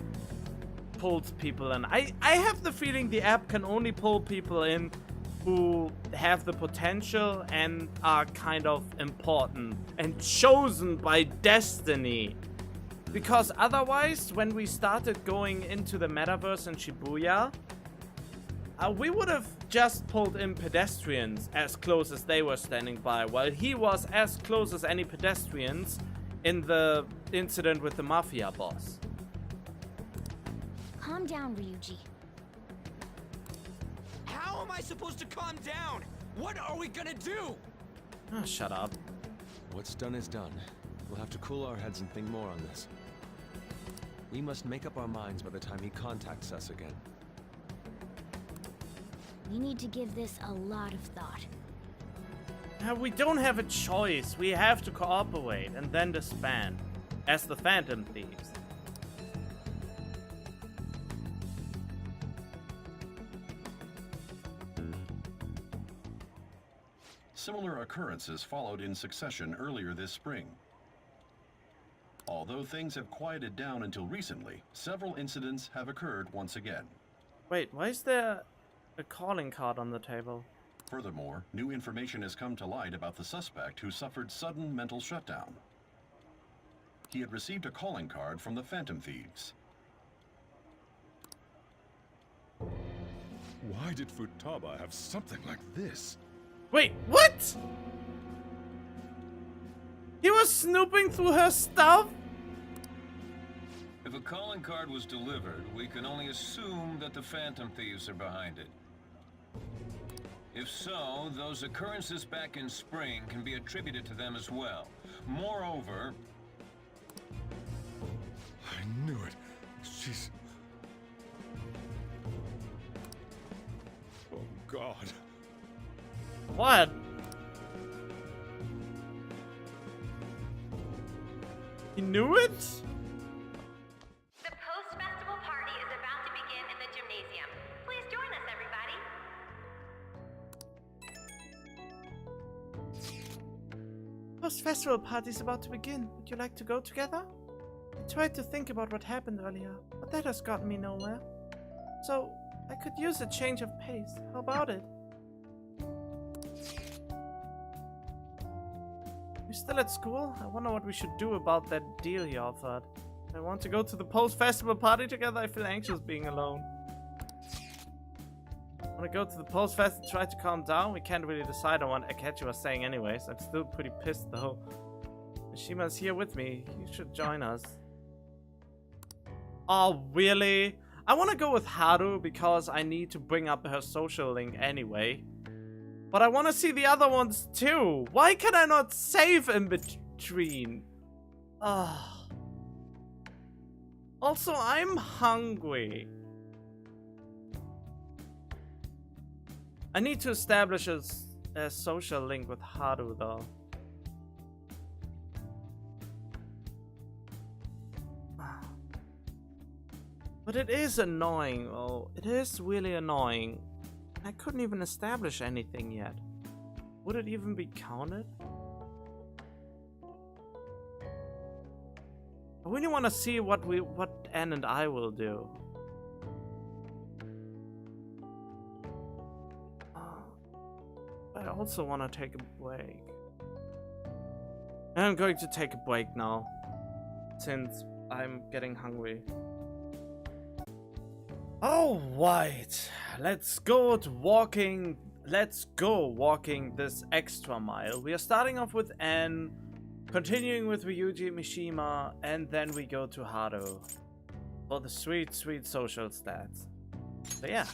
Speaker 1: pulls people in. I have the feeling the app can only pull people in who have the potential and are kind of important and chosen by destiny. Because otherwise, when we started going into the metaverse in Shibuya, we would have just pulled in pedestrians as close as they were standing by, while he was as close as any pedestrians in the incident with the mafia boss.
Speaker 2: Calm down, Ryuji.
Speaker 3: How am I supposed to calm down? What are we gonna do?
Speaker 1: Oh, shut up.
Speaker 6: What's done is done. We'll have to cool our heads and think more on this. We must make up our minds by the time he contacts us again.
Speaker 2: We need to give this a lot of thought.
Speaker 1: We don't have a choice. We have to cooperate and then disband as the Phantom Thieves.
Speaker 17: Similar occurrences followed in succession earlier this spring. Although things have quieted down until recently, several incidents have occurred once again.
Speaker 1: Wait, why is there a calling card on the table?
Speaker 17: Furthermore, new information has come to light about the suspect who suffered sudden mental shutdown. He had received a calling card from the Phantom Thieves.
Speaker 14: Why did Futaba have something like this?
Speaker 1: Wait, what? He was snooping through her stuff?
Speaker 18: If a calling card was delivered, we can only assume that the Phantom Thieves are behind it. If so, those occurrences back in spring can be attributed to them as well. Moreover...
Speaker 14: I knew it. She's... Oh, God.
Speaker 1: What? He knew it?
Speaker 19: The post-festival party is about to begin in the gymnasium. Please join us, everybody.
Speaker 1: Post-festival party's about to begin. Would you like to go together? I tried to think about what happened earlier, but that has gotten me nowhere. So, I could use a change of pace. How about it? You're still at school? I wonder what we should do about that deal he offered. I want to go to the post-festival party together. I feel anxious being alone. I want to go to the post-fest and try to calm down. We can't really decide on what Akechi was saying anyways. I'm still pretty pissed though. Mishima's here with me. You should join us. Oh, really? I want to go with Haru because I need to bring up her social link anyway. But I want to see the other ones too. Why can I not save in between? Also, I'm hungry. I need to establish a social link with Haru though. But it is annoying. Oh, it is really annoying. I couldn't even establish anything yet. Would it even be counted? I really want to see what Anne and I will do. I also want to take a break. I'm going to take a break now, since I'm getting hungry. Alright, let's go walking this extra mile. We are starting off with Anne, continuing with Ryuji Mishima, and then we go to Haru for the sweet, sweet social stats. So yeah.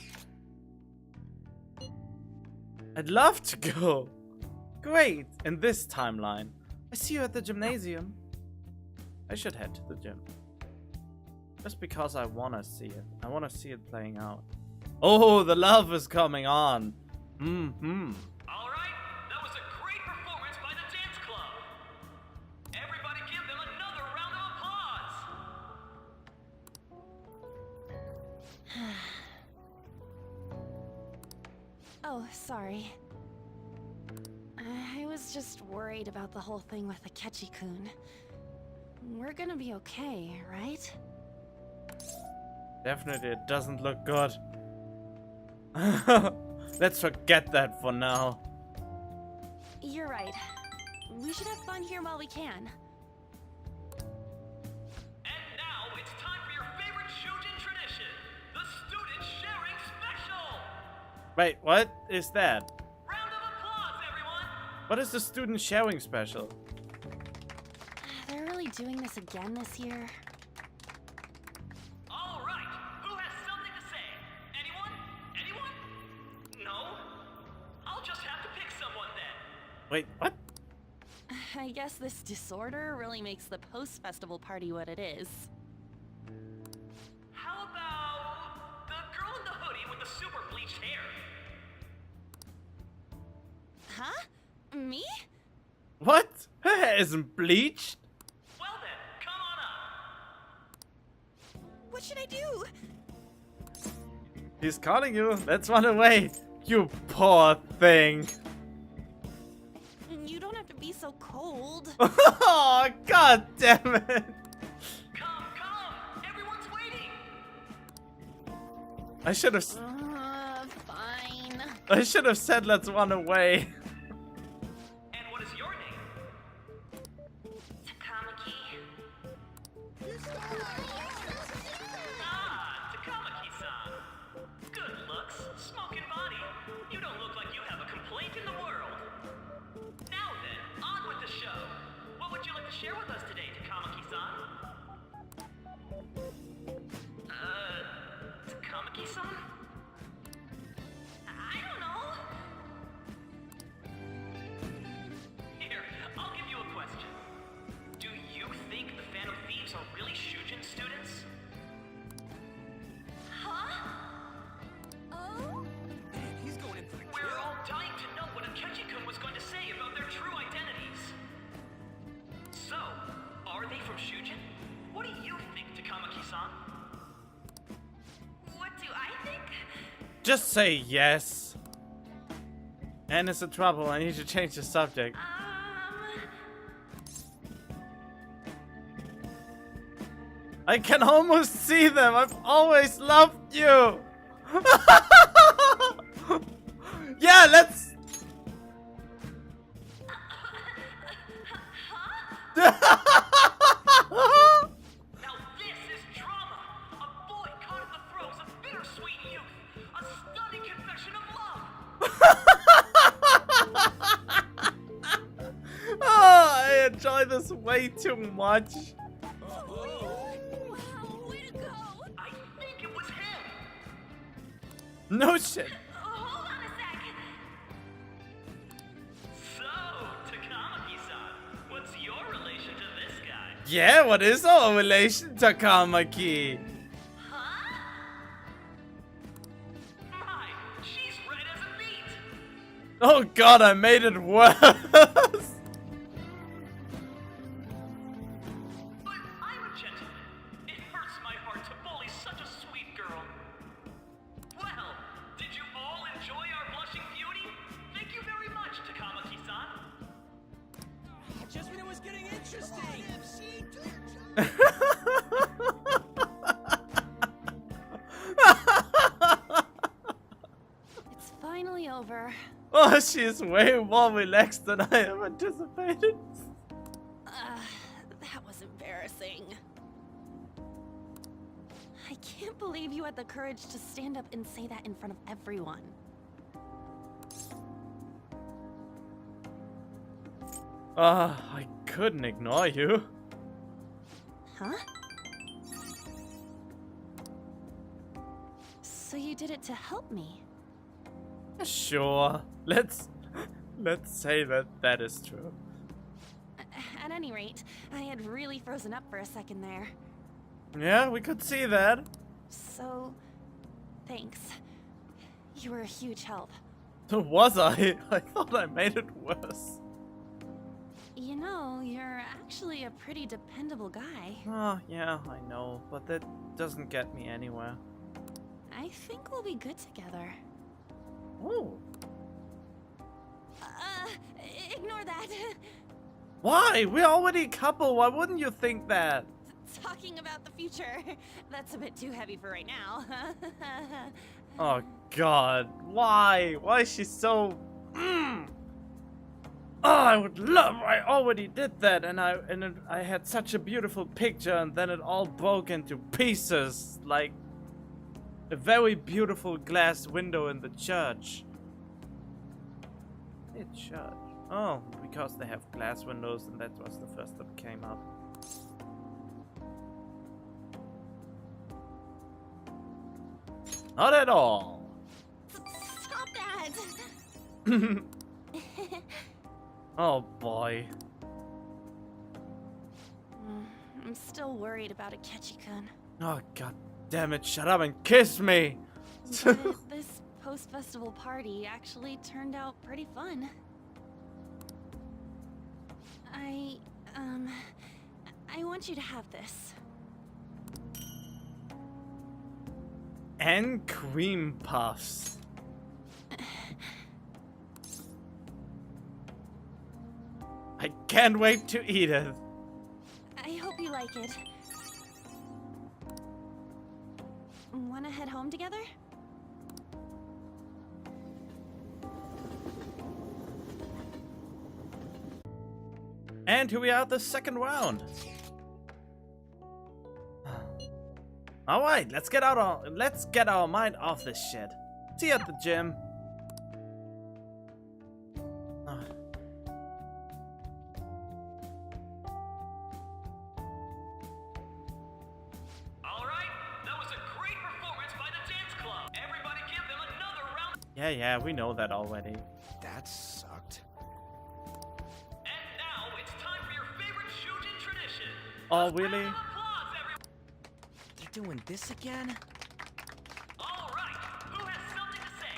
Speaker 1: I'd love to go. Great, in this timeline. I see you at the gymnasium. I should head to the gym. Just because I want to see it. I want to see it playing out. Oh, the love is coming on.
Speaker 20: Alright, that was a great performance by the dance club. Everybody give them another round of applause.
Speaker 10: Oh, sorry. I was just worried about the whole thing with Akechi-kun. We're gonna be okay, right?
Speaker 1: Definitely, it doesn't look good. Let's forget that for now.
Speaker 10: You're right. We should have fun here while we can.
Speaker 20: And now it's time for your favorite Shujin tradition, the student sharing special!
Speaker 1: Wait, what is that?
Speaker 20: Round of applause, everyone!
Speaker 1: What is the student sharing special?
Speaker 10: They're really doing this again this year.
Speaker 20: All right, who has something to say? Anyone? Anyone? No? I'll just have to pick someone then.
Speaker 1: Wait, what?
Speaker 10: I guess this disorder really makes the post-festival party what it is.
Speaker 20: How about the girl in the hoodie with the super bleached hair?
Speaker 10: Huh? Me?
Speaker 1: What? Her hair isn't bleached.
Speaker 20: Well then, come on up.
Speaker 10: What should I do?
Speaker 1: He's calling you. Let's run away. You poor thing.
Speaker 10: You don't have to be so cold.
Speaker 1: Oh, god damn it.
Speaker 20: Come, everyone's waiting.
Speaker 1: I should have.
Speaker 10: Fine.
Speaker 1: I should have said let's run away.
Speaker 20: And what is your name?
Speaker 19: Takamaki.
Speaker 20: Ah, Takamaki-san. Good looks, smoking body. You don't look like you have a complaint in the world. Now then, on with the show. What would you like to share with us today, Takamaki-san? Takamaki-san?
Speaker 19: I don't know.
Speaker 20: Here, I'll give you a question. Do you think the Phantom Thieves are really Shujin students?
Speaker 19: Huh? Oh?
Speaker 3: He's going in for the
Speaker 20: We're all dying to know what Akechi-kun was going to say about their true identities. So, are they from Shujin? What do you think, Takamaki-san?
Speaker 19: What do I think?
Speaker 1: Just say yes. Anne is in trouble. I need to change the subject. I can almost see them. I've always loved you. Yeah, let's.
Speaker 20: Now this is drama! A boy caught in the throes of bittersweet youth! A stunning confession of love!
Speaker 1: Oh, I enjoy this way too much.
Speaker 20: I think it was him!
Speaker 1: No shit.
Speaker 19: Hold on a sec.
Speaker 20: So, Takamaki-san, what's your relation to this guy?
Speaker 1: Yeah, what is our relation, Takamaki?
Speaker 20: My, she's red as a beet!
Speaker 1: Oh god, I made it worse.
Speaker 20: But I'm a gentleman. It hurts my heart to bully such a sweet girl. Well, did you all enjoy our blushing beauty? Thank you very much, Takamaki-san.
Speaker 3: Just when it was getting interesting.
Speaker 10: It's finally over.
Speaker 1: Oh, she's way more relaxed than I have anticipated.
Speaker 10: That was embarrassing. I can't believe you had the courage to stand up and say that in front of everyone.
Speaker 1: I couldn't ignore you.
Speaker 10: Huh? So you did it to help me?
Speaker 1: Sure. Let's say that is true.
Speaker 10: At any rate, I had really frozen up for a second there.
Speaker 1: Yeah, we could see that.
Speaker 10: So, thanks. You were a huge help.
Speaker 1: Was I? I thought I made it worse.
Speaker 10: You know, you're actually a pretty dependable guy.
Speaker 1: Oh, yeah, I know, but that doesn't get me anywhere.
Speaker 10: I think we'll be good together.
Speaker 1: Oh.
Speaker 10: Ignore that.
Speaker 1: Why? We're already a couple. Why wouldn't you think that?
Speaker 7: Talking about the future. That's a bit too heavy for right now.
Speaker 1: Oh god, why? Why is she so... Oh, I would love... I already did that, and I had such a beautiful picture, and then it all broke into pieces, like a very beautiful glass window in the church. Hey, church. Oh, because they have glass windows, and that was the first that came up. Not at all.
Speaker 7: Stop that!
Speaker 1: Oh boy.
Speaker 10: I'm still worried about Akechi-kun.
Speaker 1: Oh god damn it, shut up and kiss me!
Speaker 10: But this post-festival party actually turned out pretty fun. I want you to have this.
Speaker 1: And cream puffs. I can't wait to eat it.
Speaker 10: I hope you like it. Wanna head home together?
Speaker 1: And here we are at the second round. Alright, let's get our mind off this shit. See you at the gym. Yeah, we know that already.
Speaker 3: That sucked.
Speaker 20: And now it's time for your favorite Shujin tradition.
Speaker 1: Oh, really?
Speaker 3: They're doing this again?
Speaker 20: All right, who has something to say?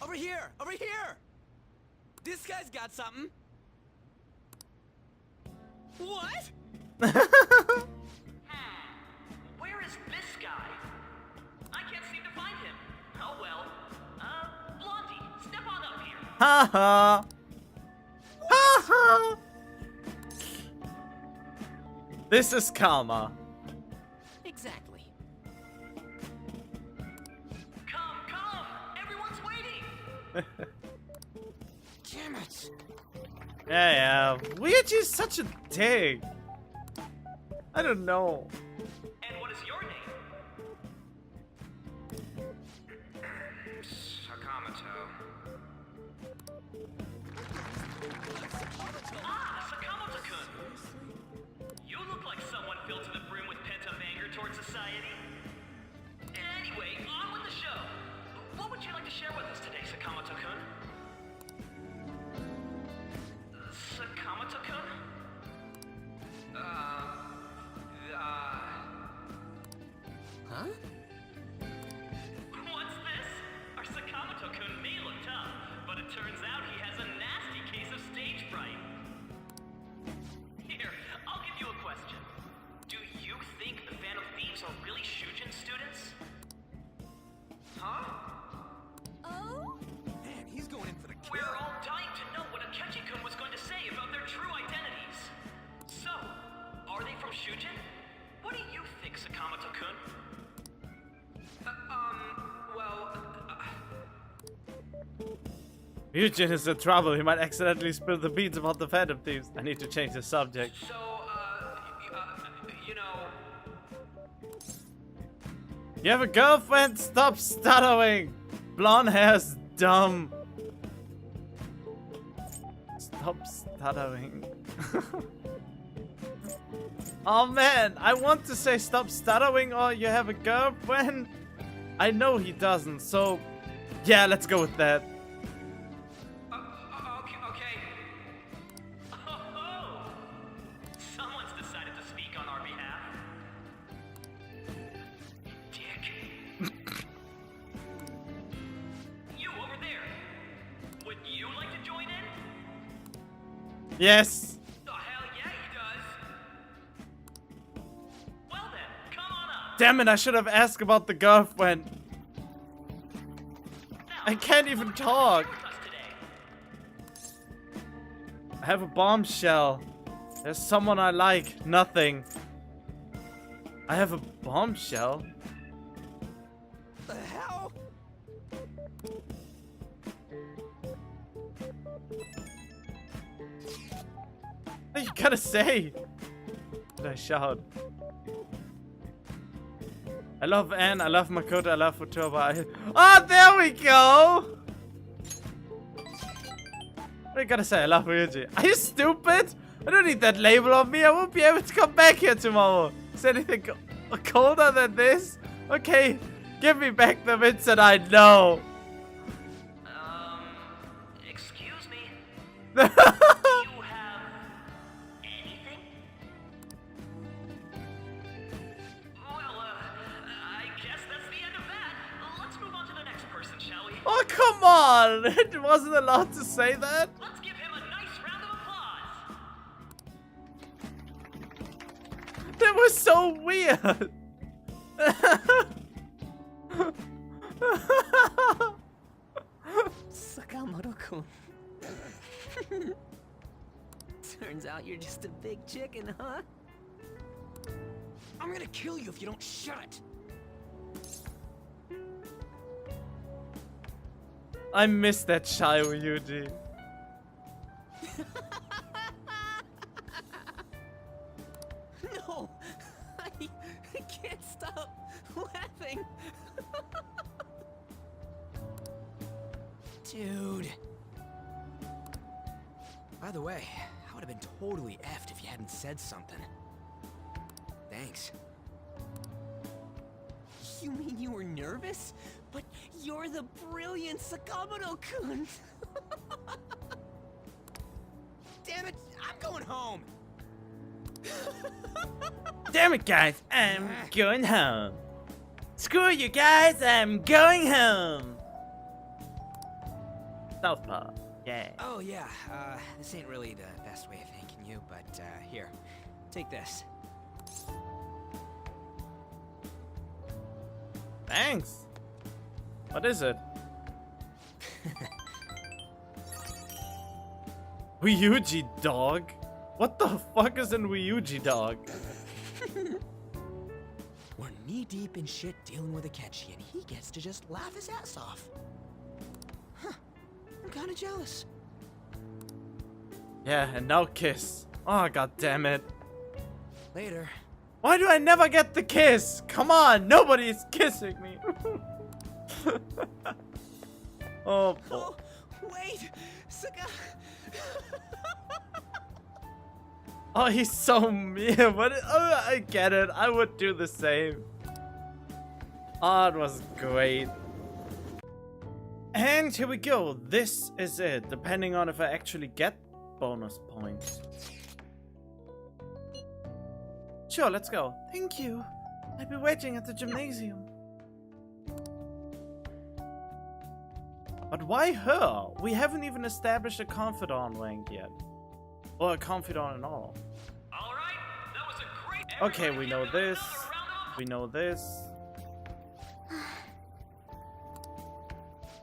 Speaker 3: Over here! Over here! This guy's got something. What?
Speaker 20: Where is this guy? I can't seem to find him. Oh well. Blondie, step on up here.
Speaker 1: Ha ha! Ha ha! This is karma.
Speaker 3: Exactly.
Speaker 20: Come! Everyone's waiting!
Speaker 3: Damn it!
Speaker 1: Yeah. Luigi's such a dick. I don't know.
Speaker 20: And what is your name?
Speaker 3: Sakamoto.
Speaker 20: Sakamoto-kun! You look like someone filled to the brim with pent-up anger towards society. Anyway, on with the show. What would you like to share with us today, Sakamoto-kun? Sakamoto-kun?
Speaker 3: Huh?
Speaker 20: What's this? Our Sakamoto-kun may look tough, but it turns out he has a nasty case of stage fright. Here, I'll give you a question. Do you think the Phantom Thieves are really Shujin students? Huh?
Speaker 7: Oh?
Speaker 3: Man, he's going in for the kill.
Speaker 20: We're all dying to know what Akechi-kun was going to say about their true identities. So, are they from Shujin? What do you think, Sakamoto-kun?
Speaker 1: Eugene is in trouble. He might accidentally spill the beans about the Phantom Thieves. I need to change the subject.
Speaker 20: So, you know...
Speaker 1: You have a girlfriend? Stop stuttering! Blonde hair's dumb. Stop stuttering. Oh man, I want to say stop stuttering or you have a girlfriend. I know he doesn't, so yeah, let's go with that.
Speaker 20: Okay. Oh, someone's decided to speak on our behalf. Dick. You over there. Would you like to join in?
Speaker 1: Yes.
Speaker 20: The hell yeah, he does. Well then, come on up.
Speaker 1: Damn it, I should have asked about the girlfriend. I can't even talk. I have a bombshell. There's someone I like. Nothing. I have a bombshell.
Speaker 3: The hell?
Speaker 1: What you gotta say? Did I shout? I love Anne, I love Makoto, I love Futoba. Oh, there we go! What you gotta say? I love Ryuji. Are you stupid? I don't need that label on me. I won't be able to come back here tomorrow. Is anything colder than this? Okay, give me back the Vincent I know.
Speaker 20: Excuse me? Do you have anything? Well, I guess that's the end of that. Let's move on to the next person, shall we?
Speaker 1: Oh, come on! It wasn't allowed to say that.
Speaker 20: Let's give him a nice round of applause.
Speaker 1: That was so weird.
Speaker 3: Sakamoto-kun. Turns out you're just a big chicken, huh? I'm gonna kill you if you don't shut it.
Speaker 1: I miss that shy Ryuji.
Speaker 3: No, I can't stop laughing. Dude. By the way, I would have been totally effed if you hadn't said something. Thanks. You mean you were nervous? But you're the brilliant Sakamoto-kun! Damn it, I'm going home!
Speaker 1: Damn it, guys, I'm going home. Screw you guys, I'm going home. Southpaw, yeah.
Speaker 3: Oh yeah, this ain't really the best way of thanking you, but here, take this.
Speaker 1: Thanks. What is it? Ryuji dog? What the fuck is in Ryuji dog?
Speaker 3: We're knee-deep in shit dealing with Akechi, and he gets to just laugh his ass off. Huh. I'm kinda jealous.
Speaker 1: Yeah, and now kiss. Oh, god damn it.
Speaker 3: Later.
Speaker 1: Why do I never get the kiss? Come on, nobody's kissing me. Oh, boy.
Speaker 3: Oh, wait!
Speaker 1: Oh, he's so mean, but oh, I get it. I would do the same. Oh, it was great. And here we go. This is it, depending on if I actually get bonus points. Sure, let's go. Thank you. I'll be waiting at the gymnasium. But why her? We haven't even established a confidant rank yet. Or a confidant at all.
Speaker 20: Alright, that was a great...
Speaker 1: Okay, we know this. We know this.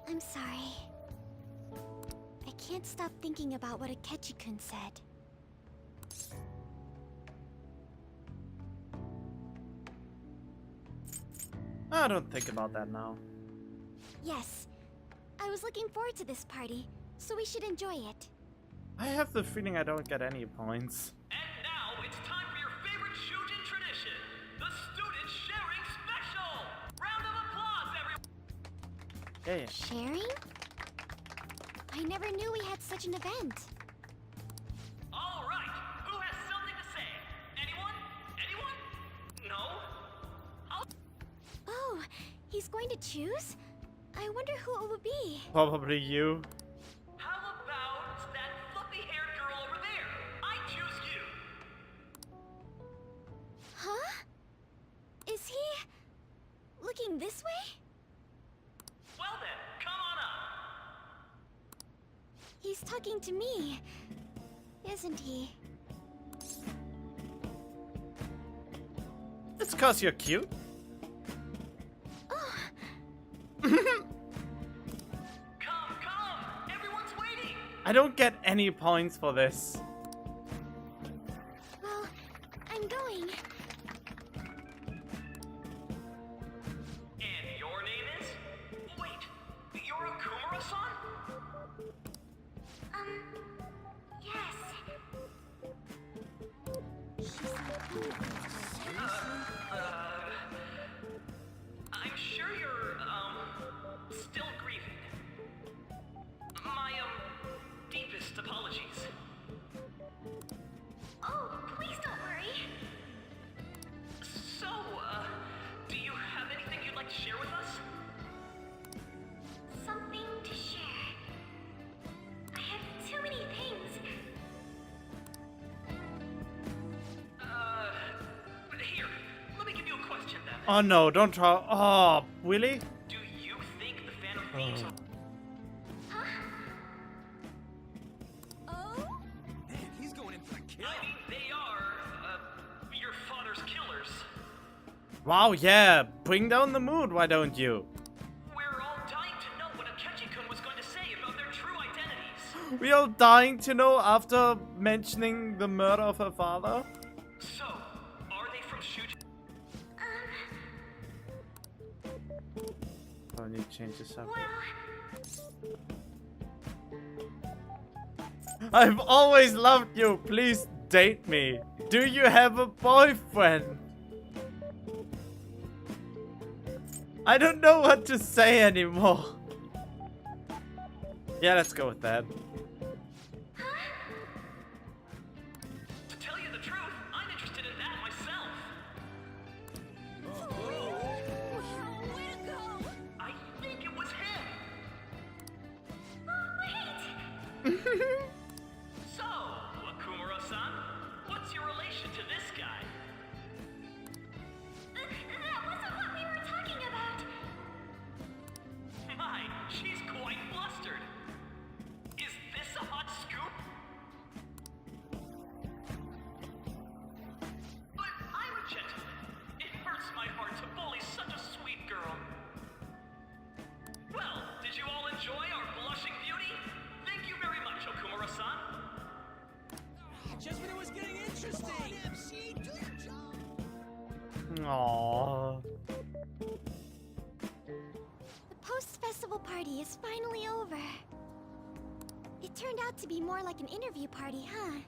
Speaker 2: I'm sorry. I can't stop thinking about what Akechi-kun said.
Speaker 1: I don't think about that now.
Speaker 2: Yes. I was looking forward to this party, so we should enjoy it.
Speaker 1: I have the feeling I don't get any points.
Speaker 20: And now it's time for your favorite Shujin tradition, the student sharing special! Round of applause, everyone!
Speaker 1: Yeah.
Speaker 2: Sharing? I never knew we had such an event.
Speaker 20: Alright, who has something to say? Anyone? Anyone? No?
Speaker 2: Oh, he's going to choose? I wonder who it will be.
Speaker 1: Probably you.
Speaker 20: How about that fluffy-haired girl over there? I choose you!
Speaker 2: Huh? Is he... looking this way?
Speaker 20: Well then, come on up!
Speaker 2: He's talking to me, isn't he?
Speaker 1: It's 'cause you're cute.
Speaker 20: Come! Everyone's waiting!
Speaker 1: I don't get any points for this.
Speaker 20: I'm sure you're, still grieving. My, deepest apologies.
Speaker 19: Oh, please don't worry.
Speaker 20: So, do you have anything you'd like to share with us?
Speaker 19: Something to share. I have too many things.
Speaker 20: Here, let me give you a question then.
Speaker 1: Oh no, don't talk. Oh, Willie?
Speaker 20: Do you think the Phantom Thieves are...
Speaker 3: Man, he's going in for the kill.
Speaker 20: I mean, they are, your father's killers.
Speaker 1: Wow, yeah. Bring down the mood, why don't you?
Speaker 20: We're all dying to know what Akechi-kun was going to say about their true identities.
Speaker 1: We all dying to know after mentioning the murder of her father?
Speaker 20: So, are they from Shuju?
Speaker 1: Oh, I need to change this up. I've always loved you. Please date me. Do you have a boyfriend? I don't know what to say anymore. Yeah, let's go with that.
Speaker 20: To tell you the truth, I'm interested in that myself. I think it was him. So, Akumura-san, what's your relation to this guy?
Speaker 19: That wasn't what we were talking about.
Speaker 20: My, she's quite flustered. Is this a hot scoop? But I'm a gentleman. It hurts my heart to bully such a sweet girl. Well, did you all enjoy our blushing beauty? Thank you very much, Okumura-san.
Speaker 3: Just when it was getting interesting. MC, do your job.
Speaker 1: Aww.
Speaker 7: The post-festival party is finally over. It turned out to be more like an interview party, huh?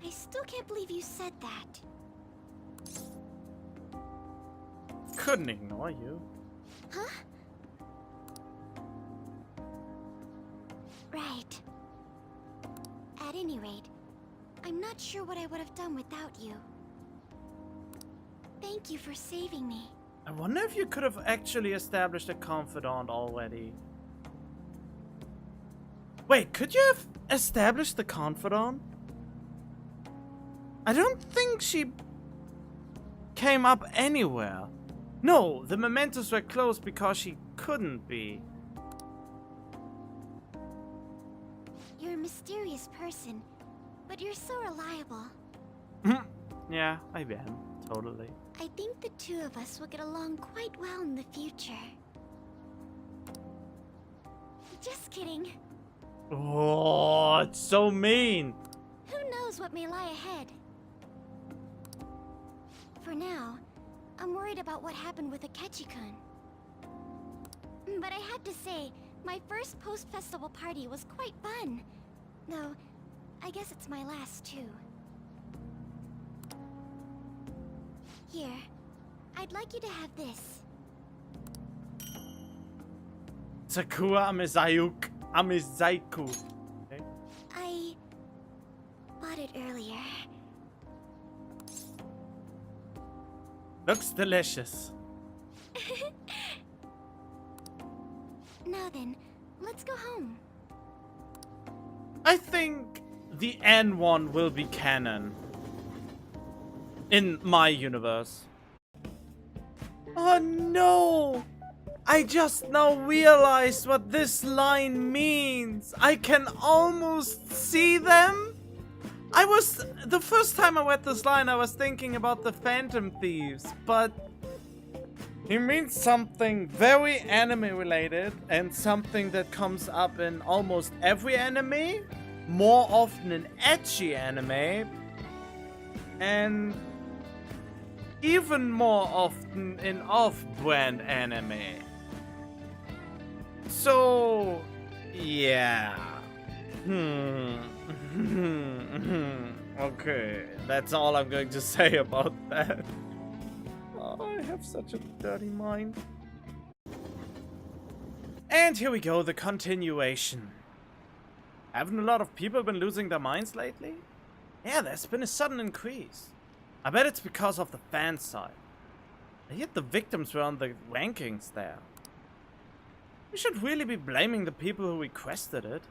Speaker 7: I still can't believe you said that.
Speaker 1: Couldn't ignore you.
Speaker 7: Huh? Right. At any rate, I'm not sure what I would have done without you. Thank you for saving me.
Speaker 1: I wonder if you could have actually established a confidant already. Wait, could you have established the confidant? I don't think she came up anywhere. No, the mementos were closed because she couldn't be.
Speaker 7: You're a mysterious person, but you're so reliable.
Speaker 1: Yeah, I am. Totally.
Speaker 7: I think the two of us will get along quite well in the future. Just kidding.
Speaker 1: Oh, it's so mean.
Speaker 7: Who knows what may lie ahead? For now, I'm worried about what happened with Akechi-kun. But I have to say, my first post-festival party was quite fun. Though, I guess it's my last too. Here, I'd like you to have this.
Speaker 1: Sakura Amizaiku. Okay.
Speaker 7: I bought it earlier.
Speaker 1: Looks delicious.
Speaker 7: Now then, let's go home.
Speaker 1: I think the N1 will be canon. In my universe. Oh no! I just now realized what this line means. I can almost see them. The first time I read this line, I was thinking about the Phantom Thieves, but he means something very anime related and something that comes up in almost every anime, more often in ecchi anime, and even more often in off-brand anime. So, yeah. Okay, that's all I'm going to say about that. Oh, I have such a dirty mind. And here we go, the continuation. Haven't a lot of people been losing their minds lately? Yeah, there's been a sudden increase. I bet it's because of the fan side. I heard the victims were on the rankings there. We should really be blaming the people who requested it.